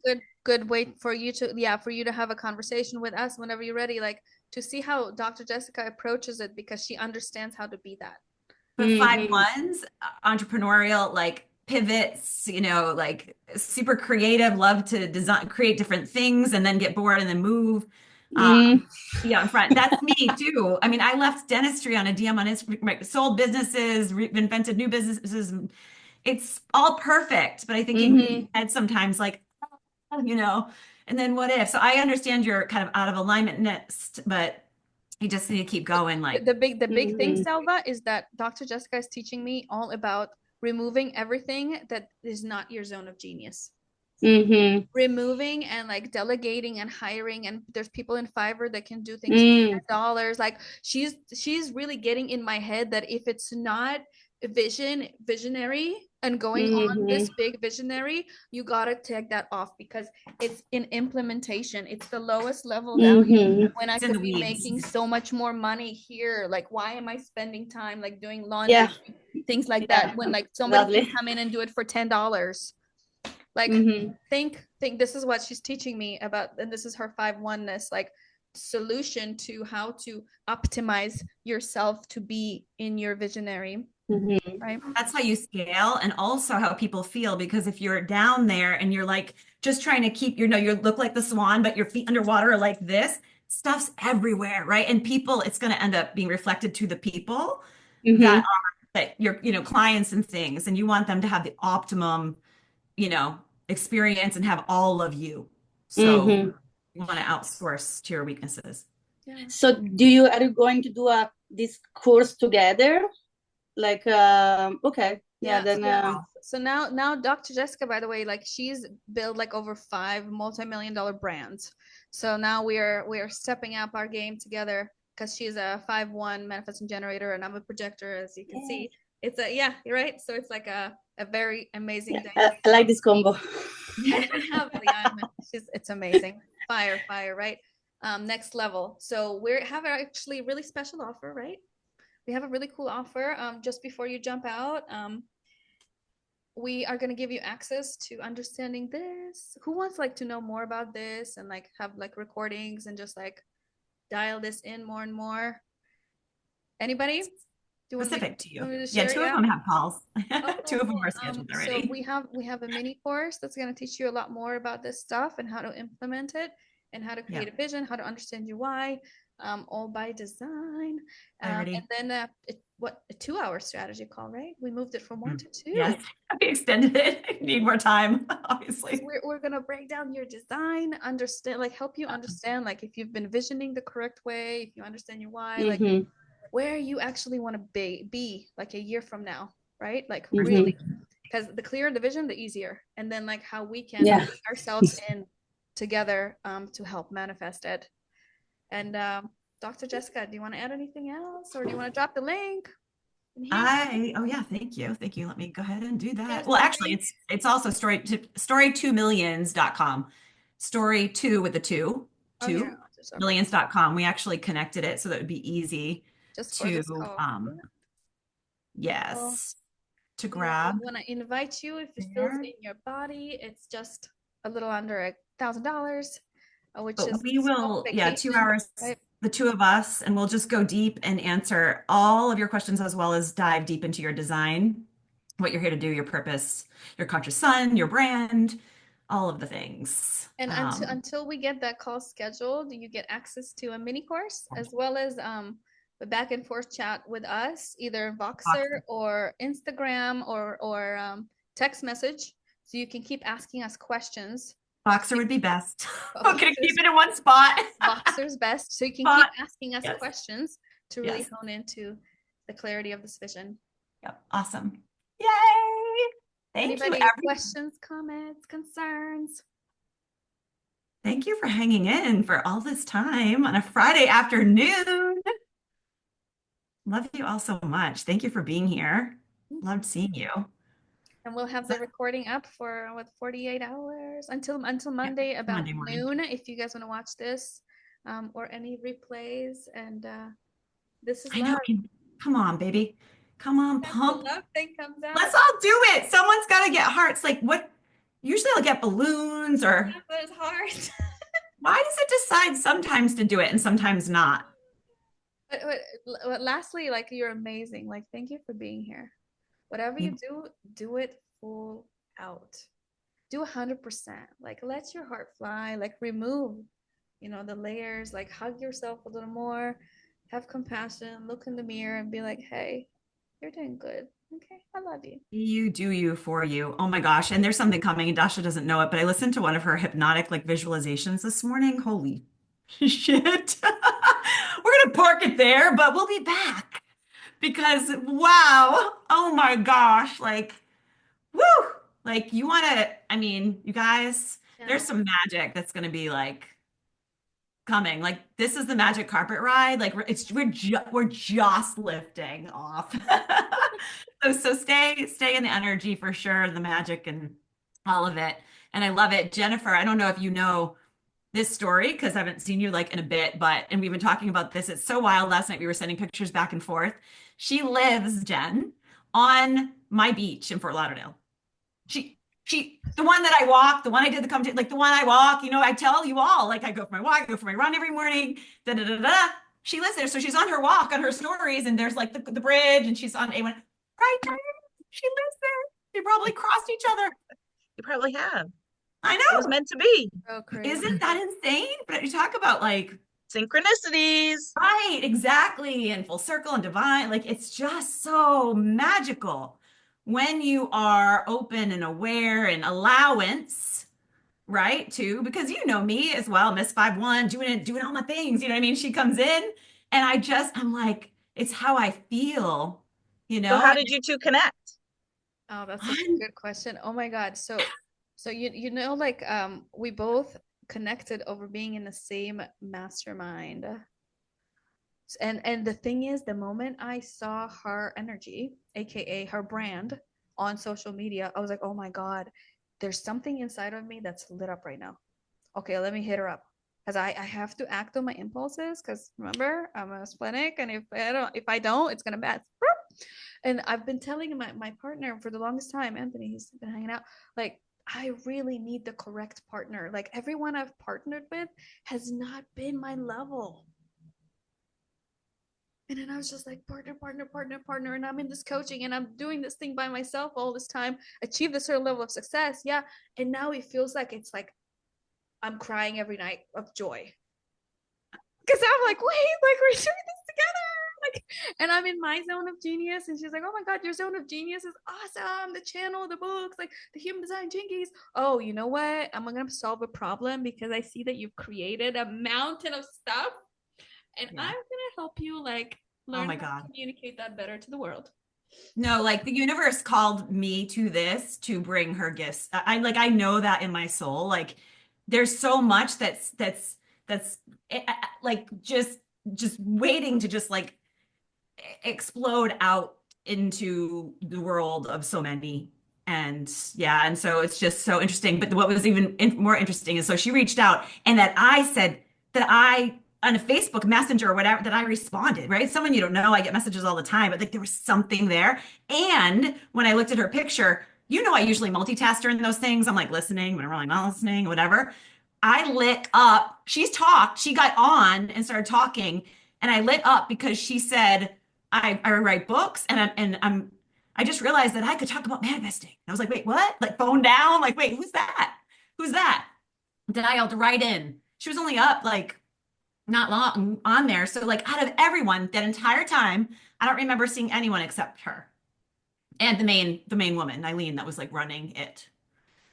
a good way for you to have a conversation with us whenever you're ready, like to see how Dr. Jessica approaches it, because she understands how to be that. But 5-1s, entrepreneurial, like pivots, like super creative, love to design, create different things, and then get bored and then move. In front. That's me too. I mean, I left dentistry on a DM on Instagram, sold businesses, invented new businesses. It's all perfect, but I think in head sometimes like, and then what if? So I understand you're kind of out of alignment next, but you just need to keep going. Like the big thing, Salva, is that Dr. Jessica is teaching me all about removing everything that is not your zone of genius. Removing and like delegating and hiring, and there's people in Fiverr that can do things for $10. Like she's really getting in my head that if it's not visionary and going on this big visionary, you gotta take that off, because it's in implementation. It's the lowest level down here, when I could be making so much more money here. Like, why am I spending time like doing laundry, things like that, when like somebody can come in and do it for $10? Like think this is what she's teaching me about, and this is her 5-1-ness, like solution to how to optimize yourself to be in your visionary. Right? That's how you scale, and also how people feel, because if you're down there and you're like just trying to keep you look like the swan, but your feet underwater are like this, stuff's everywhere, right? And people, it's going to end up being reflected to the people that your clients and things, and you want them to have the optimum experience and have all of you. So you want to outsource to your weaknesses. So are you going to do this course together? Like, okay. So now Dr. Jessica, by the way, like she's built like over 5 multi-million-dollar brands. So now we are stepping up our game together, because she's a 5-1 manifesting generator and I'm a projector, as you can see. It's you're right. So it's like a very amazing day. I like this combo. It's amazing. Fire, right? Next level. So we have actually a really special offer, right? We have a really cool offer. Just before you jump out, we are going to give you access to understanding this. Who wants like to know more about this and like have like recordings and just like dial this in more and more? Anybody? Specific to you. Yeah, 2 of them have calls. 2 of them are scheduled already. So we have a mini course that's going to teach you a lot more about this stuff and how to implement it and how to create a vision, how to understand your why, all by design. And then a 2-hour strategy call, right? We moved it from 1 to 2. Yes, we extended it. I need more time, obviously. So we're going to break down your design, help you understand, like if you've been visioning the correct way, if you understand your why, like where you actually want to be like a year from now, right? Like really, because the clearer the vision, the easier. And then like how we can put ourselves in together to help manifest it. And Dr. Jessica, do you want to add anything else, or do you want to drop the link? Thank you. Let me go ahead and do that. Well, actually, it's also story2millions.com. Story 2 with the 2 millions.com. We actually connected it so that it would be easy to to grab. I want to invite you, if it feels in your body. It's just a little under $1,000. which But is we will, yeah, 2 vacation, hours, right? the two of us, and we'll just go deep and answer all of your questions as well as dive deep into your design, what you're here to do, your purpose, your conscious sun, your brand, all of the things. And until we get that call scheduled, you get access to a mini course as well as the back and forth chat with us, either Voxer or Instagram or text message. So you can keep asking us questions. Voxer would be best. Okay, keep it in one spot. Voxer's best. So you can keep asking us questions to really hone into the clarity of this vision. Yep. Awesome. Yay. Thank you. Anybody questions, comments, concerns? Thank you for hanging in for all this time on a Friday afternoon. Love you all so much. Thank you for being here. Loved seeing you. And we'll have the recording up for 48 hours until Monday about noon. If you guys want to watch this, or any replays. And this is love. Come on, baby. Come on, pump. The love thing comes out. Let's all do it. Someone's got to get hearts. Like what? Usually I'll get balloons or. Those hearts. Why does it decide sometimes to do it and sometimes not? But lastly, like, you're amazing. Like, thank you for being here. Whatever you do it full out. Do 100%. Like, let your heart fly. Like, remove, the layers. Like, hug yourself a little more. Have compassion. Look in the mirror and be like, hey, you're doing good. Okay, I love you. You do you for you. Oh my gosh. And there's something coming, and Dasha doesn't know it, but I listened to one of her hypnotic like visualizations this morning. Holy shit. We're gonna park it there, but we'll be back because wow. Oh my gosh. Like, woo. Like you guys, there's some magic that's gonna be like coming. Like this is the magic carpet ride. Like we're just lifting off. So stay in the energy for sure, the magic and all of it. And I love it. Jennifer, I don't know if you know this story because I haven't seen you like in a bit, and we've been talking about this. It's so wild. Last night we were sending pictures back and forth. She lives, Jen, on my beach in Fort Lauderdale. She the one that I walk, the one I did the commentate, like the one I walk, I tell you all, like I go for my walk, I go for my run every morning, She lives there. So she's on her walk, on her stories, and there's like the bridge, and she's on A1 right there. She lives there. They probably crossed each other. You probably have. I know. It was meant to be. Oh, crazy. Isn't that insane? But you talk about like synchronicities. Right, exactly. And full circle and divine. Like it's just so magical when you are open and aware and allowance, right? Too, because you know me as well, Miss 5'1", doing all my things. You know what I mean? She comes in and I'm like, it's how I feel, So how did you two connect? Oh, that's a good question. Oh my God. So like we both connected over being in the same mastermind. And the thing is, the moment I saw her energy, aka her brand, on social media, I was like, oh my God, there's something inside of me that's lit up right now. Okay, let me hit her up. Because I have to act on my impulses, because remember, I'm a splenic, and if I don't, it's gonna bad. And I've been telling my partner for the longest time, Anthony, he's been hanging out, like, I really need the correct partner. Like everyone I've partnered with has not been my level. And then I was just like, partner. And I'm in this coaching and I'm doing this thing by myself all this time, achieved a certain level of success. Yeah. And now it feels like it's like I'm crying every night of joy. Because I'm like, wait, like we're doing this together. Like, and I'm in my zone of genius. And she's like, oh my God, your zone of genius is awesome. The channel, the books, like the human design jinkies. Oh, you know what? I'm going to solve a problem because I see that you've created a mountain of stuff. And I'm going to help you like learn how to communicate that better to the world. No, like the universe called me to this to bring her gifts. I know that in my soul. Like there's so much that's like just waiting to just like explode out into the world of so many. And so it's just so interesting. But what was even more interesting is so she reached out and that I said that on a Facebook Messenger or whatever, that I responded, right? Someone you don't know, I get messages all the time, but like there was something there. And when I looked at her picture, I usually multitask during those things. I'm like listening, but I'm really not listening, whatever. I lit up. She's talked. She got on and started talking, and I lit up because she said, I write books, I just realized that I could talk about manifesting. I was like, wait, what? Like phone down? Like, wait, who's that? Who's that? Then I yelled right in. She was only up like not long on there. So like out of everyone that entire time, I don't remember seeing anyone except her and the main woman, Eileen, that was like running it.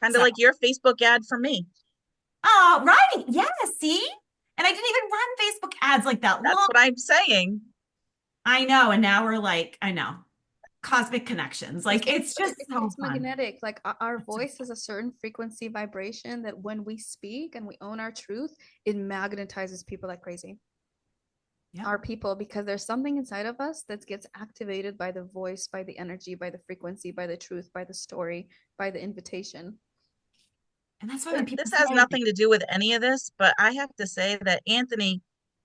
Kind of So, like your Facebook ad for me. oh, right. Yeah, see? And I didn't even run Facebook ads like that. That's Look, what I'm saying. I know. And now we're like, I know. Cosmic connections. Like it's just so it's fun. magnetic. Like our voice has a certain frequency vibration that when we speak and we own our truth, it magnetizes people like crazy. Yeah. Our people, because there's something inside of us that gets activated by the voice, by the energy, by the frequency, by the truth, by the story, by the invitation. And that's why when people This has say, nothing to do with any of this, but I have to say that Anthony,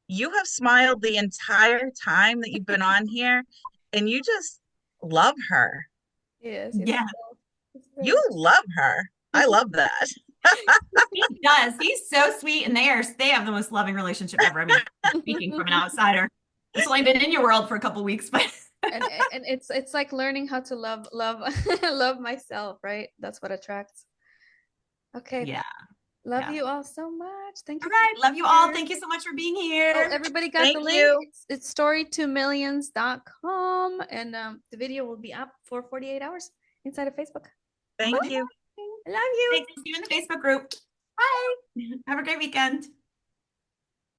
you have smiled the entire time that you've been on here, and you just love her. Yes. yeah, You love her. I love that. he does. He's so sweet, and they have the most loving relationship ever. I mean, speaking from an outsider, it's only been in your world for a couple weeks, but and it's like learning how to love love myself, right? That's what attracts. Okay. yeah. Love Yeah. you all so much. Thank All you. right. Love you all. Thank you so much for being here. Oh, everybody got Thank the link. you. It's story2millions.com, and the video will be up for 48 hours inside of Facebook. Thank you. I love you. Thanks. See you in the Facebook group. Bye. Have a great weekend.